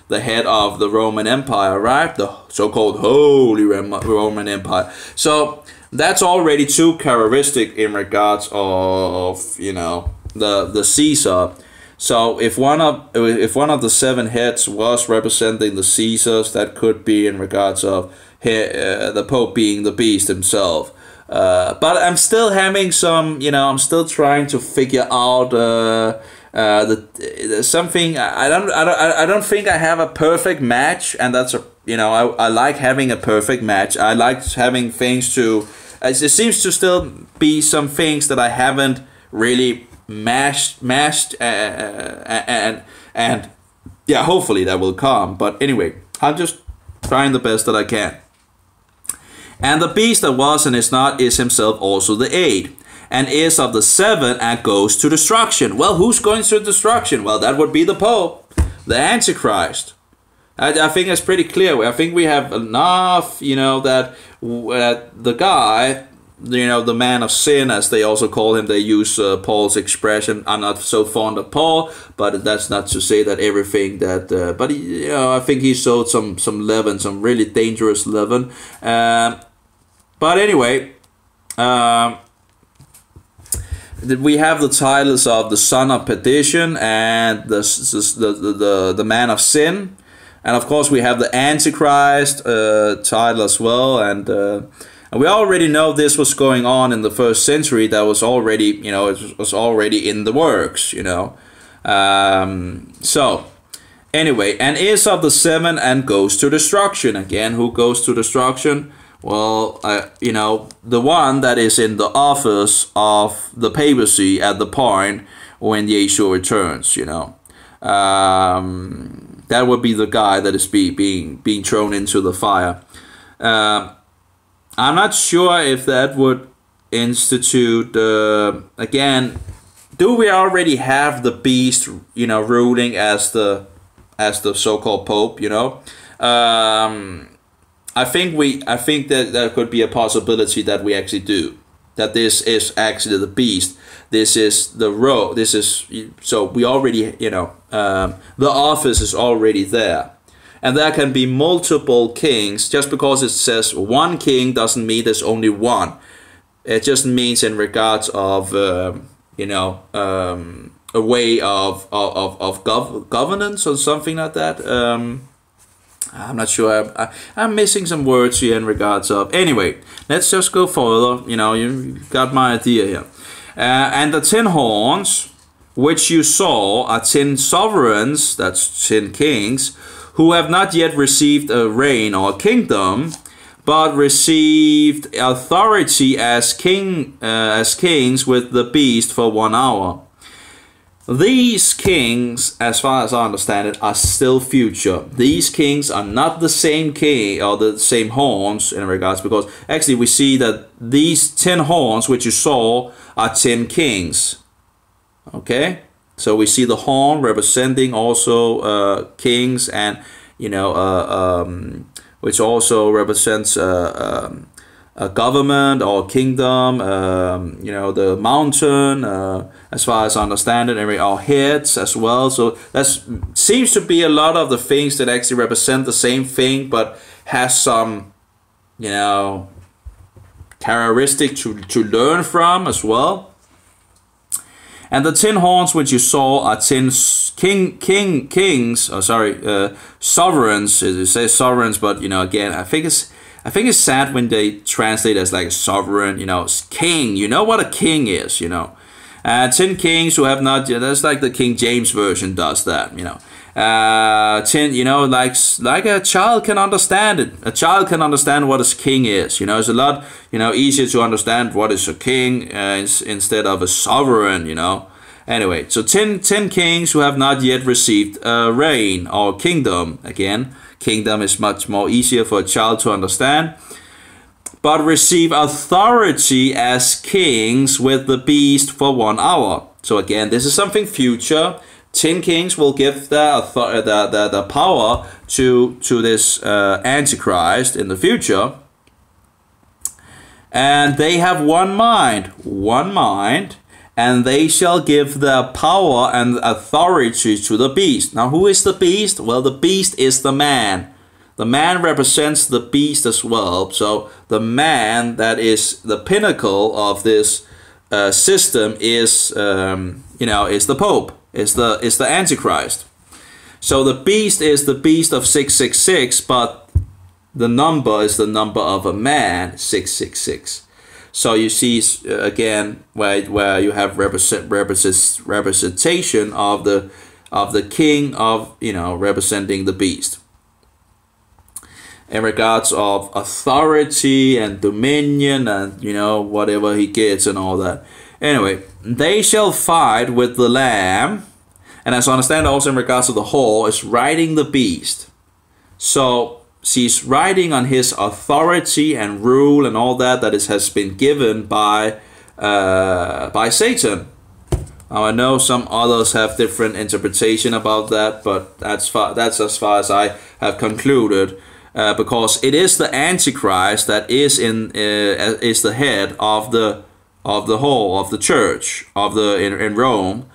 Speaker 2: the head of the Roman Empire, right? The so-called Holy Roman Empire. So that's already too characteristic in regards of, the Caesar. So if one of the 7 heads was representing the Caesars, that could be in regards of the Pope being the beast himself. But I'm still having some, I'm still trying to figure out something. I don't think I have a perfect match, and that's I like having a perfect match. I like having things to. It seems to still be some things that I haven't really mashed, and yeah, hopefully that will come. But anyway, I'm just trying the best that I can. And the beast that was and is not is himself also the 8.
Speaker 1: and is of the seven and goes to destruction. Well, who's going to destruction? Well, that would be the Pope, the Antichrist. I think it's pretty clear. I think we have enough, that the guy, the man of sin, as they also call him, they use Paul's expression. I'm not so fond of Paul, but that's not to say that everything that, but I think he sowed some leaven, some really dangerous leaven. But anyway, we have the titles of the son of perdition and the man of sin. And of course, we have the Antichrist title as well, and we already know this was going on in the first century. That was already, it was already in the works, So, anyway, and is of the seven and goes to destruction. Again, who goes to destruction? Well, the one that is in the office of the papacy at the point when Yeshua returns, that would be the guy that is being thrown into the fire. I'm not sure if that would institute, again, do we already have the beast, ruling as the so-called Pope, I think that there could be a possibility that we actually do. That this is actually the beast. This is the road. This is, so we already, the office is already there. And there can be multiple kings. Just because it says one king doesn't mean there's only one. It just means in regards of, a way of governance or something like that. I'm not sure. I'm missing some words here in regards of. Anyway, let's just go further. You got my idea here. And the 10 horns, which you saw, are 10 sovereigns, that's 10 kings, who have not yet received a reign or a kingdom, but received authority as kings with the beast for 1 hour. These kings, as far as I understand it, are still future. These kings are not the same king or the same horns in regards, because actually we see that these 10 horns which you saw are 10 kings. Okay, so we see the horn representing also kings, and which also represents a government or kingdom, the mountain, as far as I understand it, our heads as well. So that seems to be a lot of the things that actually represent the same thing, but has some, characteristic to learn from as well. And the 10 horns which you saw are 10 sovereigns. It says sovereigns, but again, I think it's sad when they translate as like sovereign, king. You know what a king is, 10 kings who have not, that's like the King James version does that, 10, like a child can understand it. A child can understand what a king is, it's a lot, easier to understand what is a king instead of a sovereign, Anyway, so 10 kings who have not yet received a reign or kingdom. Again, kingdom is much more easier for a child to understand. But receive authority as kings with the beast for 1 hour. So again, this is something future. 10 kings will give the power to this Antichrist in the future. And they have one mind, and they shall give the power and authority to the beast. Now, who is the beast? Well, the beast is the man. The man represents the beast as well. So the man that is the pinnacle of this system is, is the Pope, is the Antichrist. So the beast is the beast of 666, but the number is the number of a man, 666. So you see again where you have representation of the king of representing the beast in regards of authority and dominion and whatever he gets and all that. Anyway, they shall fight with the Lamb, and as I understand also in regards to the whore is riding the beast. So she's riding on his authority and rule and all that has been given by by Satan. Now I know some others have different interpretation about that, but that's as far as I have concluded, because it is the Antichrist that is is the head of the whole of the church in Rome.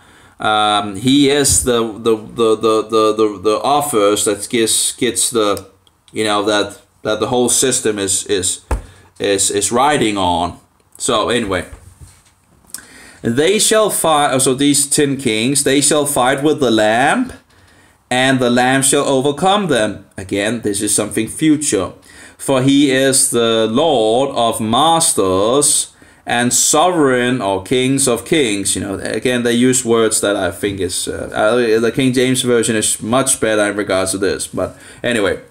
Speaker 1: He is the offers that gets the, you know, that the whole system is riding on. So anyway. They shall fight, so these 10 kings, they shall fight with the Lamb, and the Lamb shall overcome them. Again, this is something future. For he is the Lord of masters and sovereign, or kings of kings. You know, again, they use words that I think is, the King James Version is much better in regards to this. But anyway,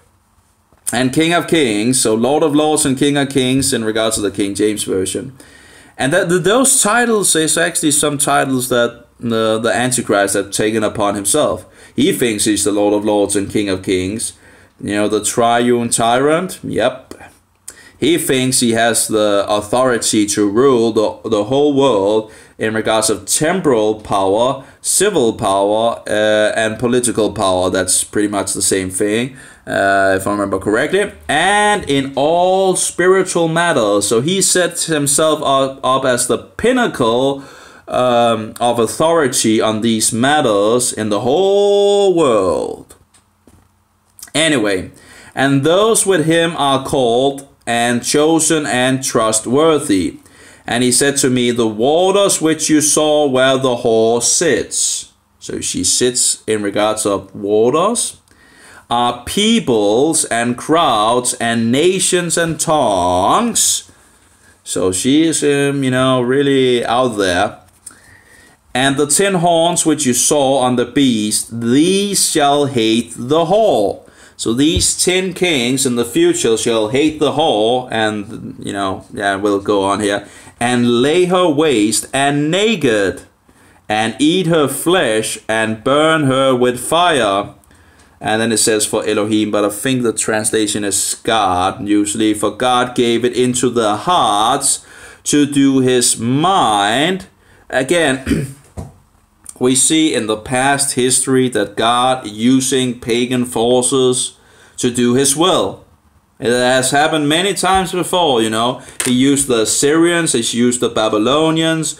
Speaker 1: and King of kings, so Lord of lords and King of kings in regards to the King James Version. And those titles is actually some titles that the Antichrist have taken upon himself. He thinks he's the Lord of Lords and King of Kings. You know, the triune tyrant. Yep. He thinks he has the authority to rule the whole world in regards of temporal power, civil power, and political power. That's pretty much the same thing, if I remember correctly. And in all spiritual matters. So he sets himself up as the pinnacle of authority on these matters in the whole world. Anyway, and those with him are called and chosen and trustworthy. And he said to me, the waters which you saw where the whore sits. So she sits in regards of waters. Are peoples and crowds and nations and tongues. So she is, you know, really out there. And the 10 horns which you saw on the beast, these shall hate the whore. So these 10 kings in the future shall hate the whore, and, you know, yeah, we'll go on here, and lay her waste and naked, and eat her flesh, and burn her with fire. And then it says for Elohim, but I think the translation is God, usually. For God gave it into their hearts to do his mind. Again, we see in the past history that God using pagan forces to do his will. It has happened many times before, you know. He used the Assyrians, he used the Babylonians,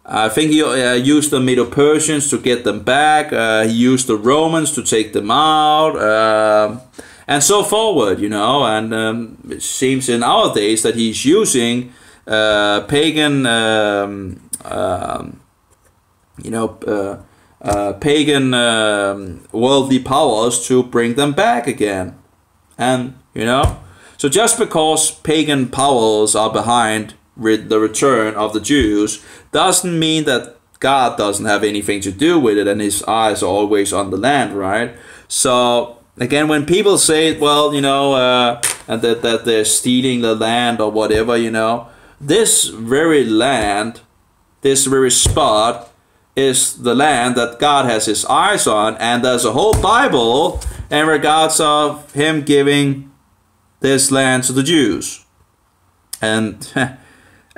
Speaker 1: I think he used the Medo-Persians to get them back, he used the Romans to take them out, and so forward, you know. And it seems in our days that he's using pagan pagan worldly powers to bring them back again. And, you know, so just because pagan powers are behind the return of the Jews doesn't mean that God doesn't have anything to do with it and his eyes are always on the land, right? So, again, when people say, well, you know, and that they're stealing the land or whatever, you know, this very land, this very spot, is the land that God has his eyes on, and there's a whole Bible in regards of him giving this land to the Jews. And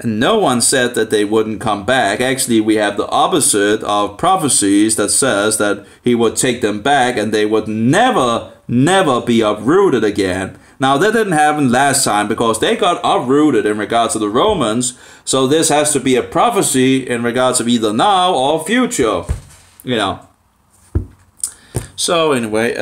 Speaker 1: no one said that they wouldn't come back. Actually, we have the opposite of prophecies that says that he would take them back and they would never be uprooted again. Now, that didn't happen last time because they got uprooted in regards to the Romans. So this has to be a prophecy in regards of either now or future, you know. So anyway, you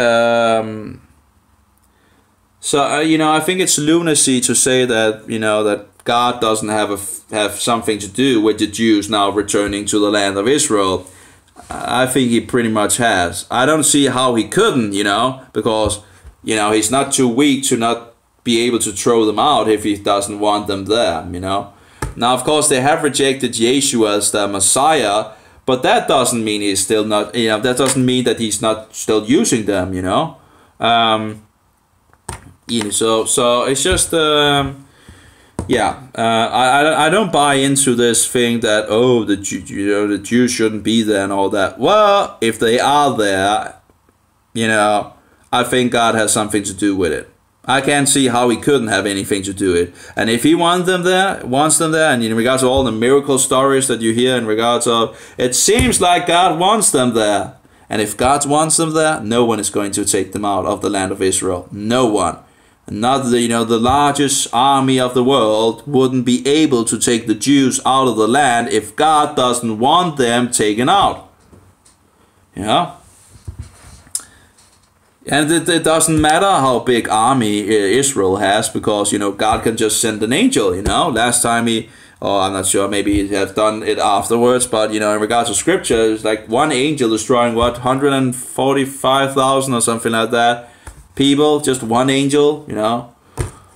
Speaker 1: know, I think it's lunacy to say that, you know, that God doesn't have something to do with the Jews now returning to the land of Israel. I think he pretty much has. I don't see how he couldn't, you know, because, you know, he's not too weak to not be able to throw them out if he doesn't want them there, you know. Now, of course, they have rejected Yeshua as the Messiah, but that doesn't mean he's still not, you know, that doesn't mean that he's not still using them, you know. You know, so it's just, yeah, I don't buy into this thing that, oh, the Jews shouldn't be there and all that. Well, if they are there, you know, I think God has something to do with it. I can't see how he couldn't have anything to do it. And if he wants them there, and in regards to all the miracle stories that you hear in regards of, it seems like God wants them there. And if God wants them there, no one is going to take them out of the land of Israel. No one. Not the, the largest army of the world wouldn't be able to take the Jews out of the land if God doesn't want them taken out. And it doesn't matter how big army Israel has, because, God can just send an angel, Last time I'm not sure, maybe he has done it afterwards, but, in regards to scripture, it's like one angel destroying, 145,000 or something like that. People, just one angel,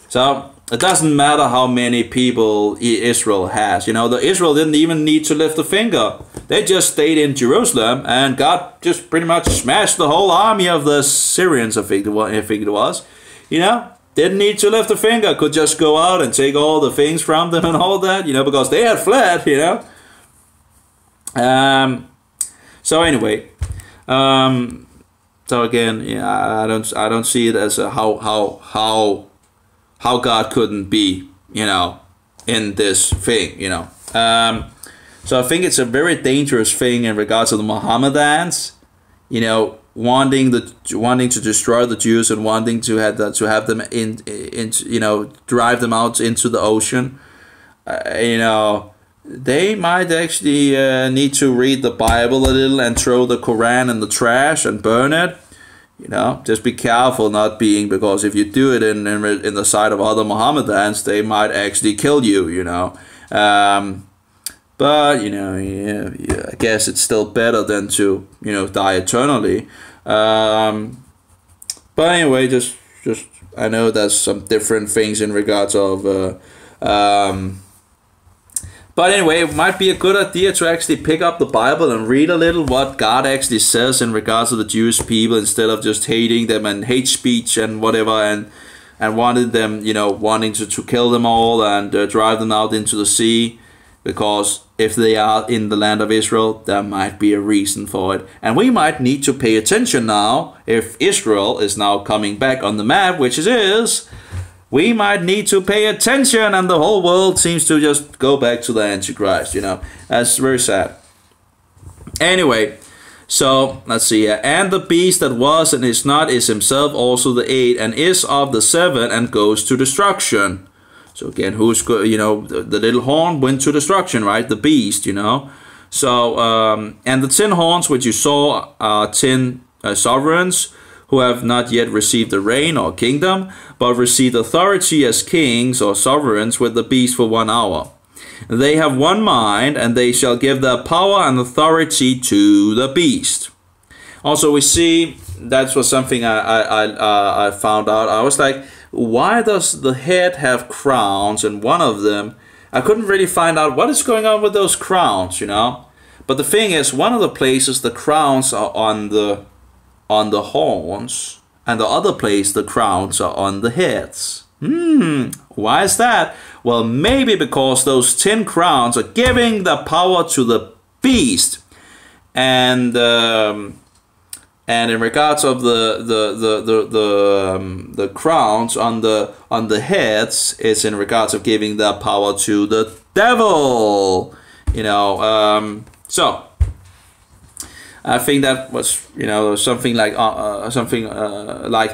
Speaker 1: So it doesn't matter how many people Israel has. The Israel didn't even need to lift a finger. They just stayed in Jerusalem, and God just pretty much smashed the whole army of the Syrians, I think it was. Didn't need to lift a finger, could just go out and take all the things from them and all that, because they had fled, So anyway, so again, I don't see it as how God couldn't be, in this thing, So I think it's a very dangerous thing in regards to the Mohammedans, wanting to destroy the Jews and wanting to have them drive them out into the ocean. They might actually need to read the Bible a little and throw the Quran in the trash and burn it. Just be careful not being, because if you do it in the sight of other Mohammedans, they might actually kill you. But I guess it's still better than to die eternally. But anyway, just I know there's some different things in regards of. But anyway, it might be a good idea to actually pick up the Bible and read a little what God actually says in regards to the Jewish people, instead of just hating them and hate speech and whatever, and wanting them, wanting to kill them all and drive them out into the sea. Because if they are in the land of Israel, there might be a reason for it. And we might need to pay attention now, if Israel is now coming back on the map, which it is. We might need to pay attention, and the whole world seems to just go back to the Antichrist, That's very sad. Anyway, so let's see here. And the beast that was and is not is himself also the eighth, and is of the seven, and goes to destruction. So again, the little horn went to destruction, right? The beast, So, and the 10 horns which you saw are 10 sovereigns, who have not yet received the reign or kingdom, but received authority as kings or sovereigns with the beast for 1 hour. They have one mind, and they shall give their power and authority to the beast. Also, we see, that was something I found out. I was like, why does the head have crowns? And one of them, I couldn't really find out what is going on with those crowns, But the thing is, one of the places the crowns are on the horns, and the other place the crowns are on the heads. Why is that? Well, maybe because those 10 crowns are giving the power to the beast, and in regards of the crowns on the heads, is in regards of giving the power to the devil. So. I think that was, something like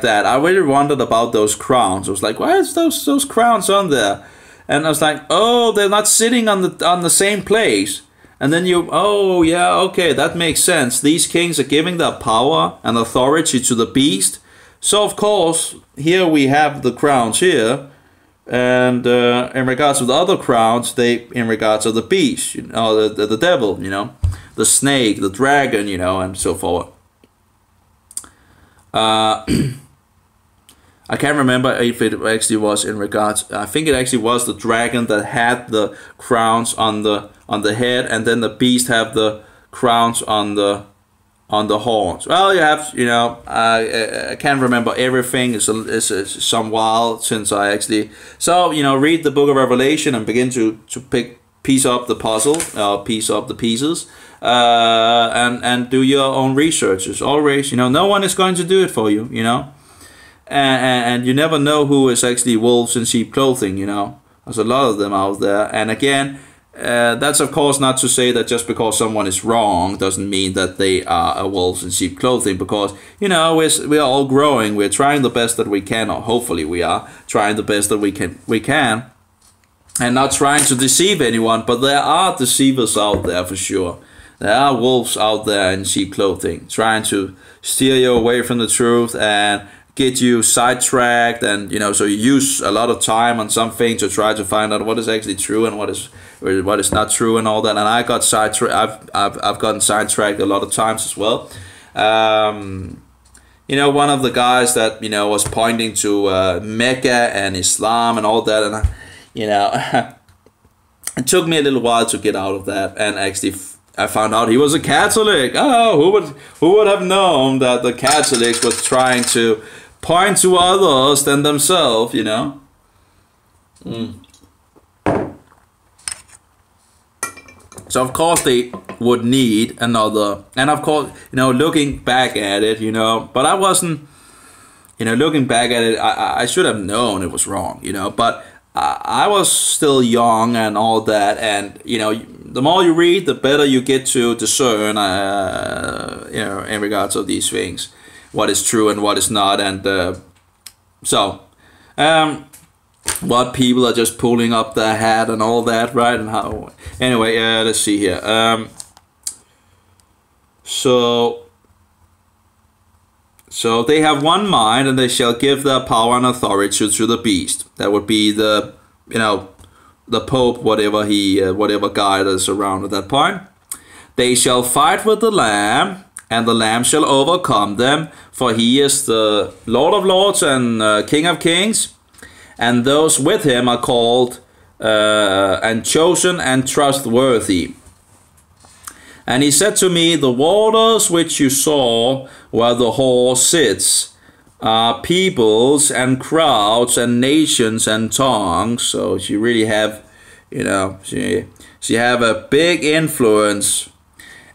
Speaker 1: that. I really wondered about those crowns. I was like, why is those crowns on there? And I was like, oh, they're not sitting on the same place. And then oh yeah, okay, that makes sense. These kings are giving their power and authority to the beast. So of course, here we have the crowns here, and in regards to the other crowns, in regards to the beast, the devil, the snake, the dragon, and so forth. I can't remember if it actually was in regards. I think it actually was the dragon that had the crowns on the head, and then the beast have the crowns on the horns. Well, you have, I can't remember everything. It's some while since I actually. So read the book of Revelation and begin to piece up the puzzle, piece up the pieces, and do your own research. As always, no one is going to do it for you, and you never know who is actually wolves in sheep clothing. You know, there's a lot of them out there, and again. That's of course not to say that just because someone is wrong doesn't mean that they are a wolves in sheep clothing, because you know we're all growing, we're trying the best that we can, or hopefully we are trying the best that we can, and not trying to deceive anyone. But there are deceivers out there for sure. There are wolves out there in sheep clothing trying to steer you away from the truth and get you sidetracked, and you know, so you use a lot of time on something to try to find out what is actually true and what is not true and all that. And I got sidetracked. I've gotten sidetracked a lot of times as well. You know, one of the guys that, you know, was pointing to Mecca and Islam and all that, and you know, it took me a little while to get out of that, and actually I found out he was a Catholic. Oh, who would have known that the Catholics was trying to point to others than themselves, you know? So of course they would need another, and of course, you know, looking back at it, you know, but I wasn't, you know, looking back at it, I should have known it was wrong, you know, but I was still young and all that, and you know, the more you read, the better you get to discern, you know, in regards of these things, what is true and what is not, and what people are just pulling up their hat and all that, right? And how? Anyway, let's see here. So they have one mind, and they shall give their power and authority to the beast. That would be the, you know, the Pope, whatever whatever guy that is around at that point. They shall fight with the Lamb, and the Lamb shall overcome them, for he is the Lord of Lords and King of Kings, and those with him are called and chosen and trustworthy. And he said to me, the waters which you saw where the whore sits are peoples and crowds and nations and tongues. So she really have, you know, she have a big influence.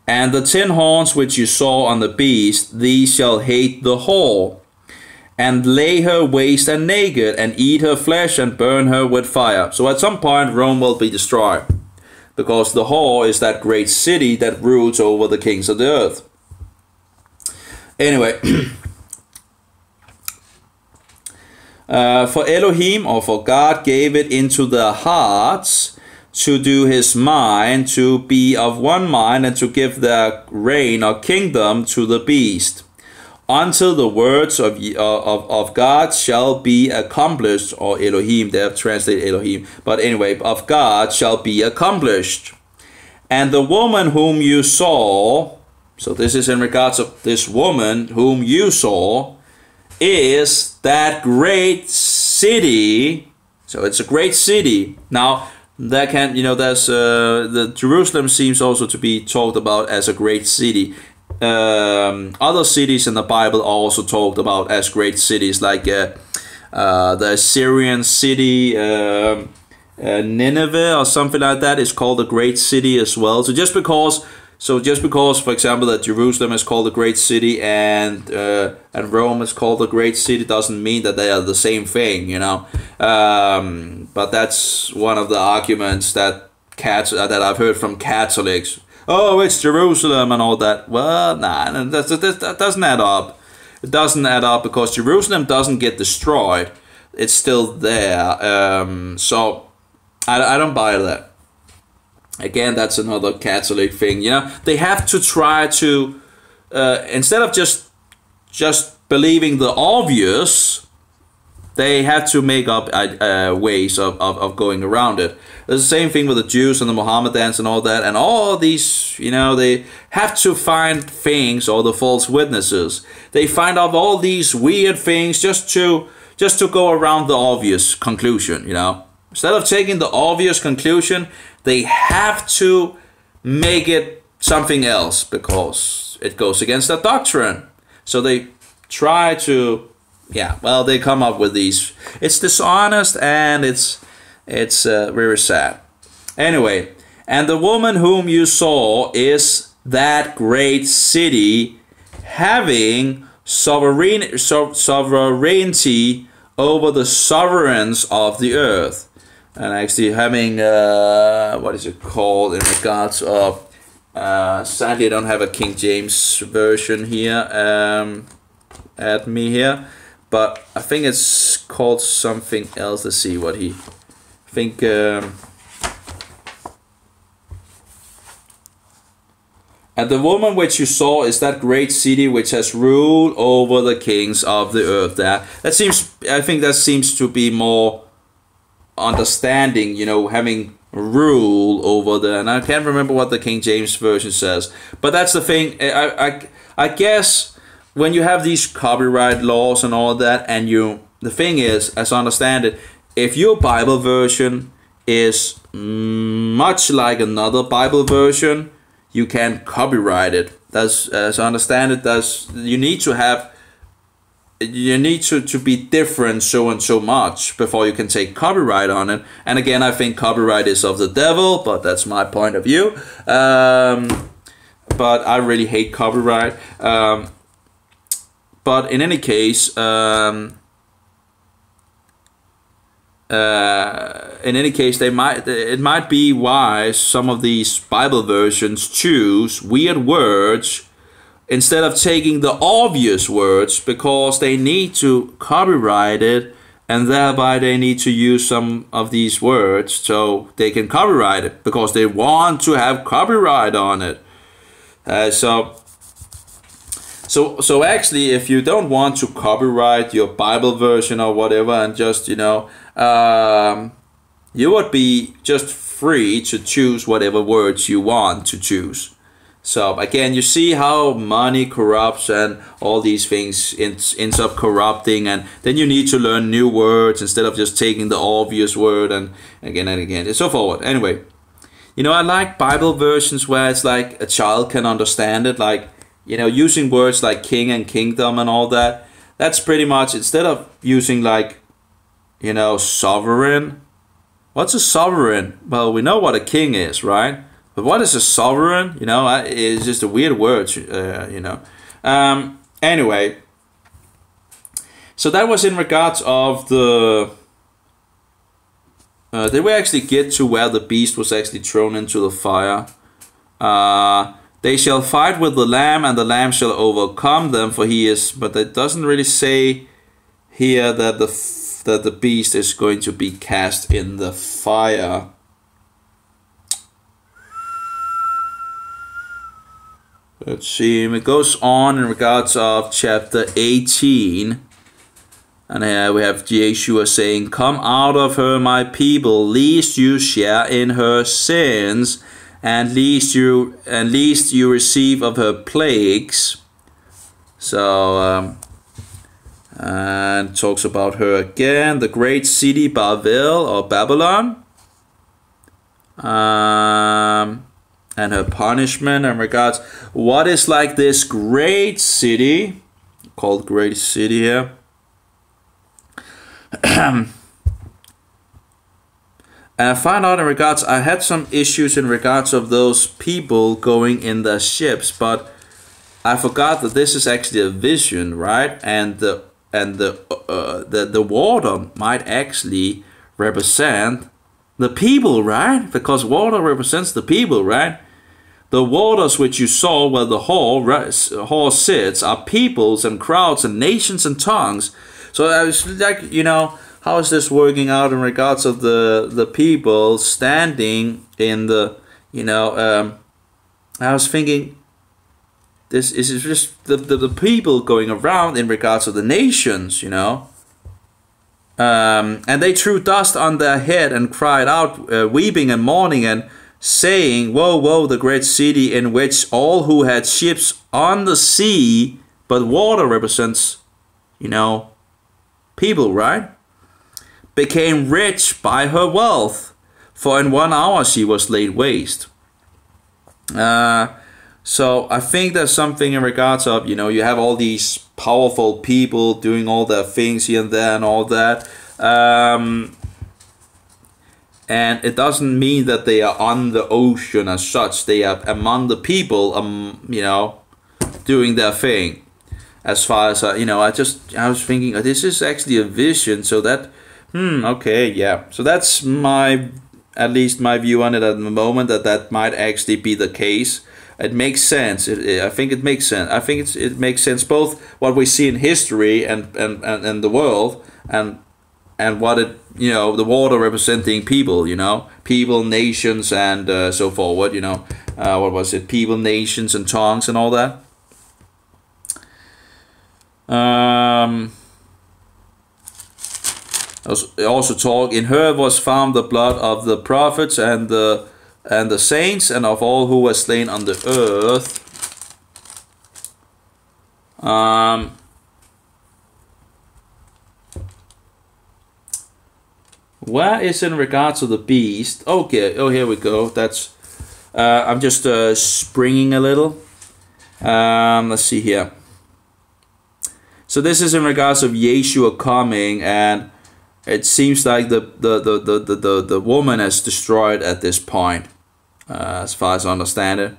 Speaker 1: And the 10 horns which you saw on the beast, these shall hate the whore, and lay her waste and naked, and eat her flesh, and burn her with fire. So at some point Rome will be destroyed, because the whore is that great city that rules over the kings of the earth. Anyway, for Elohim, or for God, gave it into their hearts to do his mind, to be of one mind, and to give their reign or kingdom to the beast, until the words of God shall be accomplished, or Elohim, they have translated Elohim, but anyway, of God shall be accomplished. And the woman whom you saw, so this is in regards of this woman whom you saw, is that great city. So it's a great city. Now, that can, you know, there's the Jerusalem seems also to be talked about as a great city. Other cities in the Bible are also talked about as great cities, like the Assyrian city, Nineveh or something like that is called a great city as well. So just because, for example, that Jerusalem is called a great city and Rome is called a great city, doesn't mean that they are the same thing, you know. But that's one of the arguments that I've heard from Catholics. Oh, it's Jerusalem and all that. Well, nah, that doesn't add up. It doesn't add up, because Jerusalem doesn't get destroyed. It's still there. So I don't buy that. Again, that's another Catholic thing. You know, they have to try to instead of just believing the obvious, they have to make up ways of going around it. It's the same thing with the Jews and the Mohammedans and all that, and all these, you know, they have to find things, or the false witnesses. They find out all these weird things just to go around the obvious conclusion, you know. Instead of taking the obvious conclusion, they have to make it something else, because it goes against their doctrine. So they try to, yeah, well, they come up with these. It's dishonest, and it's very sad. Anyway, and the woman whom you saw is that great city, having sovereignty over the sovereigns of the earth. And actually having, what is it called in regards of, sadly I don't have a King James version here at me here, but I think it's called something else. Let's see what he, I think, and the woman which you saw is that great city which has ruled over the kings of the earth. That seems, I think that seems to be more understanding, you know, having rule over the, and I can't remember what the King James version says, but that's the thing. I guess when you have these copyright laws and all that, and the thing is, as I understand it, if your Bible version is much like another Bible version, you can copyright it. That's, as I understand it, you need to be different so and so much before you can take copyright on it. And again, I think copyright is of the devil, but that's my point of view. But I really hate copyright. But in any case, it might be wise some of these Bible versions choose weird words instead of taking the obvious words, because they need to copyright it, and thereby they need to use some of these words so they can copyright it because they want to have copyright on it. So actually, if you don't want to copyright your Bible version or whatever, and just, you know, you would be just free to choose whatever words you want to choose. So again, you see how money corrupts and all these things ends up corrupting, and then you need to learn new words instead of just taking the obvious word and again and so forward. Anyway, you know, I like Bible versions where it's like a child can understand it, like, you know, using words like king and kingdom and all that. That's pretty much, instead of using like, you know, sovereign. What's a sovereign? Well, we know what a king is, right? But what is a sovereign? You know, it's just a weird word, you know. Anyway, so that was in regards of the... did we actually get to where the beast was actually thrown into the fire? They shall fight with the lamb, and the lamb shall overcome them, for he is... But it doesn't really say here that the beast is going to be cast in the fire. Let's see, it goes on in regards of chapter 18. And here we have Yeshua saying, "Come out of her, my people, lest you share in her sins, and lest you receive of her plagues." So, and talks about her again, the great city Babel or Babylon. And her punishment in regards, what is like this great city, called great city here. And I found out in regards, I had some issues in regards of those people going in their ships, but I forgot that this is actually a vision, right? And the water might actually represent the people, right? Because water represents the people, right? The waters which you saw where the horse sits are peoples and crowds and nations and tongues. So I was like, you know, how is this working out in regards of the people standing in the, you know, I was thinking, this is just the people going around in regards of the nations, you know. And they threw dust on their head and cried out, weeping and mourning and saying, "Woe, woe, the great city in which all who had ships on the sea," but water represents, you know, people, right? "Became rich by her wealth, for in 1 hour she was laid waste." So I think there's something in regards of, you know, you have all these powerful people doing all their things here and there and all that. And it doesn't mean that they are on the ocean as such. They are among the people, you know, doing their thing.
Speaker 2: as far as I was thinking, this is actually a vision. So that, okay, yeah. So that's at least my view on it at the moment, that might actually be the case. It makes sense. I think it makes sense. I think it makes sense, both what we see in history and the world, and what it, the water representing people, people, nations, and so forward. What was it? People, nations, and tongues, and all that. Also talk, in her was found the blood of the prophets and the saints, and of all who were slain on the earth. Where is in regards to the beast? Okay, here we go. That's I'm just springing a little. Let's see here. So this is in regards of Yeshua coming, and it seems like the woman is destroyed at this point, as far as I understand it.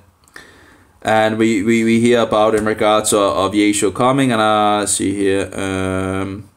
Speaker 2: And we hear about in regards of Yeshua coming, and let's see here. And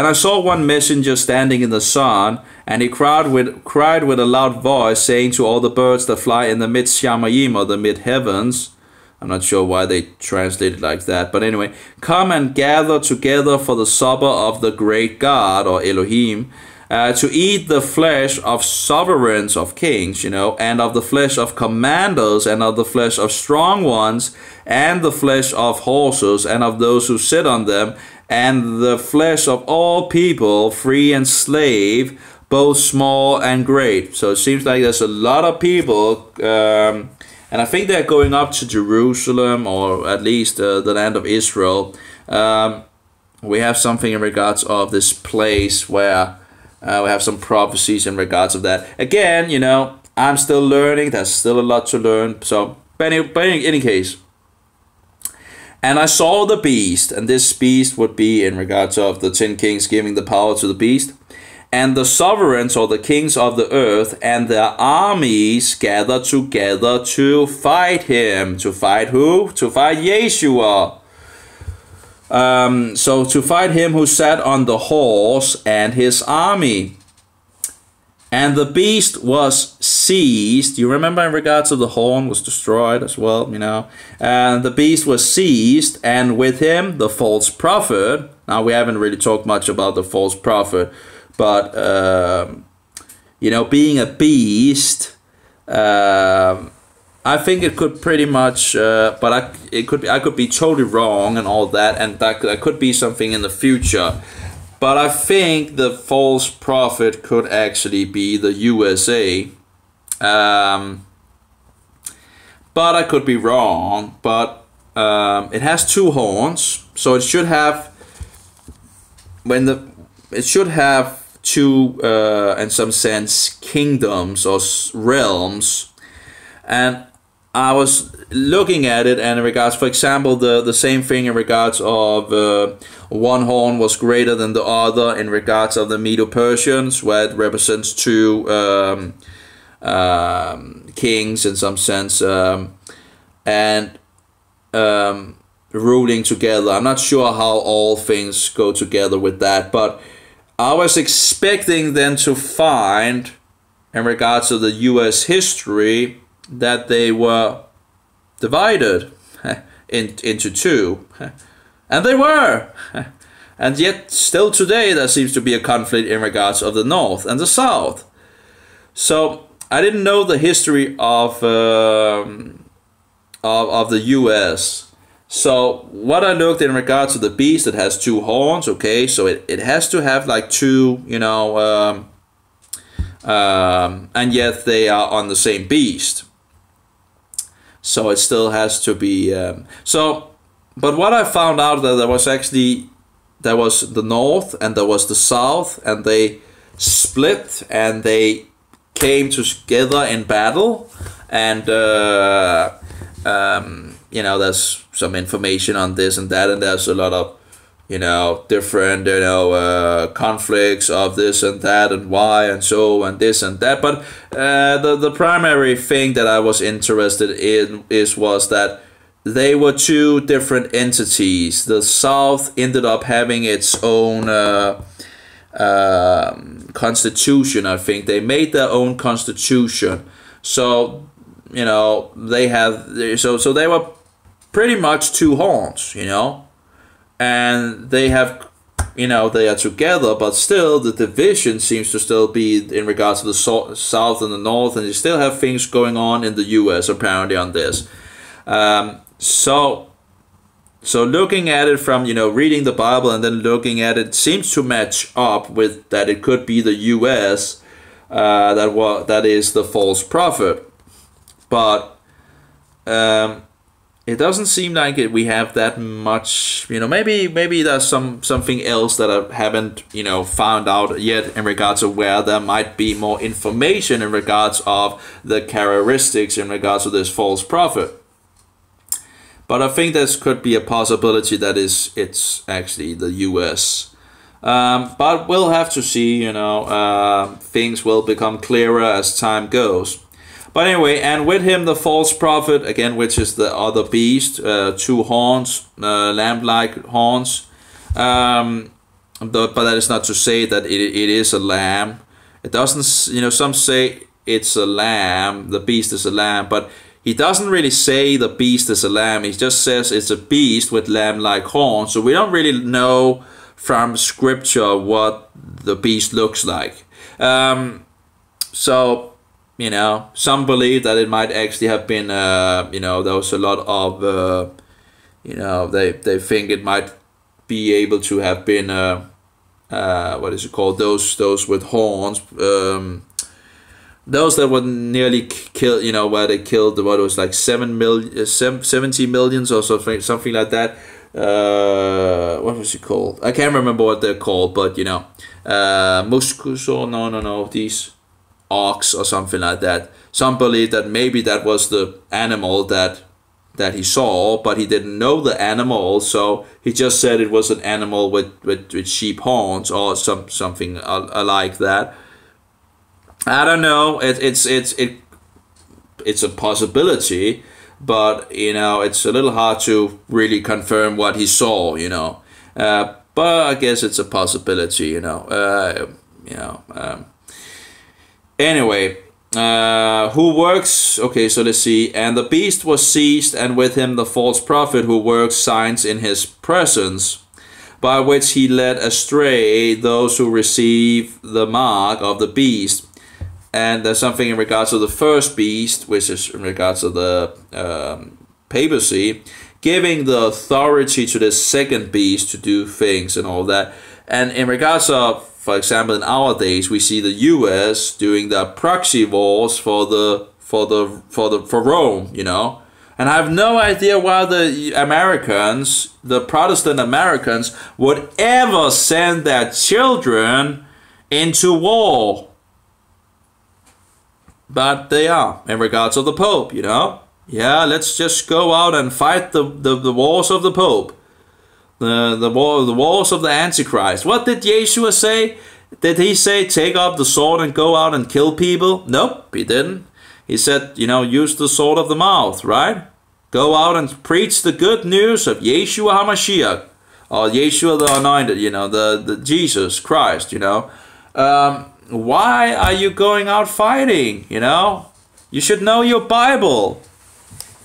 Speaker 2: I saw one messenger standing in the sun, and he cried with a loud voice, saying to all the birds that fly in the mid-shamayim, or the mid-heavens. I'm not sure why they translate it like that, but anyway, come and gather together for the supper of the great God, or Elohim, to eat the flesh of sovereigns, of kings, and of the flesh of commanders, and of the flesh of strong ones, and the flesh of horses, and of those who sit on them, and the flesh of all people, free and slave, both small and great. So it seems like there's a lot of people, and I think they're going up to Jerusalem, or at least the land of Israel. We have something in regards of this place where we have some prophecies in regards of that. Again, I'm still learning. There's still a lot to learn. So, but in any case. And I saw the beast, and this beast would be in regards of the 10 kings giving the power to the beast, and the sovereigns, or the kings of the earth, and their armies gathered together to fight him. To fight who? To fight Yeshua. So to fight him who sat on the horse and his army. And the beast was seized. You remember in regards to the horn was destroyed as well, And the beast was seized, and with him the false prophet. Now we haven't really talked much about the false prophet, but being a beast, I think it could pretty much, but I could be totally wrong and all that, and that could be something in the future. But I think the false prophet could actually be the USA. But I could be wrong. But it has 2 horns, so it should have two, in some sense, kingdoms or realms. And I was looking at it, and in regards, for example, the same thing in regards of one horn was greater than the other in regards of the Medo-Persians, where it represents 2 kings in some sense, and ruling together. I'm not sure how all things go together with that, but I was expecting then to find, in regards to the US history, that they were divided into 2. And they were. And yet, still today, there seems to be a conflict in regards of the North and the South. So, I didn't know the history of the US. So, what I looked in regards to the beast, it has 2 horns, okay? So, it has to have like 2, and yet they are on the same beast. So it still has to be but what I found out, that there was the North and there was the South, and they split and they came together in battle, and there's some information on this and that, and there's a lot of different conflicts of this and that, and why, and so, and this and that. But the primary thing that I was interested in was that they were two different entities. The South ended up having its own constitution, I think. They made their own constitution. So, you know, they have, so they were pretty much two horns, you know. And they have, you know, they are together, but still the division seems to still be in regards to the South and the North, and they still have things going on in the US apparently on this. So looking at it from, you know, reading the Bible and then looking at it seems to match up with that it could be the US that is the false prophet. But it doesn't seem like we have that much, you know, maybe there's something else that I haven't, you know, found out yet in regards to where there might be more information in regards of the characteristics in regards to this false prophet. But I think this could be a possibility that it's actually the US. But we'll have to see, you know, things will become clearer as time goes. But anyway, and with him the false prophet, again, which is the other beast, two horns, lamb-like horns. But that is not to say that it is a lamb. It doesn't, you know, some say it's a lamb, the beast is a lamb, but he doesn't really say the beast is a lamb. He just says it's a beast with lamb-like horns. So we don't really know from scripture what the beast looks like. So, you know, some believe that it might actually have been, you know, there was a lot of, you know, they think it might be able to have been, what is it called? Those with horns, those that were nearly killed, you know, where they killed, what it was like 70 millions or something like that. What was it called? I can't remember what they're called, but you know, Muscus or no, these ox or something like that. Some believe that maybe that was the animal that he saw, but he didn't know the animal, so he just said it was an animal with sheep horns or something like that. I don't know. It's a possibility, but you know, it's a little hard to really confirm what he saw, you know. But I guess it's a possibility, you know. Anyway, who works? Okay, so let's see. And the beast was seized, and with him the false prophet who works signs in his presence, by which he led astray those who receive the mark of the beast. And there's something in regards to the first beast, which is in regards to the papacy, giving the authority to the second beast to do things and all that. And in regards of, for example, in our days, we see the U.S. doing the proxy wars for Rome, you know. And I have no idea why the Americans, the Protestant Americans, would ever send their children into war. But they are, in regards of the Pope, you know. Yeah, let's just go out and fight the wars of the Pope. The wars of the Antichrist. What did Yeshua say? Did he say take up the sword and go out and kill people? Nope, he didn't. He said, you know, use the sword of the mouth, right? Go out and preach the good news of Yeshua HaMashiach, or Yeshua the Anointed, you know, the Jesus Christ, you know. Why are you going out fighting, you know? You should know your Bible.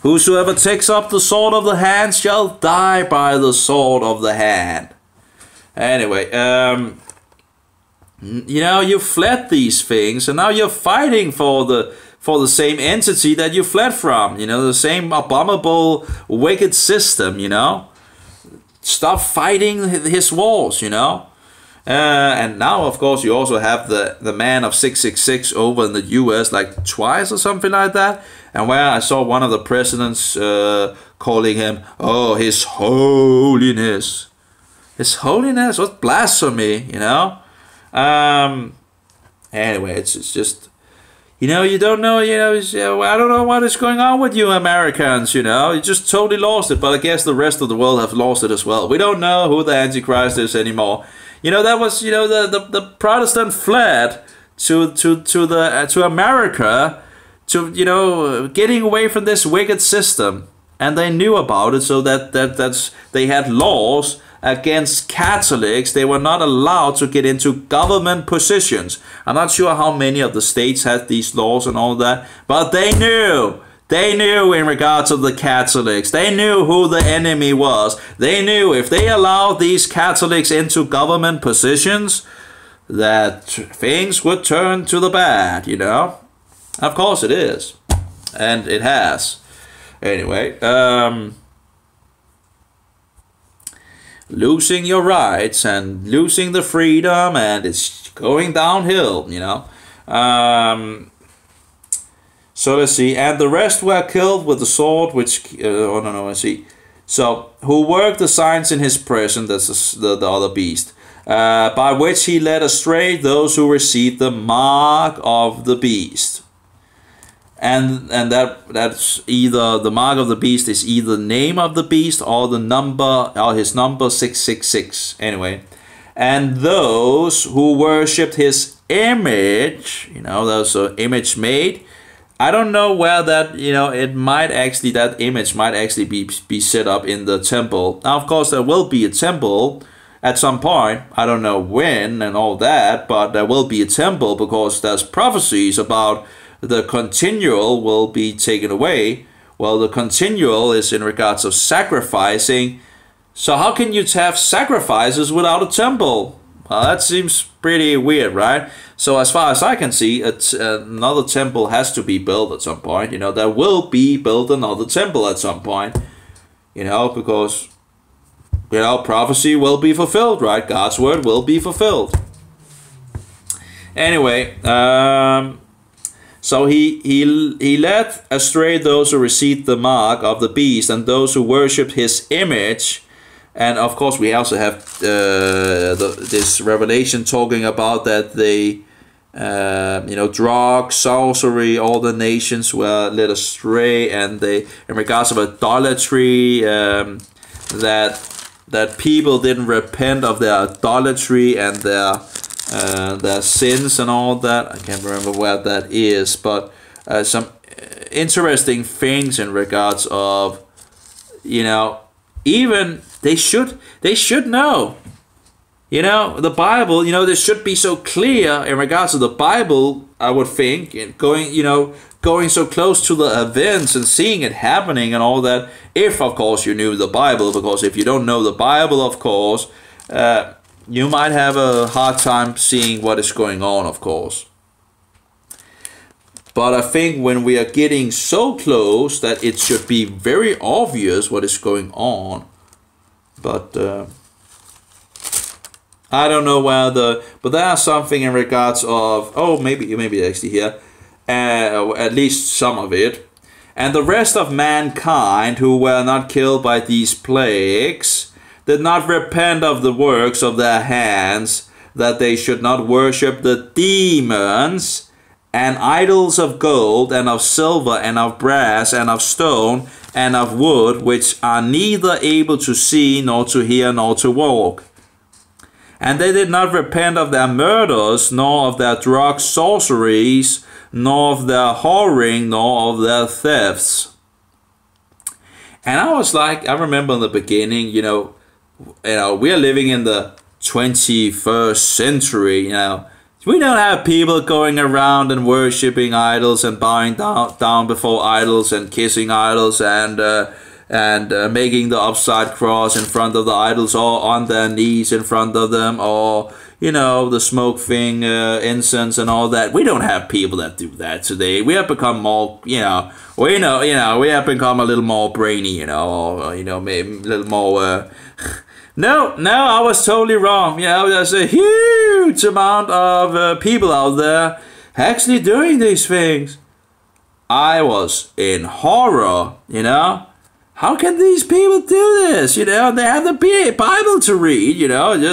Speaker 2: Whosoever takes up the sword of the hand shall die by the sword of the hand. Anyway, you know, you fled these things, and now you're fighting for the same entity that you fled from. You know, the same abominable, wicked system. You know, stop fighting his wars. You know, and now, of course, you also have the man of 666 over in the U.S. like twice or something like that. And where I saw one of the presidents calling him, oh, His Holiness. His Holiness? What blasphemy, you know? Anyway, it's just, you know, you don't know, you know, I don't know what is going on with you Americans, you know? You just totally lost it, but I guess the rest of the world have lost it as well. We don't know who the Antichrist is anymore. You know, that was, you know, the Protestant fled to America, to, you know, getting away from this wicked system.
Speaker 1: and they knew about it, so they had laws against Catholics. They were not allowed to get into government positions. I'm not sure how many of the states had these laws and all that, but they knew. They knew in regards to the Catholics. They knew who the enemy was. They knew if they allowed these Catholics into government positions, that things would turn to the bad, you know? Of course it is. And it has. Anyway, losing your rights and losing the freedom, and it's going downhill, you know. So let's see. And the rest were killed with the sword, which, let's see. So, who worked the signs in his presence, that's the other beast, by which he led astray those who received the mark of the beast. And that's either, the mark of the beast is either the name of the beast or the number, or his number 666. Anyway. And those who worshipped his image, you know, there's an image made. I don't know where that, you know, it might actually, that image might actually be set up in the temple. Now, of course, there will be a temple at some point. I don't know when and all that, but there will be a temple because there's prophecies about the continual will be taken away. Well, the continual is in regards of sacrificing. So how can you have sacrifices without a temple? Well, that seems pretty weird, right? So as far as I can see, another temple has to be built at some point. You know, there will be built another temple at some point. You know, because, you know, prophecy will be fulfilled, right? God's word will be fulfilled. Anyway, so he led astray those who received the mark of the beast and those who worshipped his image. And of course, we also have this revelation talking about that they, you know, drug, sorcery, all the nations were led astray, and they, in regards of idolatry, that people didn't repent of their idolatry and their sins and all that. I can't remember where that is, but some interesting things in regards of, you know, even they should know, you know, the Bible, you know, this should be so clear in regards to the Bible, I would think, and going so close to the events and seeing it happening and all that, if of course you knew the Bible, because if you don't know the Bible, of course, you might have a hard time seeing what is going on, of course. But I think when we are getting so close that it should be very obvious what is going on. But I don't know where but there's something in regards of, oh, maybe actually here, at least some of it. And the rest of mankind who were not killed by these plagues did not repent of the works of their hands, that they should not worship the demons and idols of gold and of silver and of brass and of stone and of wood, which are neither able to see nor to hear nor to walk. And they did not repent of their murders, nor of their drug sorceries, nor of their whoring, nor of their thefts. And I was like, I remember in the beginning, you know, we are living in the 21st century, you know. We don't have people going around and worshipping idols and bowing down before idols and kissing idols and making the upside cross in front of the idols or on their knees in front of them, or, you know, the smoke thing, incense and all that. We don't have people that do that today. We have become more, we have become a little more brainy, you know, or, you know, maybe a little more... No, I was totally wrong. You know, there's a huge amount of people out there actually doing these things. I was in horror, you know. How can these people do this? You know, they have the Bible to read, you know, and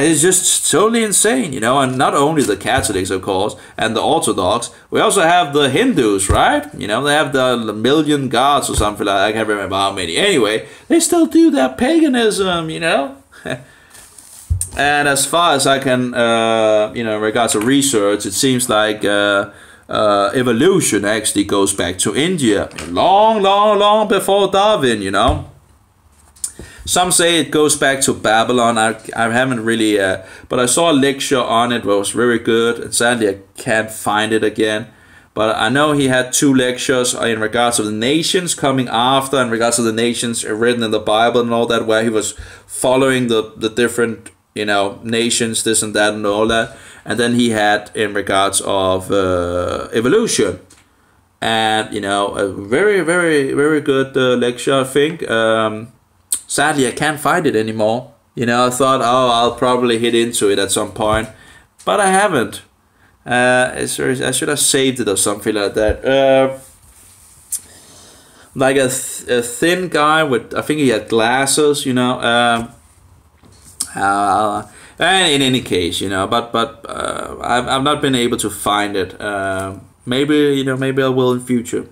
Speaker 1: it's just totally insane, you know. And not only the Catholics, of course, and the Orthodox, we also have the Hindus, right? You know, they have the million gods or something like that. I can't remember how many. Anyway, they still do their paganism, you know. And as far as I can, in regards to research, it seems like
Speaker 2: evolution actually goes back to India, long, long, long before Darwin, you know. Some say it goes back to Babylon. I haven't really, but I saw a lecture on it that was very good, and sadly I can't find it again. But I know he had 2 lectures in regards of the nations coming after, in regards of the nations written in the Bible and all that, where he was following the different, you know, nations, this and that and all that. And then he had in regards of evolution. And, you know, a very, very, very good lecture, I think. Sadly, I can't find it anymore. You know, I thought, oh, I'll probably hit into it at some point. But I haven't. I should have saved it or something like that. Like a thin guy with, I think he had glasses, you know. And in any case, you know, but I've not been able to find it. Maybe, you know, maybe I will in future.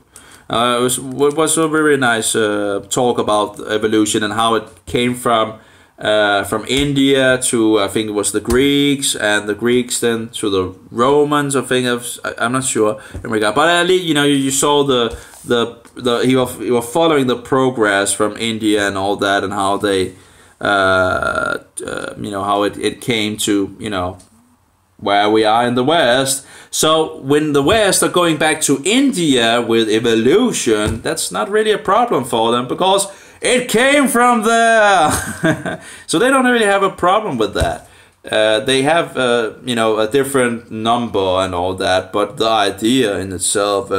Speaker 2: It was a very nice talk about evolution and how it came from India to, I think it was the Greeks, and the Greeks then to the Romans. I think I'm not sure in regard, but at least, you know, you saw he was following the progress from India and all that, and how they you know, how it came to, you know, where we are in the West. So when the West are going back to India with evolution, that's not really a problem for them, because it came from there. So they don't really have a problem with that. They have, you know, a different number and all that, but the idea in itself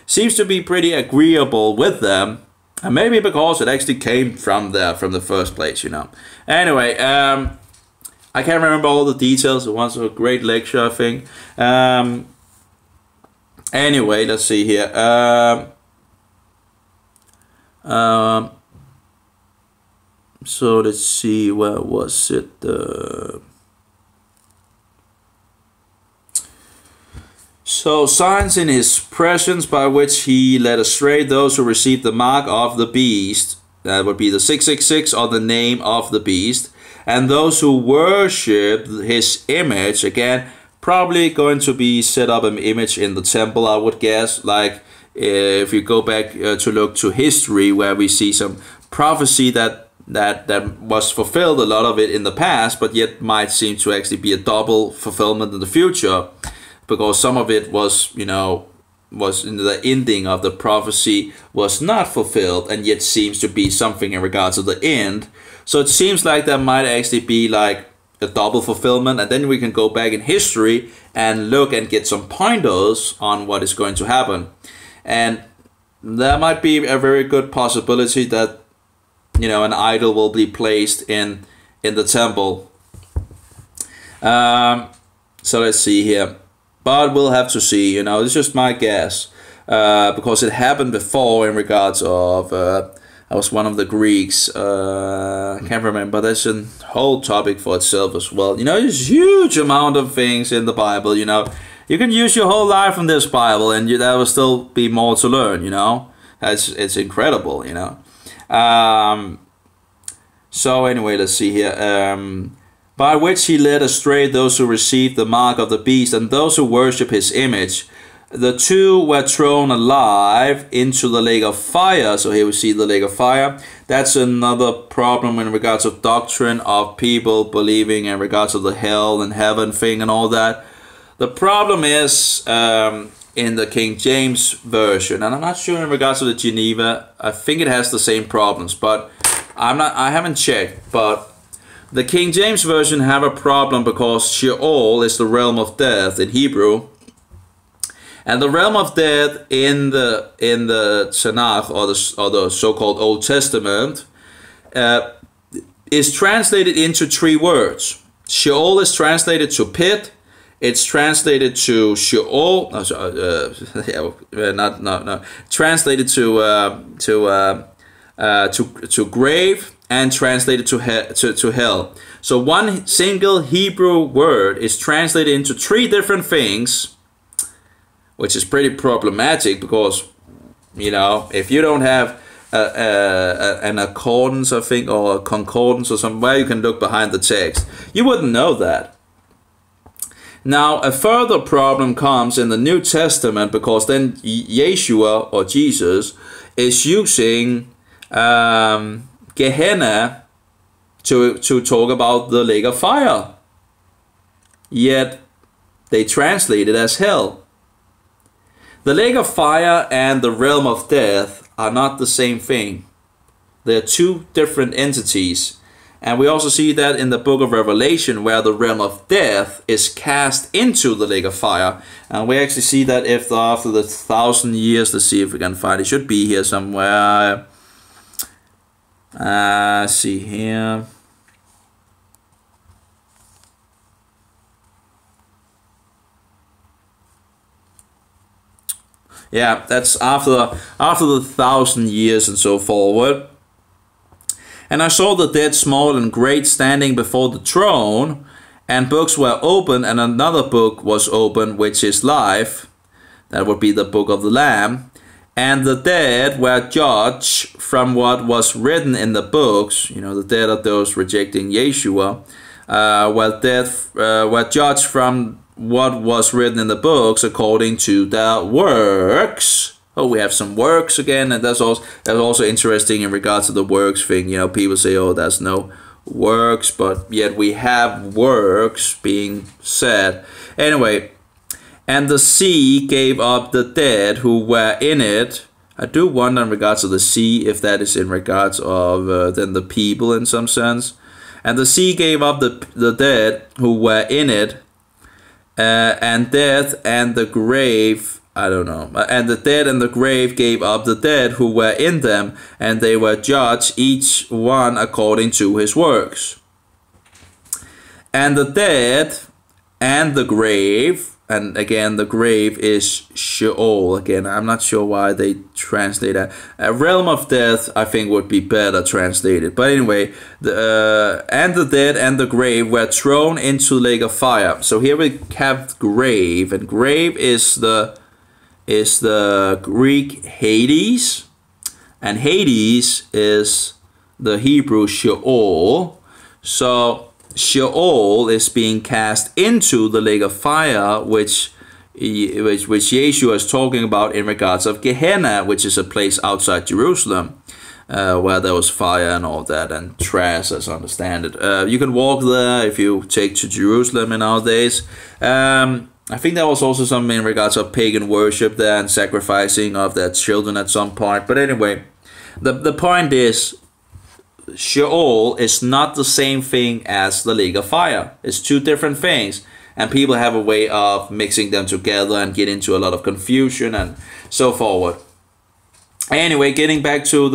Speaker 2: seems to be pretty agreeable with them. And maybe because it actually came from there, from the first place, you know. Anyway, I can't remember all the details. It was a great lecture, I think. Anyway, let's see here. So let's see, where was it? So signs in his presence by which he led astray those who received the mark of the beast. That would be the 666, or the name of the beast. And those who worship his image, again, probably going to be set up an image in the temple, I would guess. Like if you go back to look to history, where we see some prophecy that was fulfilled, a lot of it in the past, but yet might seem to actually be a double fulfillment in the future, because some of it was, you know, was in the ending of the prophecy was not fulfilled, and yet seems to be something in regards to the end. So it seems like that might actually be like a double fulfillment, and then we can go back in history and look and get some pointers on what is going to happen. And there might be a very good possibility that, you know, an idol will be placed in the temple. So let's see here. But we'll have to see, you know, it's just my guess. Because it happened before in regards of, I was one of the Greeks, I can't remember, that's a whole topic for itself as well. You know, there's a huge amount of things in the Bible, you know. You can use your whole life from this Bible, and there will still be more to learn, you know. It's incredible, you know. So anyway, let's see here. By which he led astray those who received the mark of the beast, and those who worship his image. The two were thrown alive into the lake of fire. So here we see the lake of fire. That's another problem in regards of doctrine of people believing in regards of the hell and heaven thing and all that. The problem is in the King James Version, and I'm not sure in regards to the Geneva, I think it has the same problems, but I haven't checked. But the King James Version have a problem because Sheol is the realm of death in Hebrew. And the realm of death in the Tanakh, or the so-called Old Testament, is translated into 3 words. Sheol is translated to pit. It's translated to Sheol. Translated to grave, and translated to hell. So one single Hebrew word is translated into 3 different things, which is pretty problematic, because, you know, if you don't have an accordance, I think, or a concordance or somewhere you can look behind the text, you wouldn't know that.
Speaker 1: Now, a further problem comes in the New Testament, because then Yeshua, or Jesus, is using Gehenna to talk about the lake of fire. Yet they translate it as hell. The lake of fire and the realm of death are not the same thing. They're two different entities. And we also see that in the book of Revelation, where the realm of death is cast into the lake of fire. And we actually see that after the 1,000 years. Let's see if we can find it. It should be here somewhere. See here. Yeah, that's after the 1,000 years and so forward. And I saw the dead, small and great, standing before the throne, and books were opened, and another book was opened, which is life. That would be the book of the Lamb. And the dead were judged from what was written in the books. You know, the dead are those rejecting Yeshua. Were judged from what was written in the books according to their works. Oh, we have some works again, and that's also interesting in regards to the works thing. You know, people say, oh, there's no works, but yet we have works being said. Anyway, and the sea gave up the dead who were in it. I do wonder in regards to the sea, if that is in regards of then the people in some sense. And the sea gave up the dead who were in it, and death and the grave, I don't know. And the dead and the grave gave up the dead who were in them, and they were judged, each one according to his works. And the dead and the grave, and again the grave is Sheol. Again, I'm not sure why they translate that. A realm of death, I think, would be better translated. But anyway, and the dead and the grave were thrown into the lake of fire. So here we have grave, and grave is the Greek Hades, and Hades is the Hebrew Sheol. So Sheol is being cast into the lake of fire, which Yeshua is talking about in regards of Gehenna, which is a place outside Jerusalem, where there was fire and all that, and trash, as I understand it. You can walk there if you take to Jerusalem in our days. I think there was also something in regards of pagan worship there and sacrificing of their children at some point. But anyway, the point is, Sheol is not the same thing as the lake of fire. It's two different things. And people have a way of mixing them together and get into a lot of confusion and so forward. Anyway, getting back to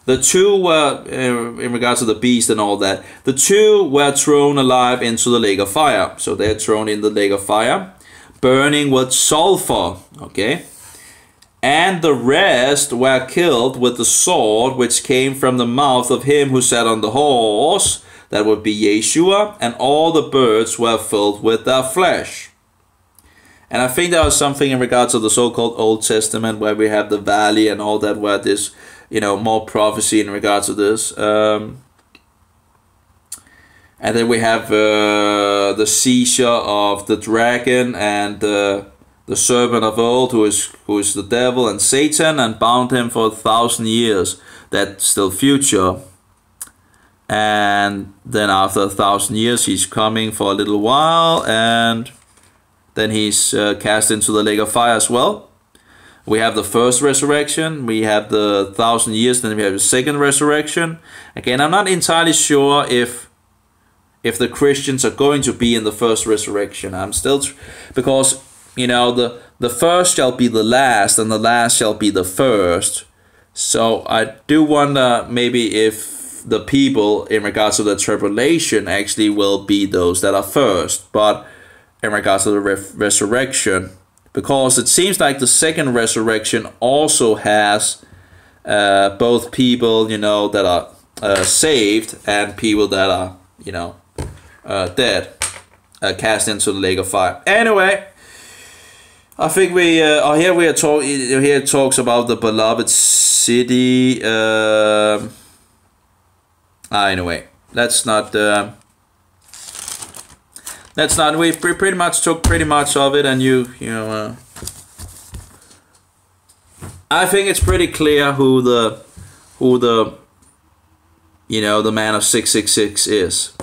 Speaker 1: the two were, in regards to the beast and all that, the two were thrown alive into the lake of fire. So they're thrown in the lake of fire, burning with sulfur, okay? And the rest were killed with the sword which came from the mouth of him who sat on the horse, that would be Yeshua, and all the birds were filled with their flesh. And I think there was something in regards to the so-called Old Testament, where we have the valley and all that, where this, you know, more prophecy in regards to this. And then we have the seizure of the dragon and the serpent of old, who is the devil and Satan, and bound him for 1,000 years. That's still future. And then after 1,000 years, he's coming for a little while, and then he's cast into the lake of fire as well. We have the first resurrection, we have the 1,000 years, then we have the second resurrection. Again, I'm not entirely sure if the Christians are going to be in the first resurrection. I'm still, because, you know, the first shall be the last, and the last shall be the first. So I do wonder maybe if the people in regards to the tribulation actually will be those that are first. But in regards to the resurrection, because it seems like the second resurrection also has both people, you know, that are saved, and people that are, you know, dead, cast into the lake of fire. Anyway, I think we here we are here it talks about the beloved city. Anyway, let's not
Speaker 2: Let's not. We pretty much took pretty much of it, and you know. I think it's pretty clear who the you know, the man of 666 is,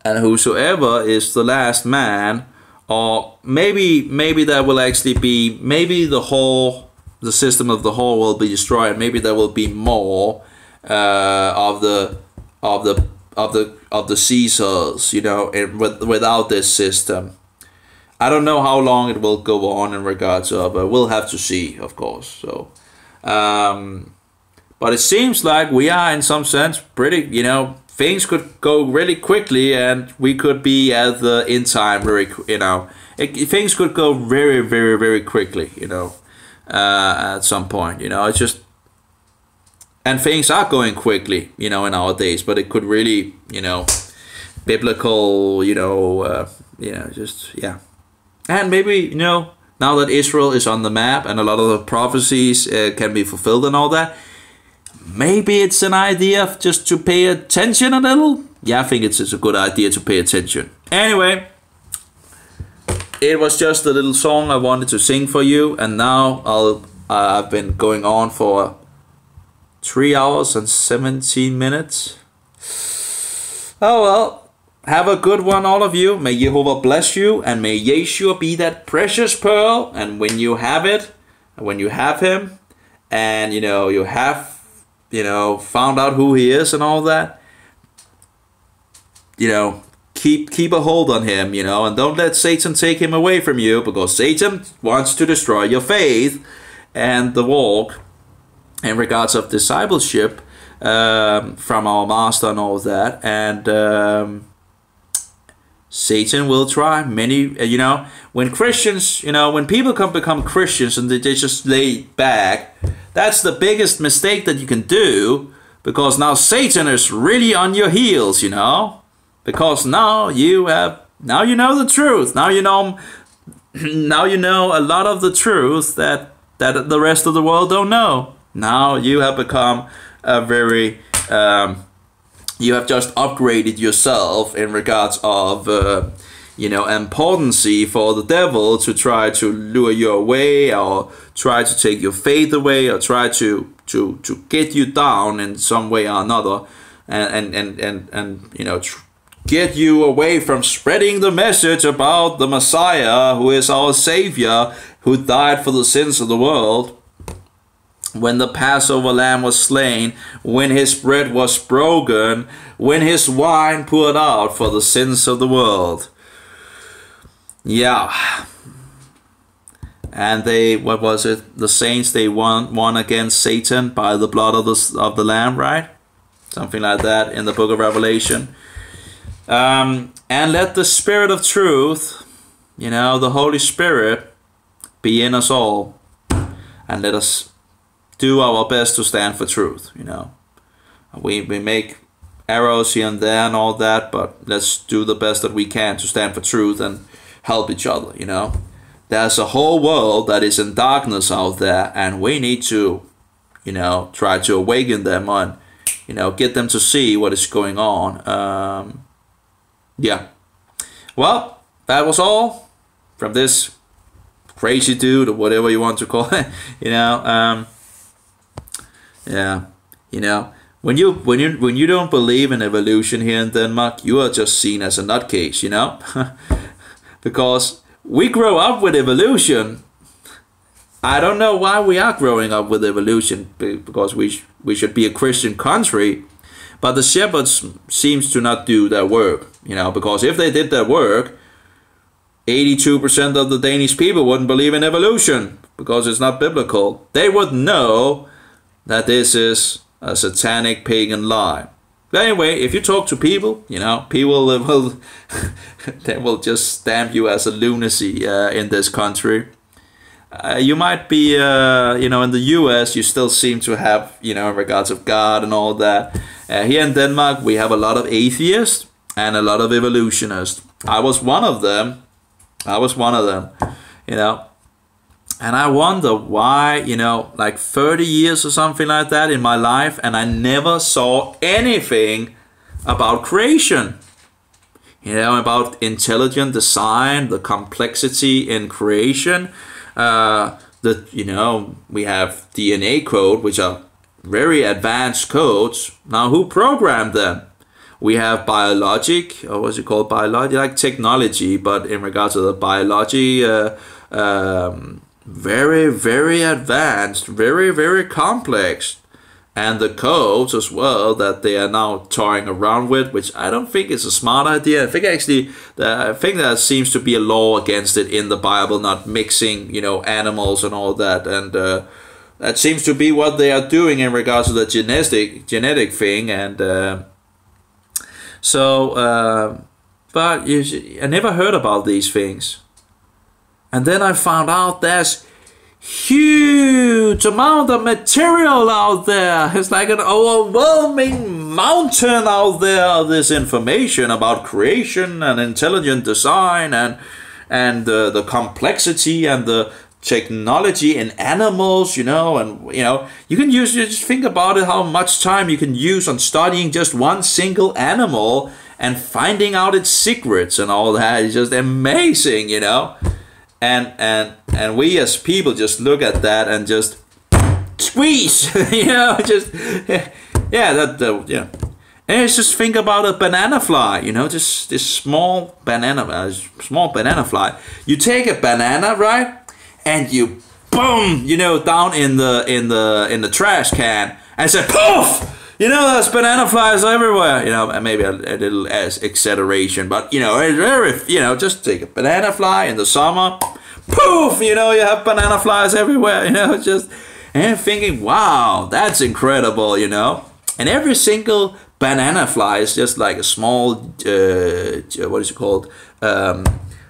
Speaker 2: and whosoever is the last man, or maybe that will actually be, maybe the system of the whole will be destroyed. Maybe there will be more of the Caesars, you know, without this system. I don't know how long it will go on in regards of, but we'll have to see, of course. So, but it seems like we are, in some sense, pretty, you know, things could go really quickly, and we could be at the in time very, you know, things could go very, very, very quickly, you know, at some point, you know. It's just, and things are going quickly, you know, in our days, but it could really, you know, biblical, you know, just, yeah. And maybe, you know, now that Israel is on the map and a lot of the prophecies can be fulfilled and all that, maybe it's an idea just to pay attention a little. Yeah, I think it's a good idea to pay attention. Anyway, it was just a little song I wanted to sing for you, and now I've been going on for 3 hours and 17 minutes. Oh well. Have a good one, all of you. May Jehovah bless you, and may Yeshua be that precious pearl. And when you have it, when you have him, and you know, you have, you know, found out who he is and all that, you know, keep a hold on him, you know, and don't let Satan take him away from you, because Satan wants to destroy your faith and the walk in regards of discipleship from our master and all that. And Satan will try many, you know, when Christians, you know, when people become Christians and they just lay back, that's the biggest mistake that you can do, because now Satan is really on your heels, you know, because now you know the truth. Now you know a lot of the truth that the rest of the world don't know. Now you have become a very you have just upgraded yourself in regards of, you know, importancy for the devil to try to lure you away, or try to take your faith away, or try to get you down in some way or another, and you know, get you away from spreading the message about the Messiah, who is our Savior, who died for the sins of the world. When the Passover lamb was slain, when his bread was broken, when his wine poured out for the sins of the world. Yeah. And they, what was it? The saints, they won against Satan by the blood of the lamb, right? Something like that in the book of Revelation. And let the Spirit of truth, you know, the Holy Spirit, be in us all. And let us do our best to stand for truth, you know. We make errors here and there and all that, but let's do the best that we can to stand for truth and help each other, you know. There's a whole world that is in darkness out there, and we need to, you know, try to awaken them and, you know, get them to see what is going on. Yeah. Well, that was all from this crazy dude, or whatever you want to call it, you know. Yeah, you know, when you don't believe in evolution here in Denmark, you are just seen as a nutcase, you know, because we grow up with evolution. I don't know why we are growing up with evolution, because we should be a Christian country, but the shepherds seems to not do their work, you know, because if they did their work, 82% of the Danish people wouldn't believe in evolution, because it's not biblical. They would know that this is a satanic pagan lie. But anyway, if you talk to people, you know, people will they will just stamp you as a lunacy in this country. You might be, you know, in the US, you still seem to have, you know, in regards of God and all that. Here in Denmark, we have a lot of atheists and a lot of evolutionists. I was one of them, you know. And I wonder why, you know, like 30 years or something like that in my life, and I never saw anything about creation.
Speaker 1: you know, about intelligent design, the complexity in creation. You know, we have DNA code, which are very advanced codes. Now, who programmed them? We have biologic, or what's it called? Biology, like technology, but in regards to the biology, very, very advanced, very, very complex. And the codes as well that they are now toying around with, which I don't think is a smart idea. I think actually, I think there seems to be a law against it in the Bible, not mixing, you know, animals and all that. And that seems to be what they are doing in regards to the genetic thing. And but I never heard about these things. And then I found out there's huge amount of material out there. It's like an overwhelming mountain out there of this information about creation and intelligent design and the complexity and the technology in animals, you know. And you know, you can use, just think about it, how much time you can use on studying just one single animal and finding out its secrets and all that. It's just amazing, you know. And we as people just look at that and just squeeze, you know, just yeah. And just think about a banana fly, you know, just this small banana fly. You take a banana, right, and you boom, you know, down in the trash can, and say poof. You know, there's banana flies everywhere. You know, and maybe a little exaggeration, but you know, you know, just take a banana fly in the summer, poof. You know, you have banana flies everywhere. You know, just and thinking, wow, that's incredible. You know, and every single banana fly is just like a small, what is it called?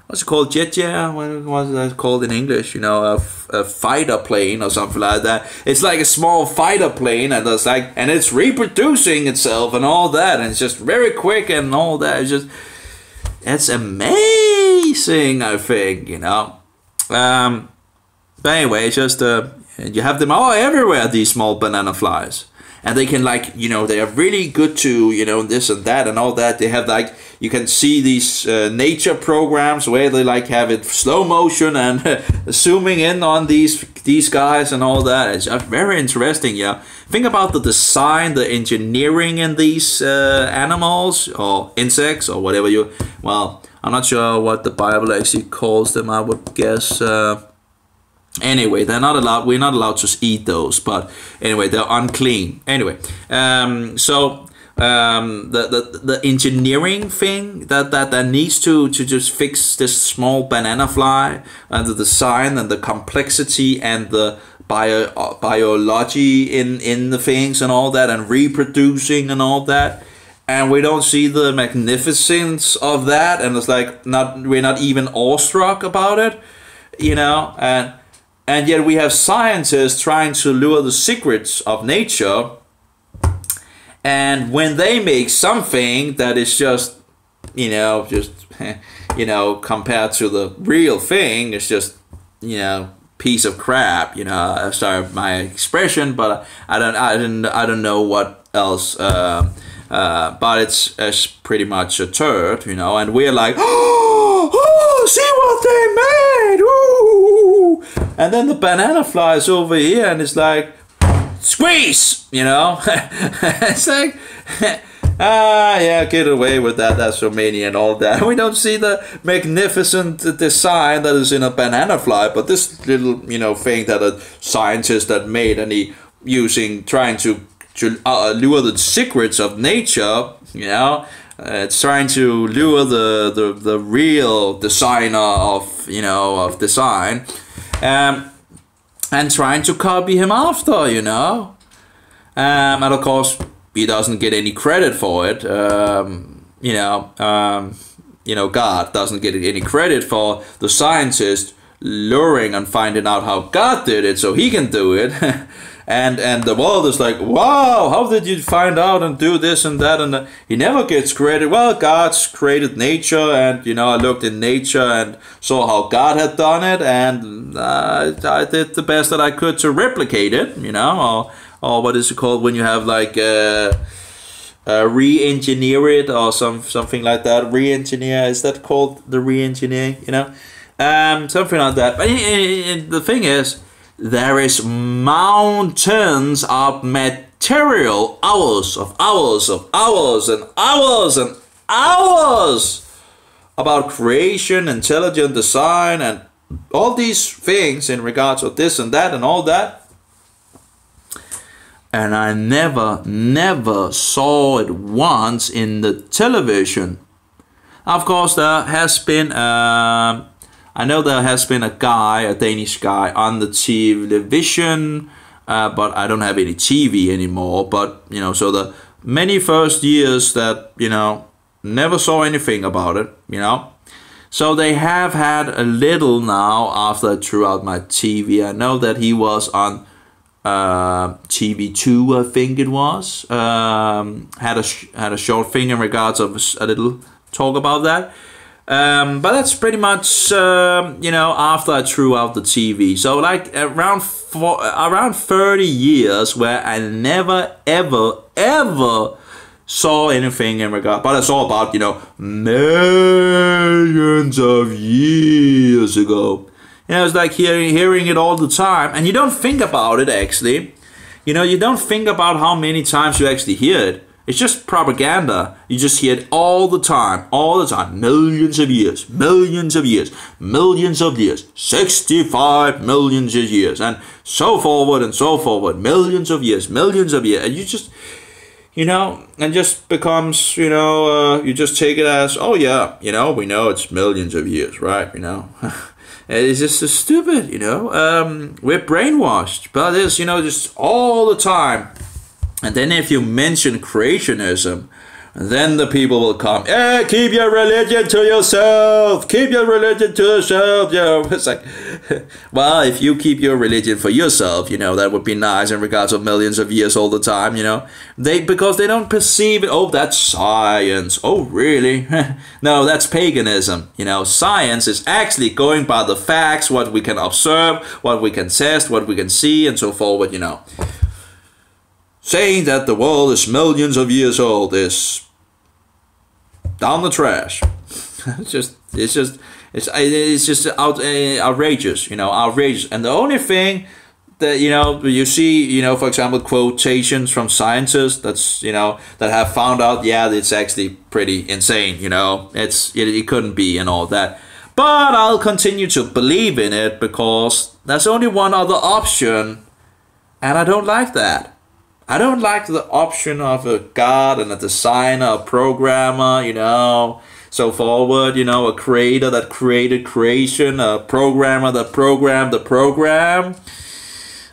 Speaker 1: What's it called? Jet, yeah. What is that called in English? You know, a fighter plane or something like that. It's like a small fighter plane, and it's reproducing itself and all that, and it's just very quick and all that. It's amazing, I think, you know. But anyway, it's just you have them all everywhere. These small banana flies. And they can, like, you know, they are really good to, you know, this and that and all that. They have, like, you can see these nature programs where they, like, have it slow motion and zooming in on these guys and all that. It's very interesting, yeah. Think about the design, the engineering in these animals or insects or whatever well, I'm not sure what the Bible actually calls them, I would guess. Anyway, they're not allowed. We're not allowed to eat those. But anyway, they're unclean. Anyway, the engineering thing that needs to just fix this small banana fly, and the design and the complexity and the biology in the things and all that, and reproducing and all that. And we don't see the magnificence of that, and it's like we're not even awestruck about it, you know. And yet we have scientists trying to lure the secrets of nature. And when they make something that is just, you know, you know, compared to the real thing, it's just, you know, piece of crap, you know. Sorry my expression, but I don't know what else. But it's pretty much a turd, you know. And we're like, oh, see what they made, ooh. And then the banana flies over here and it's like, squeeze, you know. It's like, yeah, get away with that, that's so many and all that. We don't see the magnificent design that is in a banana fly, but this little, you know, thing that a scientist that made, and he trying to lure the secrets of nature, you know. It's trying to lure the real designer of, you know, of design, and trying to copy him after, you know. And of course, he doesn't get any credit for it. You know, God doesn't get any credit for the scientist luring and finding out how God did it, so he can do it. And the world is like, wow, how did you find out and do this and that? And he never gets credit. Well, God's created nature, and, you know, I looked in nature and saw how God had done it, and I did the best that I could to replicate it, you know, or what is it called when you have like, re-engineer it or something like that. Re-engineer, is that called the re-engineering? You know, something like that. But the thing is, there is mountains of material, hours and hours about creation, intelligent design, and all these things in regards to this and that and all that. And I never saw it once in the television. Of course, there has been, I know there has been a Danish guy on the television, but I don't have any TV anymore. But, you know, so the many first years that, you know, never saw anything about it, you know. So they have had a little now after I threw out my TV. I know that he was on TV2, I think it was, had a short thing in regards of a little talk about that, but that's pretty much you know, after I threw out the TV. So like around 30 years where I never ever saw anything in regard, but I saw about, you know, millions of years ago. You know, it's like hearing it all the time, and you don't think about it actually. You know, you don't think about how many times you actually hear it. It's just propaganda. You just hear it all the time. Millions of years, 65 millions of years, and so forward, millions of years, and you just, you know, and just becomes, you know, you just take it as, oh yeah, you know, we know it's millions of years, right? You know. It's just so stupid, you know. We're brainwashed, but it's, you know, just all the time. And then if you mention creationism, then the people will come, yeah, keep your religion to yourself. Keep your religion to yourself. You know, it's like, well, if you keep your religion for yourself, you know, that would be nice in regards of millions of years all the time, you know. Because they don't perceive it. Oh, that's science. Oh, really? No, that's paganism. You know, science is actually going by the facts, what we can observe, what we can test, what we can see, and so forward, you know. Saying that the world is millions of years old is down the trash. It's just outrageous, you know, outrageous. And the only thing that, you know, you see, you know, for example, quotations from scientists that's, you know, that have found out, yeah, it's actually pretty insane, you know, it couldn't be and all that. But I'll continue to believe in it because there's only one other option, and I don't like that. I don't like the option of a God and a designer, a programmer, you know, so forward, you know, a creator that created creation, a programmer that programmed the program.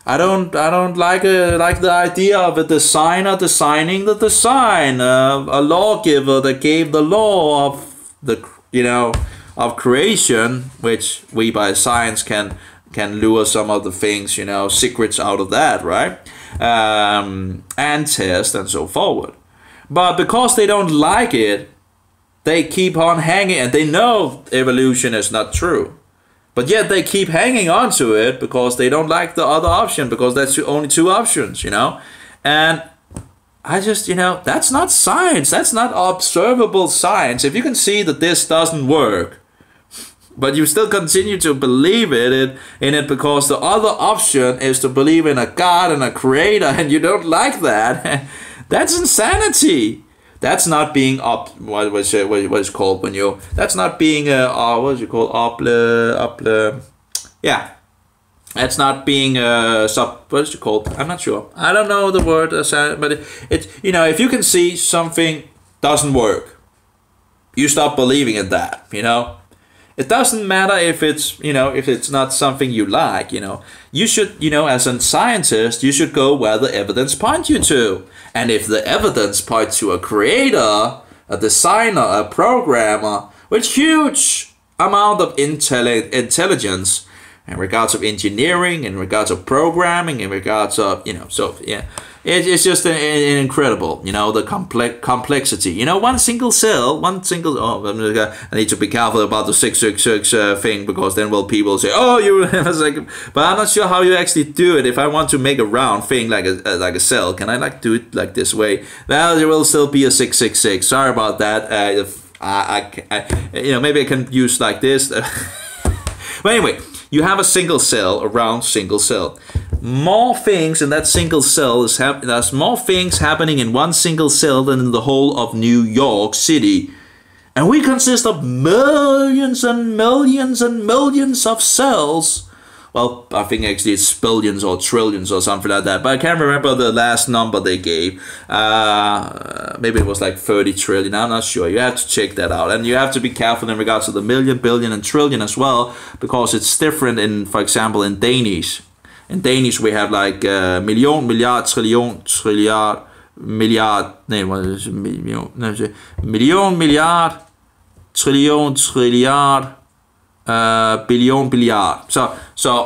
Speaker 1: I don't like the idea of a designer designing the design, a lawgiver that gave the law of the, you know, of creation, which we by science can lure some of the things, you know, secrets out of that, right? And test and so forward. But because they don't like it, they keep on hanging, and they know evolution is not true. But yet they keep hanging on to it because they don't like the other option, because that's the only two options, you know? And I just, you know, that's not science. That's not observable science. If you can see that this doesn't work, but you still continue to believe in it because the other option is to believe in a God and a creator, and you don't like that, that's insanity. That's not being what is called when you, that's not being what is it called, yeah, that's not being what is it called, I'm not sure, I don't know the word, but it's, you know, if you can see something doesn't work, you stop believing in that, you know. It doesn't matter if it's, you know, if it's not something you like, you know. You should, you know, as a scientist, you should go where the evidence points you to. And if the evidence points to a creator, a designer, a programmer, with huge amount of intelligence in regards of engineering, in regards of programming, in regards of, you know, so, yeah. it's just an incredible, you know, the complexity. You know, one single, I need to be careful about the 666 thing, because then people say, oh, you, but I'm not sure how you actually do it. If I want to make a round thing like a cell, can I do it like this way? Well, there will still be a 666. Sorry about that. If I you know, maybe I can use like this. But anyway, you have a single cell, a round single cell. More things in that single cell there's more things happening in one single cell than in the whole of New York City. And we consist of millions and millions and millions of cells. Well, I think actually it's billions or trillions or something like that, but I can't remember the last number they gave. Maybe it was like 30 trillion, I'm not sure. You have to check that out. And you have to be careful in regards to the million, billion, and trillion as well, because it's different in, for example, in Danish. In Danish, we have like million, milliard, trillion, trilliard, milliard. No, what is it? Million, milliard, trillion, trilliard, billion, billiard. So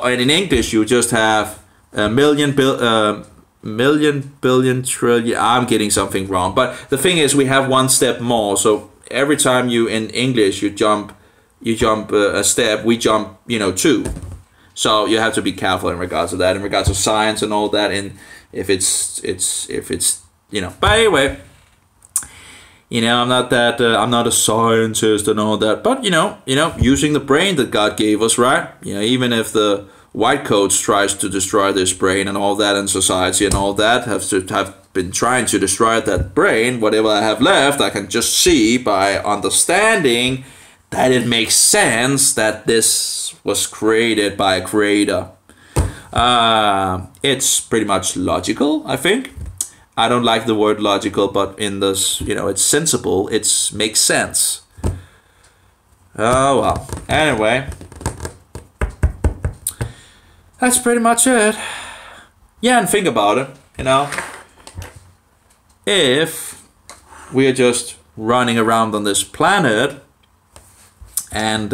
Speaker 1: and in English, you just have a million, billion, trillion. I'm getting something wrong. But the thing is, we have one step more. So every time you, in English, you jump a step, we jump, you know, two. So you have to be careful in regards to that, in regards to science and all that, and if it's you know. But anyway, you know, I'm not a scientist and all that, but you know, using the brain that God gave us, right? You know, even if the white coats tries to destroy this brain and all that, and society and all that have been trying to destroy that brain, whatever I have left, I can just see by understanding that it makes sense that this was created by a creator. It's pretty much logical, I think. I don't like the word logical, but in this, you know, it's sensible. It makes sense. Oh well. Anyway, that's pretty much it. Yeah, and think about it. You know, if we are just running around on this planet, and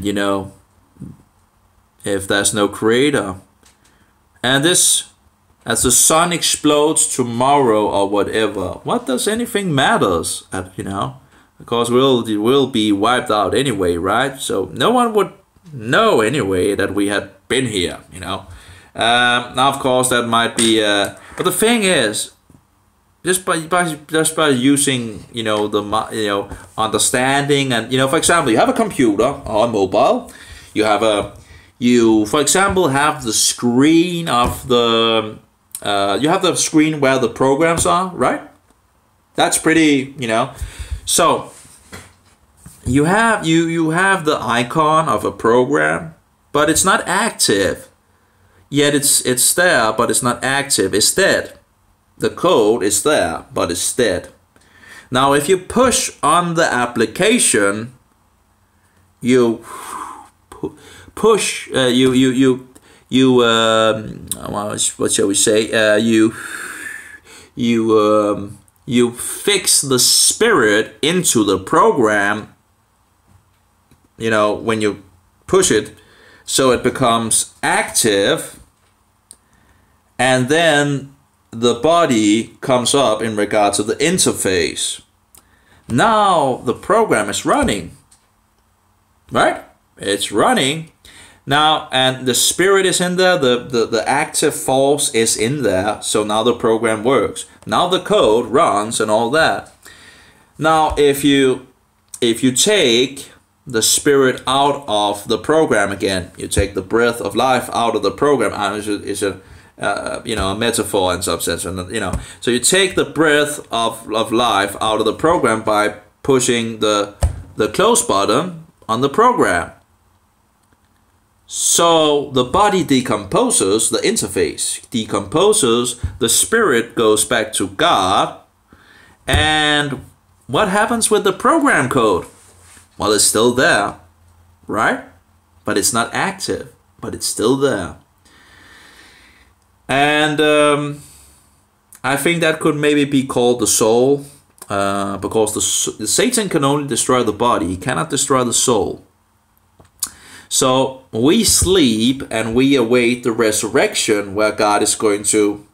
Speaker 1: you know, if there's no creator, and this, as the sun explodes tomorrow or whatever, what does anything matters? You know, because we'll be wiped out anyway, right? So no one would know anyway that we had been here. You know, now of course that might be, but the thing is, just by using, you know, the understanding, and you know, for example, you have a computer or a mobile, you for example have the screen of the you have the screen where the programs are, right? That's pretty, you know. So you have the icon of a program, but it's not active yet. It's there, but it's not active. It's dead. The code is there, but it's dead. Now, if you push on the application, you push, what shall we say? You fix the spirit into the program. You know, when you push it, so it becomes active, and then the body comes up in regards to the interface. Now the program is running, right? It's running now, and the spirit is in there, the active force is in there, so now the program works. Now the code runs and all that. Now if you take the spirit out of the program again, you take the breath of life out of the program, and it's a you know, a metaphor in substance, and you know, so you take the breath of life out of the program by pushing the close button on the program. So the body decomposes, the interface decomposes, the spirit goes back to God, and what happens with the program code? Well, it's still there, right? But it's not active, but it's still there. And I think that could maybe be called the soul, because the Satan can only destroy the body. He cannot destroy the soul.
Speaker 2: So we sleep and we await the resurrection, where God is going to,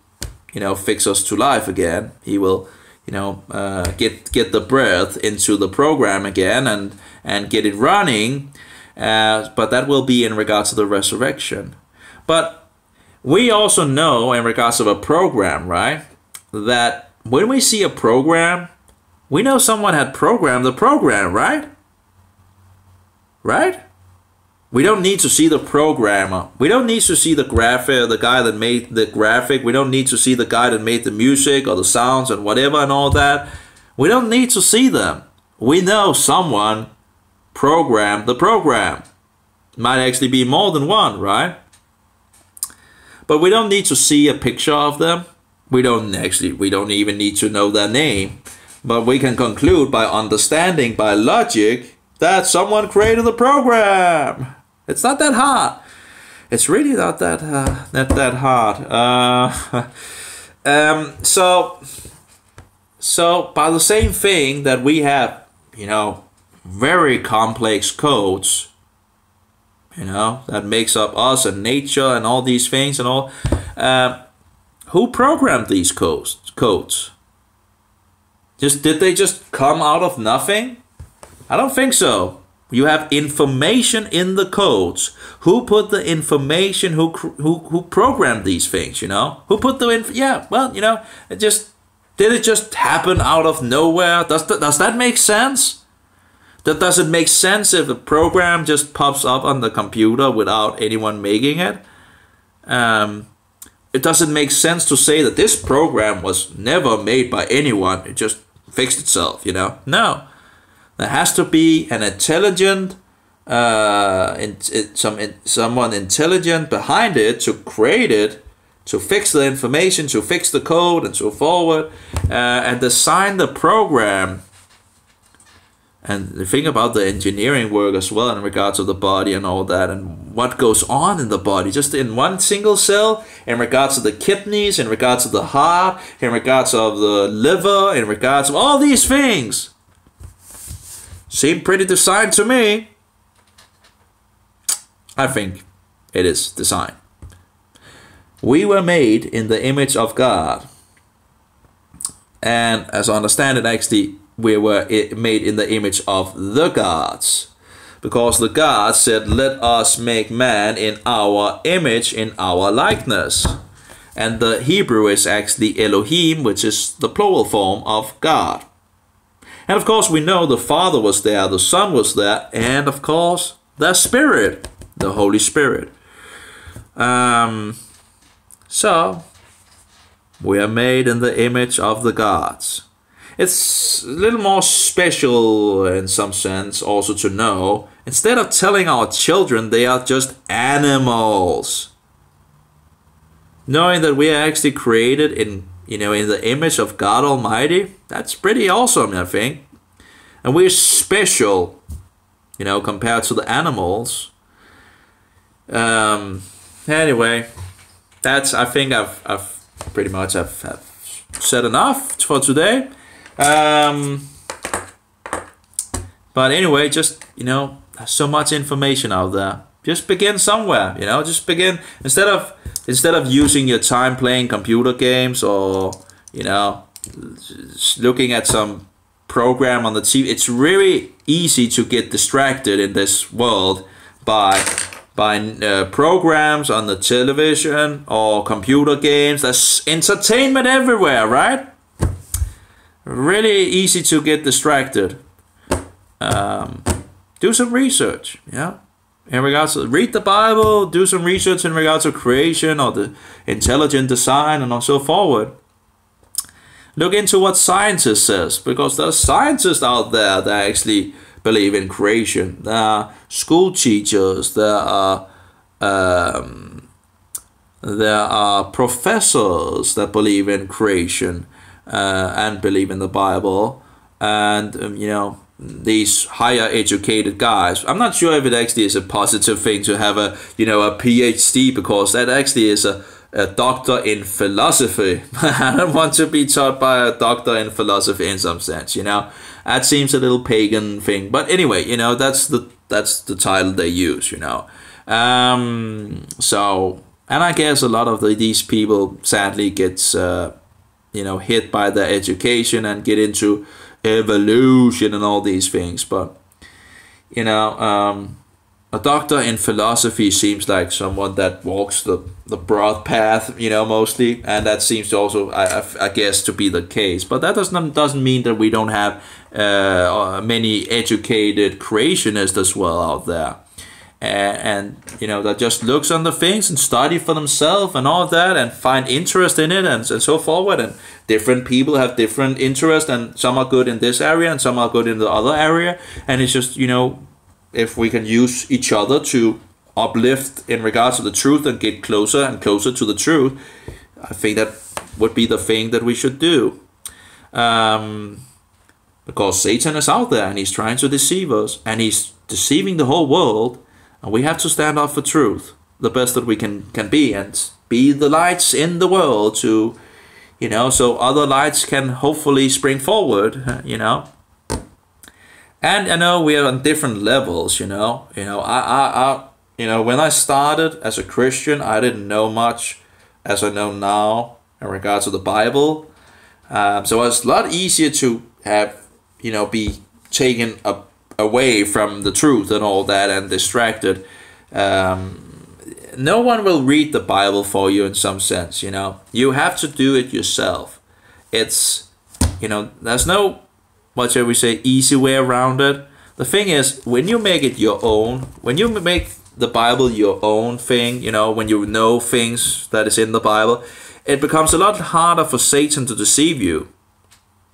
Speaker 2: fix us to life again. He will, get the breath into the program again and get it running. But that will be in regards to the resurrection. But we also know in regards of a program, right, that when we see a program, we know someone had programmed the program, right? Right? We don't need to see the programmer. We don't need to see the graphic, the guy that made the graphic. We don't need to see the guy that made the music or the sounds and whatever and all that. We don't need to see them. We know someone programmed the program. Might actually be more than one, right? But we don't need to see a picture of them. We don't even need to know their name. But we can conclude by understanding, by logic, that someone created the program. It's not that hard. It's really not that hard. So by the same thing that we have, very complex codes, that makes up us and nature and all these things and all. Who programmed these codes? Did they just come out of nothing? I don't think so. You have information in the codes. Who put the information? Who programmed these things? Who put the yeah? Well, did it just happen out of nowhere? Does that make sense? Does it make sense if the program just pops up on the computer without anyone making it? It doesn't make sense to say that this program was never made by anyone. It just fixed itself. No. There has to be an intelligent, someone intelligent behind it to create it, to fix the information, to fix the code, and so forward, and design the program. And the thing about the engineering work as well in regards to the body and all that, and what goes on in the body, just in one single cell, in regards to the kidneys, in regards to the heart, in regards of the liver, in regards of all these things. Seem pretty designed to me. I think it is design. We were made in the image of God. And as I understand it, actually, we were made in the image of the gods. Because the gods said, let us make man in our image, in our likeness. And the Hebrew is actually Elohim, which is the plural form of God. And of course, we know the Father was there, the Son was there, and of course, the Spirit, the Holy Spirit. So, we are made in the image of the gods. It's a little more special in some sense also to know, instead of telling our children they are just animals, knowing that we are actually created in the image of God Almighty, that's pretty awesome, I think. And we're special, compared to the animals. Anyway, I think I've pretty much have said enough for today. But anyway, just, there's so much information out there. Just begin somewhere, just begin, instead of using your time playing computer games or, looking at some program on the TV. It's really easy to get distracted in this world by programs on the television or computer games. There's entertainment everywhere, right? Really easy to get distracted. Do some research, in regards to read the Bible, do some research in regards to creation or the intelligent design and so forward. Look into what scientists says, because there's scientists out there that actually believe in creation. There are school teachers, there are professors that believe in creation and believe in the Bible, and these higher educated guys. I'm not sure if it actually is a positive thing to have a PhD, because that actually is a
Speaker 1: a doctor in philosophy. I don't want to be taught by a doctor in philosophy in some sense, you know. That seems a little pagan thing, but anyway, you know, that's the title they use, you know. So, and I guess a lot of these people sadly gets you know, hit by their education and get into evolution and all these things, but you know, a doctor in philosophy seems like someone that walks the broad path, you know, mostly, and that seems to also, I guess, to be the case. But that doesn't mean that we don't have many educated creationists as well out there, and you know, that just looks on the things and study for themselves and all of that, and find interest in it, and so forward. And different people have different interests, and some are good in this area and some are good in the other area, and it's just, you know, if we can use each other to uplift in regards to the truth and get closer and closer to the truth, I think that would be the thing that we should do. Because Satan is out there and he's trying to deceive us, and he's deceiving the whole world, and we have to stand up for truth the best that we can be, and be the lights in the world to, you know, so other lights can hopefully spring forward, you know. And I know we are on different levels, you know. You know, you know, when I started as a Christian, I didn't know much as I know now in regards to the Bible. So it's a lot easier to have, you know, be taken away from the truth and all that, and distracted. No one will read the Bible for you in some sense, you know. You have to do it yourself. It's, you know, there's no, what shall we say, easy way around it. The thing is, when you make it your own, when you make the Bible your own thing, you know, when you know things that is in the Bible, it becomes a lot harder for Satan to deceive you.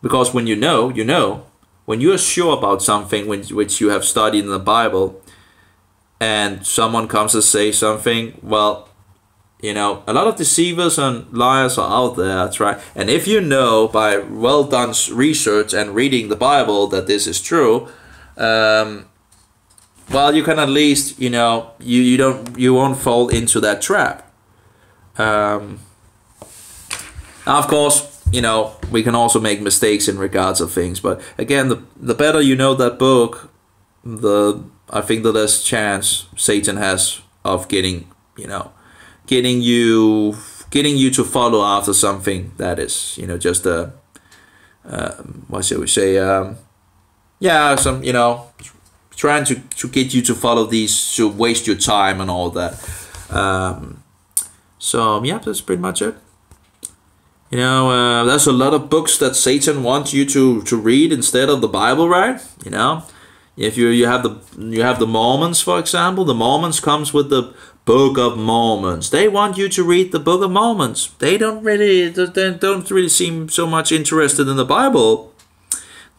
Speaker 1: Because when you know, you know. When you are sure about something which you have studied in the Bible, and someone comes to say something, well, you know, a lot of deceivers and liars are out there, that's right. And if you know by well done research and reading the Bible that this is true, well, you can at least, you know, you won't fall into that trap. Now, of course, you know, we can also make mistakes in regards of things, but again, the better you know that book, I think the less chance Satan has of getting, you know, getting you to follow after something that is, you know, just a what shall we say, yeah, some, you know, trying to get you to follow these, to waste your time and all that. So yeah, that's pretty much it. You know, there's a lot of books that Satan wants you to read instead of the Bible, right? You know, if you have the Mormons, for example. The Mormons comes with the Book of Mormons. They want you to read the Book of Mormons. They don't really seem so much interested in the Bible.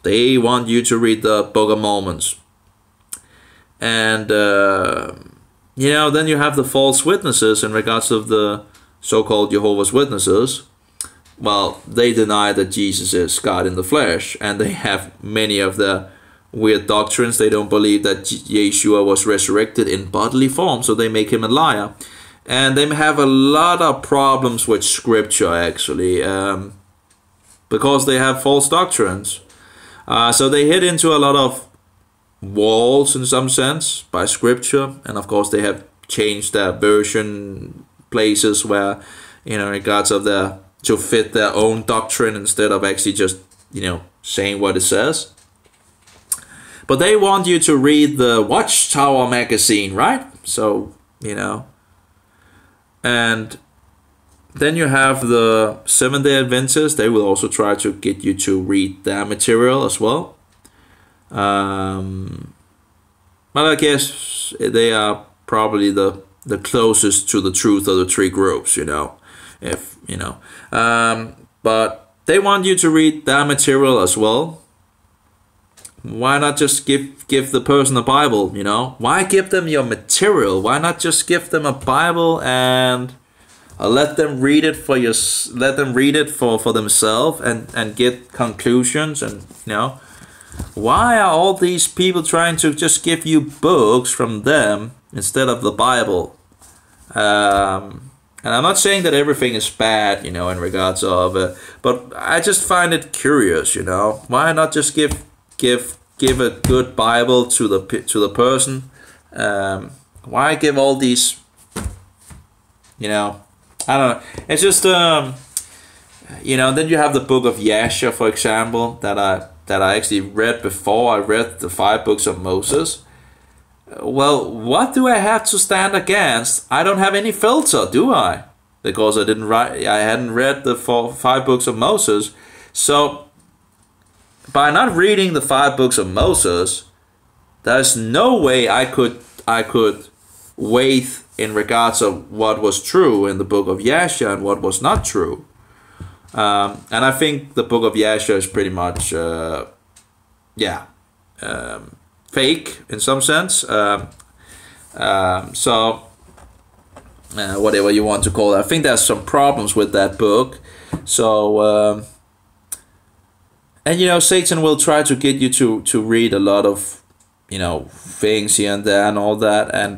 Speaker 1: They want you to read the Book of Mormons. And you know, then you have the false witnesses in regards of the so-called Jehovah's Witnesses. Well, they deny that Jesus is God in the flesh, and they have many of the weird doctrines. They don't believe that Yeshua was resurrected in bodily form, so they make him a liar. And they have a lot of problems with scripture, actually, because they have false doctrines. So they hit into a lot of walls in some sense by scripture, and of course they have changed their version places where, you know, in regards of their, to fit their own doctrine instead of actually just, you know, saying what it says. But they want you to read the Watchtower magazine, right? So, you know, and then you have the Seventh-day Adventists. They will also try to get you to read their material as well. But I guess they are probably the closest to the truth of the three groups, you know, if, you know. But they want you to read their material as well. Why not just give the person a Bible, you know? Why give them your material? Why not just give them a Bible and let them read it for for themselves and get conclusions, and, you know? Why are all these people trying to just give you books from them instead of the Bible? And And I'm not saying that everything is bad, you know, in regards of, but I just find it curious, you know. Why not just give a good Bible to the person? Why give all these, you know, I don't know. It's just, you know, then you have the book of Yasha, for example, that I actually read before I read the 5 books of Moses. Well, what do I have to stand against? I don't have any filter, do I? Because I hadn't read the 5 books of Moses. So by not reading the 5 books of Moses, there's no way I could weigh in regards of what was true in the book of Yasha and what was not true. And I think the book of Yasha is pretty much, fake in some sense. So whatever you want to call it. I think there's some problems with that book. So, and you know, Satan will try to get you to read a lot of, you know, things here and there and all that. And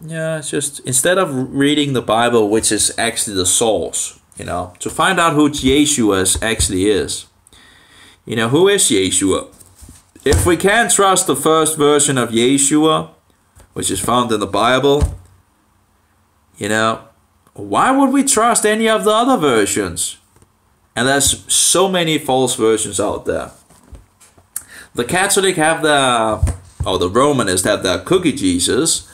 Speaker 1: yeah, it's just, instead of reading the Bible, which is actually the source, you know, to find out who Yeshua actually is. You know, who is Yeshua? If we can't trust the first version of Yeshua, which is found in the Bible, you know, why would we trust any of the other versions? And there's so many false versions out there. The Catholic have the Romanists have their cookie Jesus.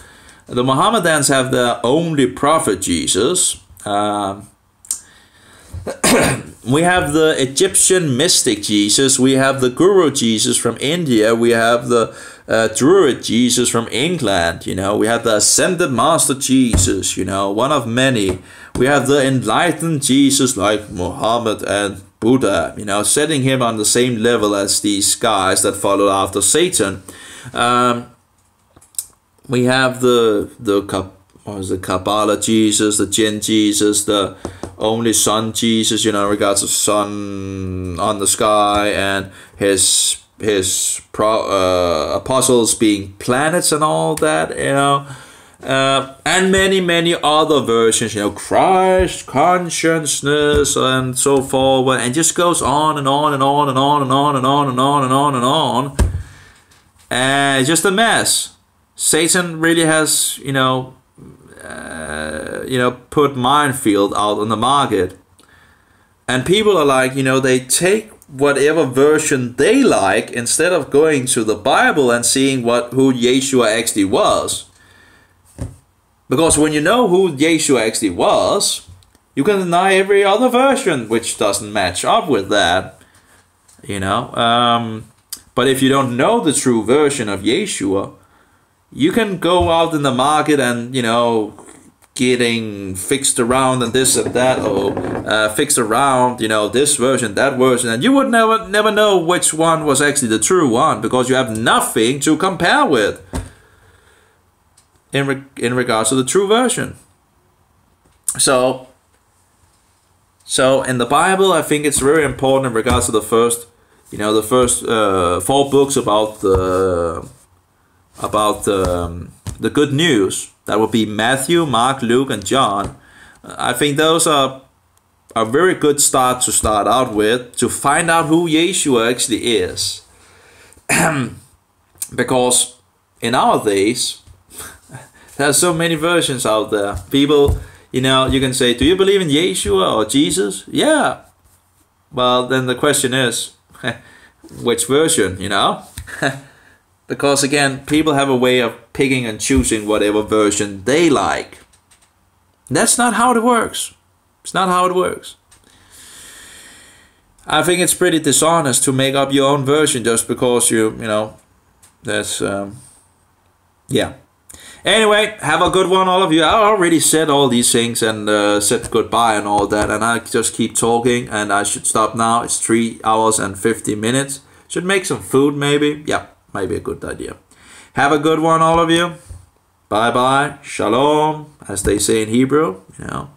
Speaker 1: The Mohammedans have their only prophet Jesus. We have the Egyptian mystic Jesus. We have the Guru Jesus from India. We have the Druid Jesus from England. You know, we have the Ascended Master Jesus. You know, one of many. We have the enlightened Jesus like Muhammad and Buddha. You know, setting him on the same level as these guys that followed after Satan. We have the Kabbalah Jesus, the Jinn Jesus, the only Son Jesus, you know, in regards to sun on the sky, and his apostles being planets and all that, you know, and many other versions, you know, Christ, consciousness, and so forth, and just goes on and on and on and on and on and on and on and on and on, and it's just a mess. Satan really has, you know, put minefield out on the market, and people are like, you know, they take whatever version they like instead of going to the Bible and seeing who Yeshua actually was. Because when you know who Yeshua actually was, you can deny every other version which doesn't match up with that, you know. But if you don't know the true version of Yeshua, you can go out in the market and, you know, getting fixed around and this and that, or fixed around, you know, this version, that version, and you would never know which one was actually the true one, because you have nothing to compare with in regards to the true version. So in the Bible, I think it's very important in regards to the first 4 books about the good news. That would be Matthew, Mark, Luke, and John. I think those are a very good start to start out with, to find out who Yeshua actually is. Because in our days, there's so many versions out there. People, you know, you can say, do you believe in Yeshua or Jesus? Yeah. Well, then the question is, which version, you know? Because again, people have a way of picking and choosing whatever version they like. That's not how it works. It's not how it works. I think it's pretty dishonest to make up your own version just because you know, that's, yeah. Anyway, have a good one, all of you. I already said all these things and said goodbye and all that, and I just keep talking, and I should stop now. It's 3 hours and 50 minutes. Should make some food maybe. Yeah. Might be a good idea. Have a good one, all of you. Bye bye. Shalom, as they say in Hebrew, you know.